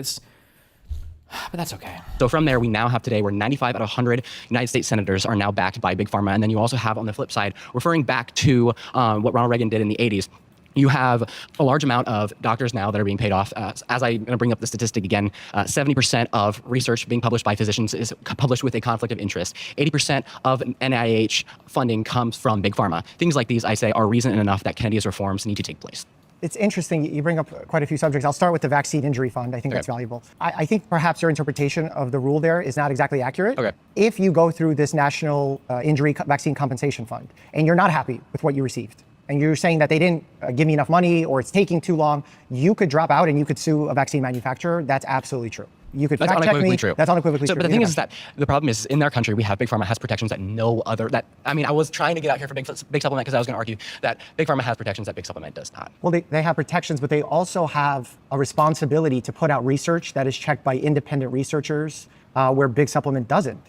But that's okay. So from there, we now have today where 95 out of 100 United States senators are now backed by Big Pharma. And then you also have on the flip side, referring back to what Ronald Reagan did in the 80s, you have a large amount of doctors now that are being paid off. As I'm going to bring up the statistic again, 70% of research being published by physicians is published with a conflict of interest. 80% of NIH funding comes from Big Pharma. Things like these, I say, are reason enough that Kennedy's reforms need to take place. It's interesting. You bring up quite a few subjects. I'll start with the vaccine injury fund. I think that's valuable. I think perhaps your interpretation of the rule there is not exactly accurate. Okay. If you go through this national injury vaccine compensation fund and you're not happy with what you received, and you're saying that they didn't give me enough money or it's taking too long, you could drop out and you could sue a vaccine manufacturer. That's absolutely true. You could That's fact check unequivocally me. true. That's unequivocally true. But the thing is that the problem is in their country, we have Big Pharma has protections that no other, I was trying to get out here for Big Supplement because I was going to argue that Big Pharma has protections that Big Supplement does not. Well, they have protections, but they also have a responsibility to put out research that is checked by independent researchers where Big Supplement doesn't.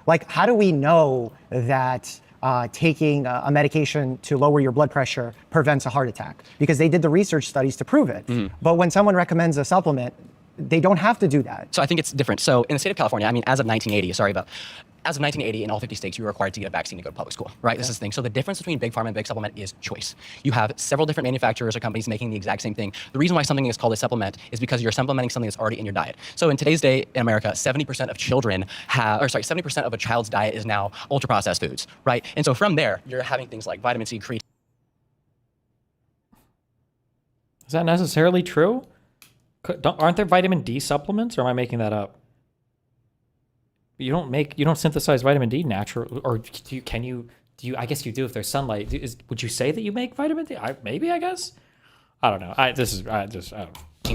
Like, how do we know that taking a medication to lower your blood pressure prevents a heart attack? Because they did the research studies to prove it. But when someone recommends a supplement, they don't have to do that. So I think it's different. So in the state of California, as of 1980 in all 50 states, you were required to get a vaccine to go to public school, right? This is the thing. So the difference between Big Pharma and Big Supplement is choice. You have several different manufacturers or companies making the exact same thing. The reason why something is called a supplement is because you're supplementing something that's already in your diet. So in today's day in America, 70% of children 70% of a child's diet is now ultra-processed foods, right? And so from there, you're having things like vitamin C, creatine. Is that necessarily true? Aren't there vitamin D supplements, or am I making that up? You don't synthesize vitamin D natural, or can you? Do you? I guess you do if there's sunlight. Would you say that you make vitamin D? I guess. I don't know. I don't know.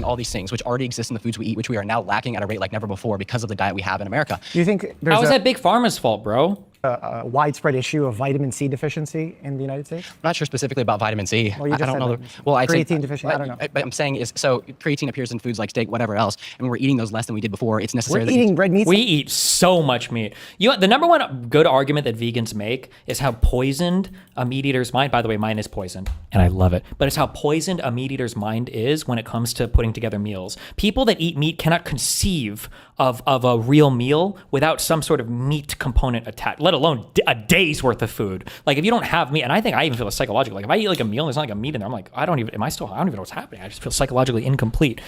All these things which already exist in the foods we eat, which we are now lacking at a rate like never before because of the diet we have in America. Do you think there's How is that Big Pharma's fault, bro? A widespread issue of vitamin C deficiency in the United States? I'm not sure specifically about vitamin C. Well, you just I don't said know. vitamin C. Well, I Creatine deficiency, I don't know. But I'm saying is, so creatine appears in foods like steak, whatever else, and we're eating those less than we did before. It's necessary. We're eating red meat. We eat so much meat. The number one good argument that vegans make is how poisoned a meat eater's mind. By the way, mine is poisoned, and I love it. But it's how poisoned a meat eater's mind is when it comes to putting together meals. People that eat meat cannot conceive of a real meal without some sort of meat component attached, let alone a day's worth of food. Like if you don't have meat, and I think I even feel psychologically, like if I eat like a meal and there's not like a meat in there, I'm like, I don't even know what's happening. I just feel psychologically incomplete.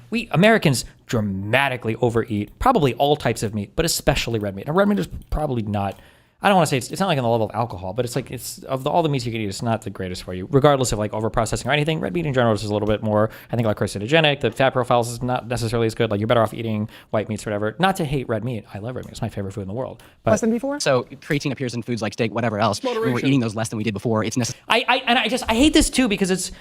We Americans dramatically overeat probably all types of meat, but especially red meat. And red meat is probably not, I don't want to say it's not like on the level of alcohol, but it's like all the meats you can eat, it's not the greatest for you, regardless of like overprocessing or anything. Red meat in general is a little bit more, I think, like carcinogenic. The fat profiles is not necessarily as good. Like you're better off eating white meats or whatever. Not to hate red meat. I love red meat. It's my favorite food in the world. But less than before? So creatine appears in foods like steak, whatever else, and we're eating those less than we did before. It's necessary. I hate this too because it's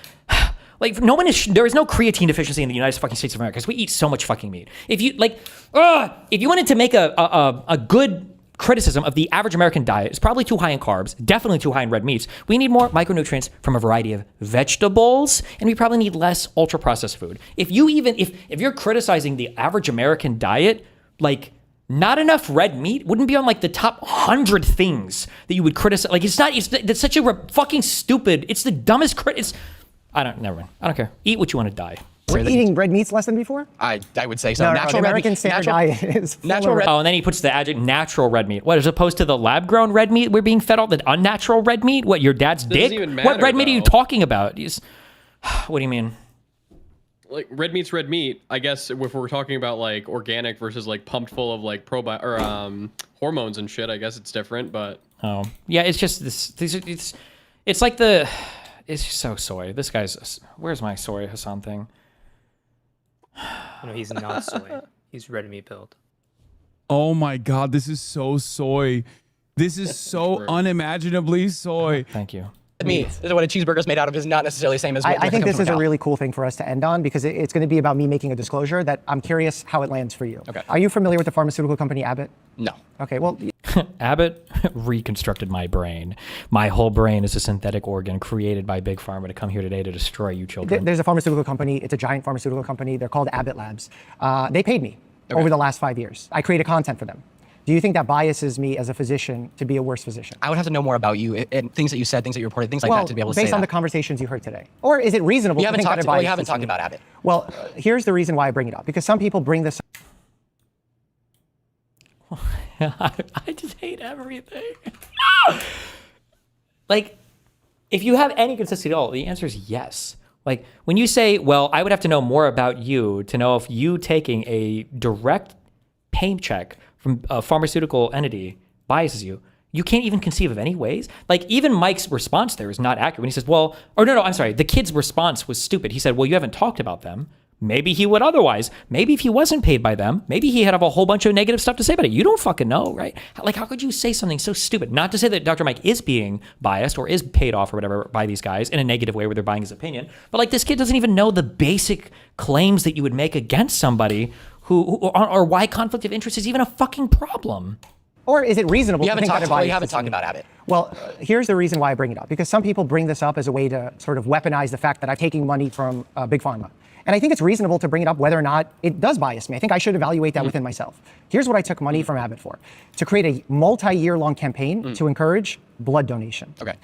like there is no creatine deficiency in the United fucking States of America because we eat so much fucking meat. If you wanted to make a good criticism of the average American diet, it's probably too high in carbs, definitely too high in red meats. We need more micronutrients from a variety of vegetables, and we probably need less ultra processed food. If you're criticizing the average American diet, like not enough red meat wouldn't be on like the top 100 things that you would criticize. Like it's such a fucking stupid. It's the dumbest never mind. I don't care. Eat what you want to die. We're eating red meats less than before? I would say so. No, natural the red American meat, standard diet is natural red. Oh, and then he puts the adjective natural red meat. What, as opposed to the lab-grown red meat we're being fed all the unnatural red meat? What, your dad's dick? Even What matter, red meat are you talking about? What do you mean? Like red meat's red meat. I guess if we're talking about like organic versus like pumped full of like hormones and shit, I guess it's different. But oh yeah, it's just this. It's like it's just so soy. This guy's. Where's my soy Hassan thing? No, he's not soy. He's red meat build. Oh my God, this is so soy. This is so unimaginably soy. Thank you. Meat. This is what a cheeseburger is made out of is not necessarily the same as what I think this is a cow. really cool thing for us to end on because it's going to be about me making a disclosure that I'm curious how it lands for you. Okay. Are you familiar with the pharmaceutical company Abbott? No. Okay, well... Abbott reconstructed my brain. My whole brain is a synthetic organ created by Big Pharma to come here today to destroy you children. There's a pharmaceutical company. It's a giant pharmaceutical company. They're called Abbott Labs. They paid me over the last 5 years. I created content for them. Do you think that biases me as a physician to be a worse physician? I would have to know more about you and things that you said, things that you reported, things like that to be able to say based on the conversations you heard today. Or is it reasonable you to think that a bias you haven't is talked me? about Abbott. Well, here's the reason why I bring it up. Because some people bring this I just hate everything. Like, if you have any consistency at all, the answer is yes. Like, when you say, well, I would have to know more about you to know if you taking a direct paycheck from a pharmaceutical entity biases you, you can't even conceive of any ways. Like, even Mike's response there is not accurate. When he says, well, or no, I'm sorry, the kid's response was stupid. He said, well, you haven't talked about them. Maybe he would otherwise. Maybe if he wasn't paid by them, maybe he had a whole bunch of negative stuff to say about it. You don't fucking know, right? Like, how could you say something so stupid? Not to say that Dr. Mike is being biased or is paid off or whatever by these guys in a negative way where they're buying his opinion. But like, this kid doesn't even know the basic claims that you would make against somebody or why conflict of interest is even a fucking problem. Or is it reasonable to think that a bias You haven't is talked me? about Abbott. Well, here's the reason why I bring it up. Because some people bring this up as a way to sort of weaponize the fact that I'm taking money from Big Pharma. And I think it's reasonable to bring it up whether or not it does bias me. I think I should evaluate that within myself. Here's what I took money from Abbott for. To create a multi-year long campaign to encourage blood donation. Okay.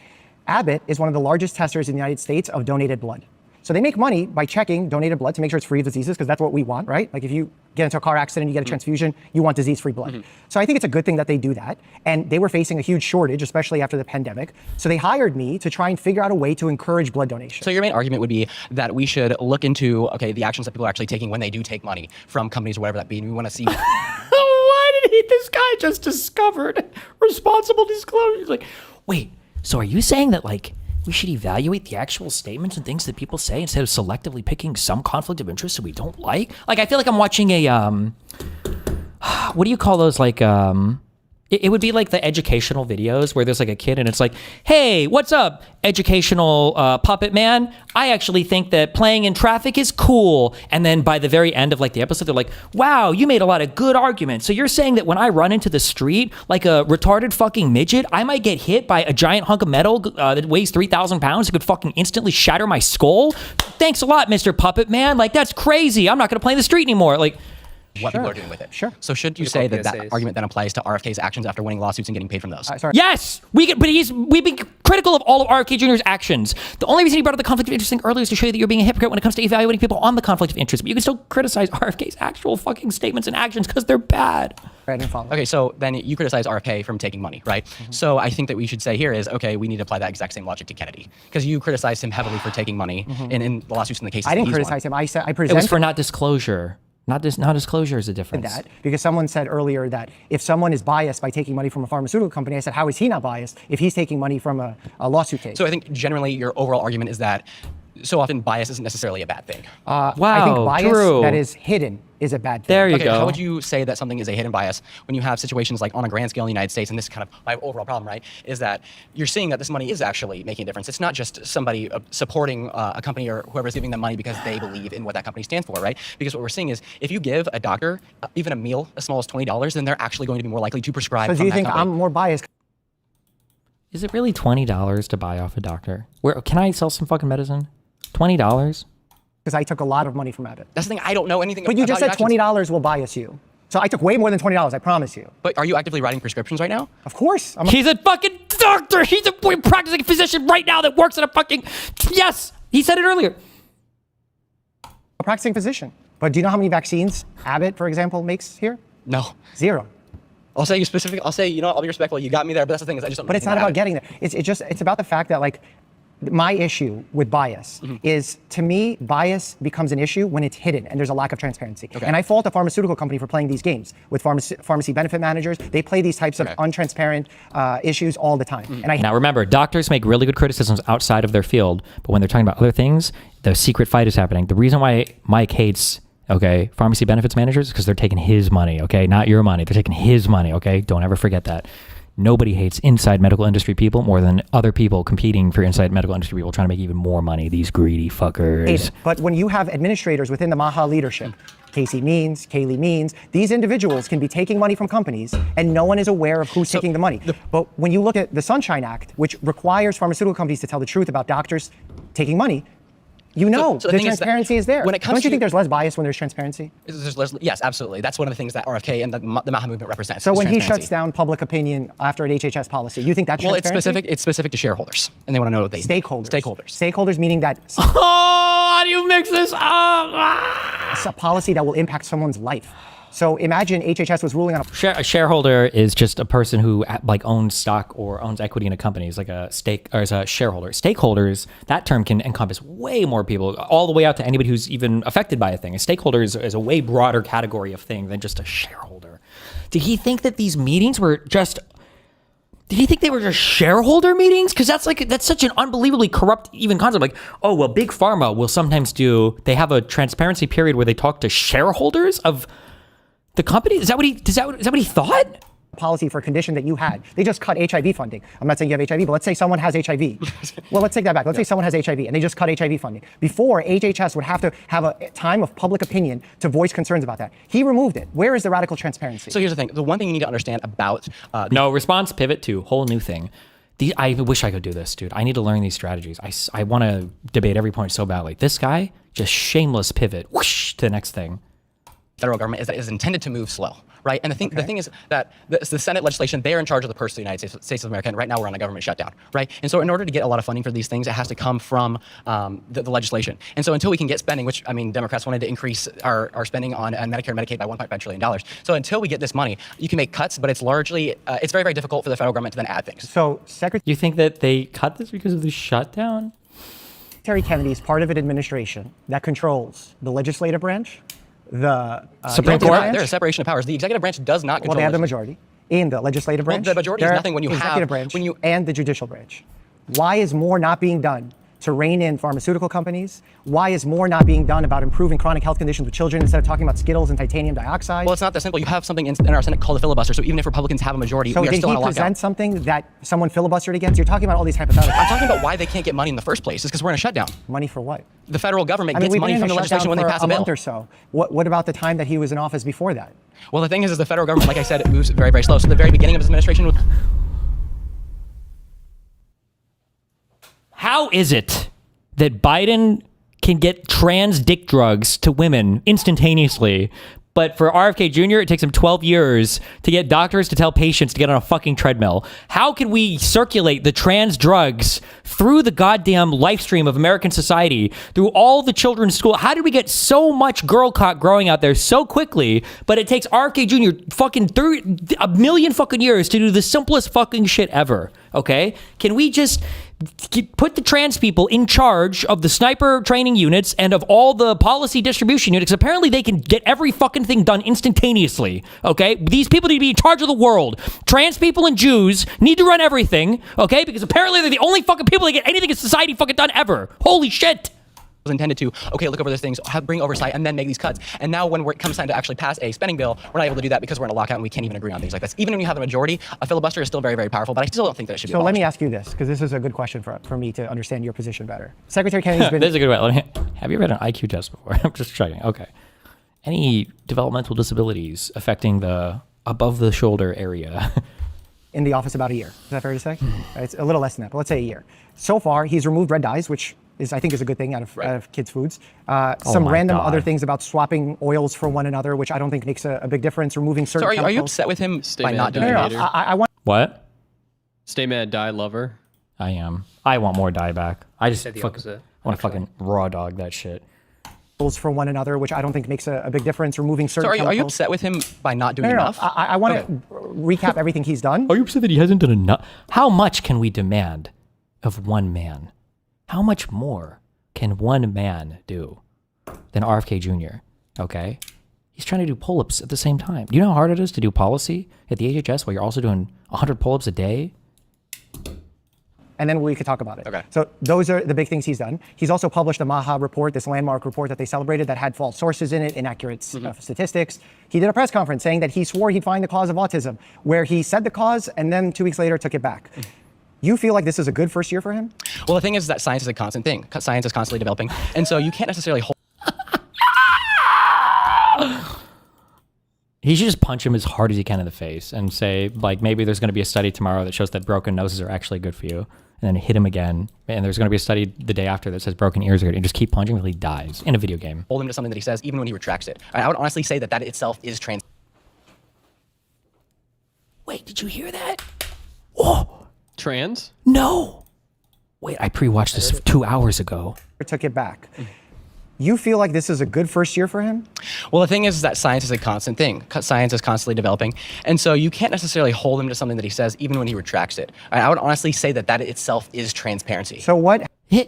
Abbott is one of the largest testers in the United States of donated blood. So they make money by checking donated blood to make sure it's free of diseases, because that's what we want, right? Like if you get into a car accident, you get a transfusion, you want disease-free blood. So I think it's a good thing that they do that. And they were facing a huge shortage, especially after the pandemic. So they hired me to try and figure out a way to encourage blood donation. So your main argument would be that we should look into, okay, the actions that people are actually taking when they do take money from companies or whatever that be. And we want to see. Why did this guy just discovered responsible disclosure? He's like, wait, so are you saying that like we should evaluate the actual statements and things that people say instead of selectively picking some conflict of interest that we don't like. Like, I feel like I'm watching a, what do you call those? Like, it would be like the educational videos where there's like a kid and it's like, hey, what's up, educational puppet man? I actually think that playing in traffic is cool. And then by the very end of like the episode, they're like, wow, you made a lot of good arguments. So you're saying that when I run into the street like a retarded fucking midget, I might get hit by a giant hunk of metal that weighs 3,000 pounds. It could fucking instantly shatter my skull. Thanks a lot, Mr. Puppet Man. Like, that's crazy. I'm not going to play in the street anymore. Like, what people are doing with it. Sure. So should you say that that argument then applies to RFK's actions after winning lawsuits and getting paid from those? Yes, we've been critical of all of RFK Jr.'s actions. The only reason he brought up the conflict of interest thing earlier is to show you that you're being a hypocrite when it comes to evaluating people on the conflict of interest. But you can still criticize RFK's actual fucking statements and actions because they're bad. Okay, so then you criticize RFK from taking money, right? So I think that we should say here is, okay, we need to apply that exact same logic to Kennedy, because you criticized him heavily for taking money in the lawsuits in the cases. I didn't criticize him. I said I presented. It was for not disclosure. Not disclosure is a difference. That because someone said earlier that if someone is biased by taking money from a pharmaceutical company, I said, how is he not biased if he's taking money from a lawsuit case? So I think generally your overall argument is that so often bias isn't necessarily a bad thing. I think bias that is hidden is a bad thing. There you go. go. How would you say that something is a hidden bias when you have situations like on a grand scale in the United States, and this is kind of my overall problem, right, is that you're seeing that this money is actually making a difference. It's not just somebody supporting a company or whoever's giving them money because they believe in what that company stands for, right? Because what we're seeing is if you give a doctor even a meal as small as $20, then they're actually going to be more likely to prescribe. So do you think company. I'm more biased? Is it really $20 to buy off a doctor? Where can I sell some fucking medicine? $20? Because I took a lot of money from Abbott. That's the thing. I don't know anything. But you just said $20 will bias you. So I took way more than $20. I promise you. But are you actively writing prescriptions right now? Of course. He's a fucking doctor. He's a practicing physician right now that works at a fucking. Yes, he said it earlier. A practicing physician. But do you know how many vaccines Abbott, for example, makes here? No. 0. I'll say you specific. I'll say, you know, I'll be respectful. You got me there, but that's the thing is I just don't. But it's not about getting there. It's about the fact that like. My issue with bias is, to me, bias becomes an issue when it's hidden and there's a lack of transparency. And I fault a pharmaceutical company for playing these games with pharmacy benefit managers. They play these types of untransparent issues all the time. And now remember, doctors make really good criticisms outside of their field, but when they're talking about other things, the secret fight is happening. The reason why Mike hates pharmacy benefits managers is because they're taking his money, not your money. They're taking his money, Don't ever forget that. Nobody hates inside medical industry people more than other people competing for inside medical industry people trying to make even more money, these greedy fuckers. But when you have administrators within the MAHA leadership, Casey Means, Kaylee Means, these individuals can be taking money from companies and no one is aware of who's taking the money. But when you look at the Sunshine Act, which requires pharmaceutical companies to tell the truth about doctors taking money, you know, the transparency is there. When it comes Don't you think there's less bias when there's transparency? Yes, absolutely. That's one of the things that RFK and the MAHA movement represents. So when he shuts down public opinion after an HHS policy, you think that's transparency? It's specific to shareholders, and they want to know what they Stakeholders. Stakeholders meaning that. How do you mix this up? It's a policy that will impact someone's life. So imagine HHS was ruling on a shareholder is just a person who like owns stock or owns equity in a company. It's like a stake or is a shareholder. Stakeholders, that term can encompass way more people, all the way out to anybody who's even affected by a thing. A stakeholder is a way broader category of thing than just a shareholder. Did he think that these meetings were just? Did he think they were just shareholder meetings? Because that's such an unbelievably corrupt even concept. Like, oh well, big pharma will sometimes they have a transparency period where they talk to shareholders of the company? Is that what he thought? Policy for a condition that you had. They just cut HIV funding. I'm not saying you have HIV, but let's say someone has HIV. Well, let's take that back. Let's say someone has HIV and they just cut HIV funding. Before, HHS would have to have a time of public opinion to voice concerns about that. He removed it. Where is the radical transparency? So here's the thing. The one thing you need to understand about... No, response, pivot to, whole new thing. I wish I could do this, dude. I need to learn these strategies. I want to debate every point so badly. This guy, just shameless pivot, whoosh, to the next thing. Federal government is that it is intended to move slow, right? And the thing is that the Senate legislation, they're in charge of the purse of the United States of America, and right now we're on a government shutdown, right? And so in order to get a lot of funding for these things, it has to come from the legislation. And so until we can get spending, which, I mean, Democrats wanted to increase our spending on Medicare and Medicaid by $1.5 trillion. So until we get this money, you can make cuts, but it's largely, it's very, very difficult for the federal government to then add things. So you think that they cut this because of the shutdown? Secretary Kennedy is part of an administration that controls the legislative branch, the Supreme Court. There's a separation of powers. The executive branch does not control. Well, they have the majority in the legislative branch. Well, the majority is nothing when you have executive branch and the judicial branch. Why is more not being done to rein in pharmaceutical companies? Why is more not being done about improving chronic health conditions with children instead of talking about Skittles and titanium dioxide? Well, it's not that simple. You have something in our Senate called a filibuster, so even if Republicans have a majority, So we are did still he on a lockout. present something that someone filibustered against? You're talking about all these hypotheticals. I'm talking about why they can't get money in the first place. It's because we're in a shutdown. Money for what? The federal government gets we've money been in from a the legislation shutdown when they for pass a a bill. month or so. What about the time that he was in office before that? Well, the thing is the federal government, like I said, it moves very, very slow. So the very beginning of his administration was... How is it that Biden can get trans dick drugs to women instantaneously, but for RFK Jr., it takes him 12 years to get doctors to tell patients to get on a fucking treadmill? How can we circulate the trans drugs through the goddamn life stream of American society, through all the children's school? How did we get so much girl cock growing out there so quickly, but it takes RFK Jr. fucking a million fucking years to do the simplest fucking shit ever? Okay? Can we just put the trans people in charge of the sniper training units and of all the policy distribution units? Apparently they can get every fucking thing done instantaneously, okay? These people need to be in charge of the world. Trans people and Jews need to run everything, okay? Because apparently they're the only fucking people that get anything in society fucking done ever. Holy shit. Was intended to, okay, look over those things, bring oversight, and then make these cuts. And now when it comes time to actually pass a spending bill, we're not able to do that because we're in a lockout and we can't even agree on things like this. Even when you have the majority, a filibuster is still very, very powerful, but I still don't think that it should be So let abolished. me ask you this, because this is a good question for me to understand your position better. Secretary Kennedy's been... This is a good way. Have you read an IQ test before? I'm just checking. Okay. Any developmental disabilities affecting the above the shoulder area? in the office about a year. Is that fair to say? It's a little less than that, but let's say a year. So far, he's removed red dyes, which I think is a good thing out of kids' foods. Some random other things about swapping oils for one another, which I don't think makes a big difference. Removing certain So are you upset with him by not doing it? I want... What? Stay mad, die lover. I am. I want more dye back. I just said the fuck, opposite, want to fucking raw dog that shit. For one another, which I don't think makes a big difference. Removing certain So are you chemicals. upset with him by not doing No. enough? I want to recap everything he's done. Are you upset that he hasn't done enough? How much can we demand of one man? How much more can one man do than RFK Jr.? Okay? He's trying to do pull-ups at the same time. Do you know how hard it is to do policy at the HHS while you're also doing 100 pull-ups a day? And then we could talk about it. Okay. So those are the big things he's done. He's also published a MAHA report, this landmark report that they celebrated that had false sources in it, inaccurate statistics. He did a press conference saying that he swore he'd find the cause of autism, where he said the cause and then 2 weeks later took it back. You feel like this is a good first year for him? Well, the thing is that science is a constant thing. Science is constantly developing. And so you can't necessarily hold... He should just punch him as hard as he can in the face and say, like, maybe there's going to be a study tomorrow that shows that broken noses are actually good for you. And then hit him again. And there's going to be a study the day after that says broken ears are good. And just keep punching until he dies in a video game. Hold him to something that he says, even when he retracts it. I would honestly say that itself is trans... Wait, did you hear that? Oh! Trans? No! Wait, I pre-watched this 2 hours ago. Took it back. You feel like this is a good first year for him? Well, the thing is that science is a constant thing. Science is constantly developing. And so you can't necessarily hold him to something that he says, even when he retracts it. I would honestly say that itself is transparency. So what? This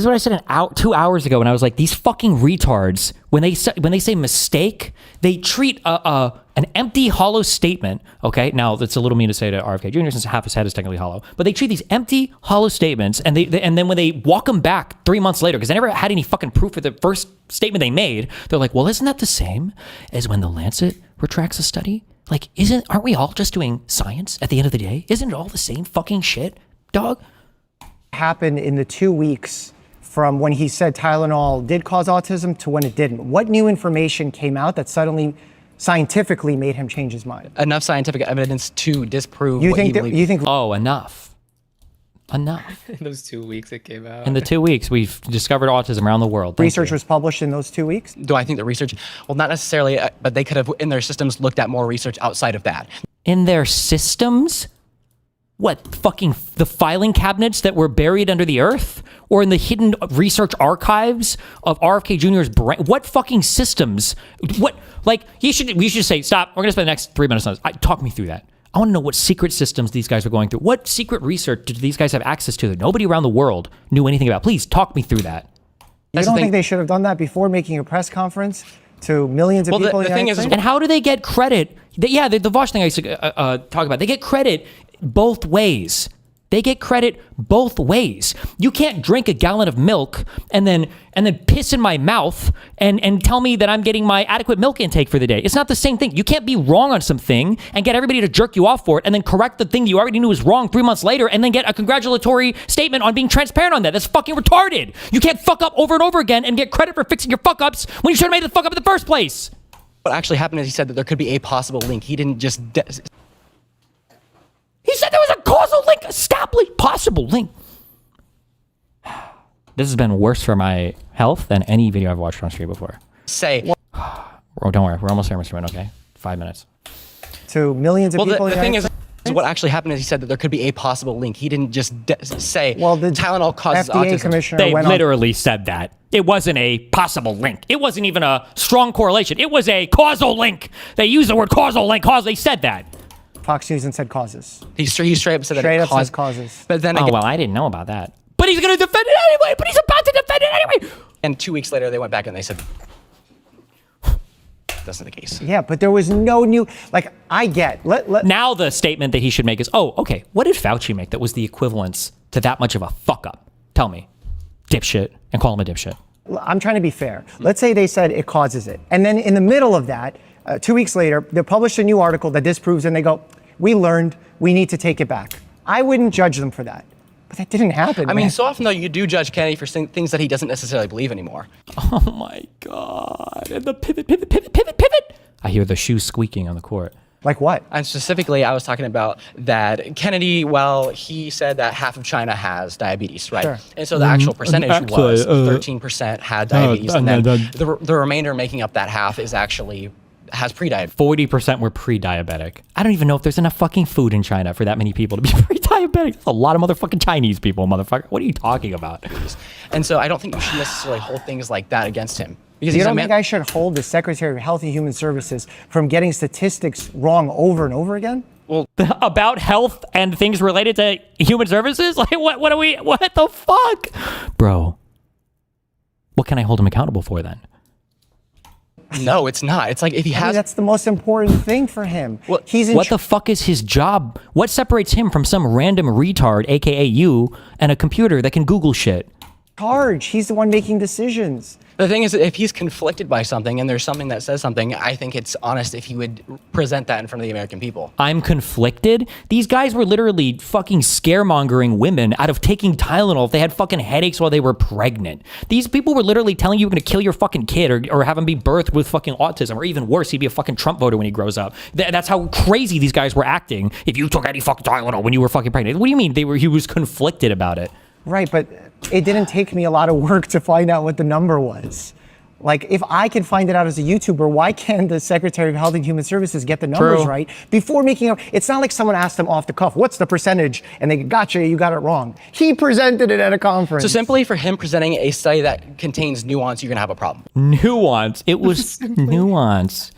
is what I said 2 hours ago when I was like, these fucking retards, when they say mistake, they treat an empty, hollow statement, okay? Now, that's a little mean to say to RFK Jr. since half his head is technically hollow, but they treat these empty, hollow statements, and and then when they walk them back 3 months later, because they never had any fucking proof for the first statement they made, they're like, well, isn't that the same as when the Lancet retracts a study? Like, aren't we all just doing science at the end of the day? Isn't it all the same fucking shit, dog? Happened in the 2 weeks from when he said Tylenol did cause autism to when it didn't? What new information came out that suddenly scientifically made him change his mind? Enough scientific evidence to disprove what he believes. Oh, enough. Enough. In those 2 weeks it came out. In the 2 weeks, we've discovered autism around the world. Thank Research you. was published in those 2 weeks? Do I think the research? Well, not necessarily, but they could have, in their systems, looked at more research outside of that. In their systems? What, fucking the filing cabinets that were buried under the earth? Or in the hidden research archives of RFK Jr.'s brain? What fucking systems? What, like, we should say, stop, we're gonna spend the next 3 minutes on this. Talk me through that. I wanna know what secret systems these guys are going through. What secret research did these guys have access to that nobody around the world knew anything about? Please, talk me through that. You don't think they should have done that before making a press conference to millions of people in the United States? And how do they get credit? The Vosh thing I used to talk about, they get credit both ways. They get credit both ways. You can't drink a gallon of milk and then piss in my mouth and tell me that I'm getting my adequate milk intake for the day. It's not the same thing. You can't be wrong on something and get everybody to jerk you off for it and then correct the thing you already knew was wrong 3 months later and then get a congratulatory statement on being transparent on that. That's fucking retarded. You can't fuck up over and over again and get credit for fixing your fuck ups when you should have made the fuck up in the first place. What actually happened is he said that there could be a possible link. He didn't just... He said there was a causal link, a possible link. This has been worse for my health than any video I've watched on stream before. Say. Oh, don't worry. We're almost there, Mr. Min, okay? 5 minutes. To millions of Well, people. the thing is, what actually happened is he said that there could be a possible link. He didn't just say, well, the Tylenol causes FDA autism. commissioner They went on. literally said that. It wasn't a possible link. It wasn't even a strong correlation. It was a causal link. They used the word causal link. They said that. Fox News and said causes. He straight up said that Straight it up caused says causes. But then Oh, again, well, I didn't know about that. But he's going to defend it anyway. But he's about to defend it anyway. and 2 weeks later, they went back and they said, that's not the case. Yeah, but there was no new, like, I get. Now the statement that he should make is, oh, okay, what did Fauci make that was the equivalence to that much of a fuck up? Tell me. Dipshit. And call him a dipshit. I'm trying to be fair. Let's say they said it causes it. And then in the middle of that, 2 weeks later, they published a new article that disproves, and they go, we learned, we need to take it back. I wouldn't judge them for that. But that didn't happen. I mean, man. so often, though, you do judge Kennedy for things that he doesn't necessarily believe anymore. Oh, my God. And the pivot. I hear the shoes squeaking on the court. Like what? And specifically, I was talking about that Kennedy, well, he said that half of China has diabetes, right? Sure. And so the actual percentage was 13% had diabetes, and then the remainder making up that half is actually has pre-diabetes. 40% were pre-diabetic. I don't even know if there's enough fucking food in China for that many people to be pre-diabetic. That's a lot of motherfucking Chinese people, motherfucker. What are you talking about? And so I don't think you should necessarily hold things like that against him. Because You don't think I should hold the Secretary of Health and Human Services from getting statistics wrong over and over again? Well, about health and things related to human services? Like, what the fuck? Bro, what can I hold him accountable for then? No, it's not. It's like if he has... that's the most important thing for him. What the fuck is his job? What separates him from some random retard, aka you, and a computer that can Google shit? Charge. He's the one making decisions. The thing is, if he's conflicted by something and there's something that says something, I think it's honest if he would present that in front of the American people. I'm conflicted? These guys were literally fucking scaremongering women out of taking Tylenol if they had fucking headaches while they were pregnant. These people were literally telling you you're gonna kill your fucking kid or have him be birthed with fucking autism, or even worse, he'd be a fucking Trump voter when he grows up. That's how crazy these guys were acting if you took any fucking Tylenol when you were fucking pregnant. What do you mean he was conflicted about it? Right, but it didn't take me a lot of work to find out what the number was. Like, if I can find it out as a YouTuber, why can't the Secretary of Health and Human Services get the numbers right before making up? It's not like someone asked him off the cuff, what's the percentage? And they gotcha, you got it wrong. He presented it at a conference. So simply for him presenting a study that contains nuance, you're going to have a problem. Nuance. It was nuance.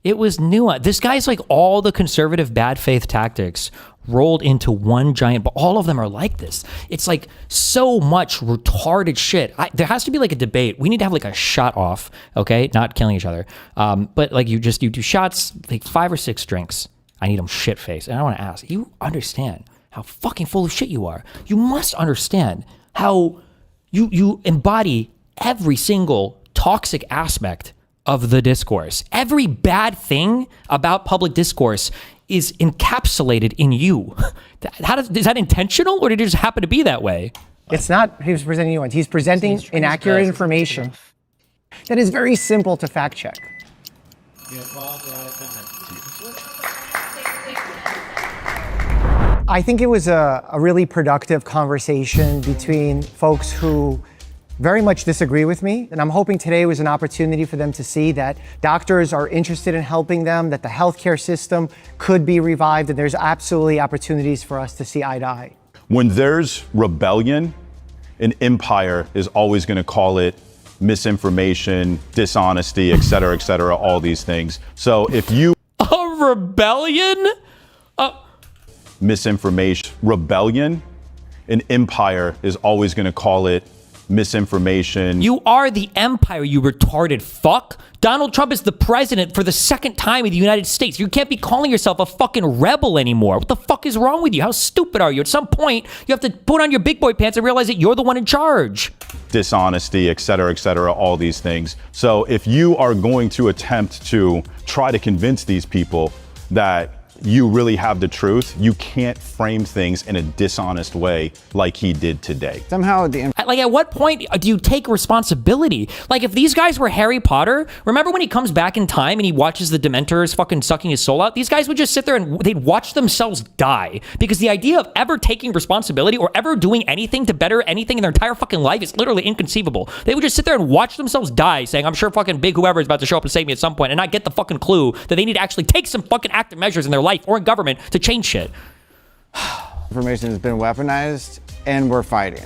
It was nuance. This guy's like all the conservative bad faith tactics rolled into one giant, but all of them are like this. It's like so much retarded shit. There has to be like a debate. We need to have like a shot off, okay? Not killing each other. But like you do shots, like 5 or 6 drinks. I need them shit faced. And I want to ask, you understand how fucking full of shit you are. You must understand how you embody every single toxic aspect of the discourse. Every bad thing about public discourse is encapsulated in you. Is that intentional, or did it just happen to be that way? It's not he was presenting nuance. He's presenting inaccurate information that is very simple to fact check. I think it was a really productive conversation between folks who very much disagree with me. And I'm hoping today was an opportunity for them to see that doctors are interested in helping them, that the healthcare system could be revived, and there's absolutely opportunities for us to see eye to eye. When there's rebellion, an empire is always going to call it misinformation, dishonesty, et cetera, all these things. So if you... A rebellion? Misinformation, rebellion, an empire is always going to call it misinformation. You are the empire, you retarded fuck. Donald Trump is the president for the second time in the United States. You can't be calling yourself a fucking rebel anymore. What the fuck is wrong with you? How stupid are you? At some point, you have to put on your big boy pants and realize that you're the one in charge. Dishonesty, et cetera, all these things. So if you are going to attempt to try to convince these people that you really have the truth, you can't frame things in a dishonest way like he did today. Somehow like, at what point do you take responsibility? Like, if these guys were Harry Potter, remember when he comes back in time and he watches the Dementors fucking sucking his soul out? These guys would just sit there and they'd watch themselves die, because the idea of ever taking responsibility or ever doing anything to better anything in their entire fucking life is literally inconceivable. They would just sit there and watch themselves die, saying, I'm sure fucking big whoever is about to show up and save me at some point, and not get the fucking clue that they need to actually take some fucking active measures in their life or in government to change shit. Information has been weaponized, and we're fighting.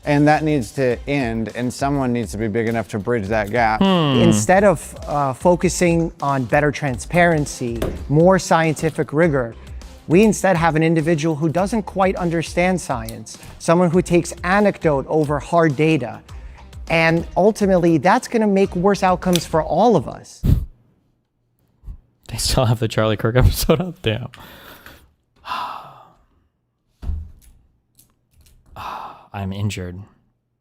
And that needs to end, and someone needs to be big enough to bridge that gap. Instead of focusing on better transparency, more scientific rigor, we instead have an individual who doesn't quite understand science, someone who takes anecdote over hard data. And ultimately, that's going to make worse outcomes for all of us. They still have the Charlie Kirk episode up. Damn. I'm injured.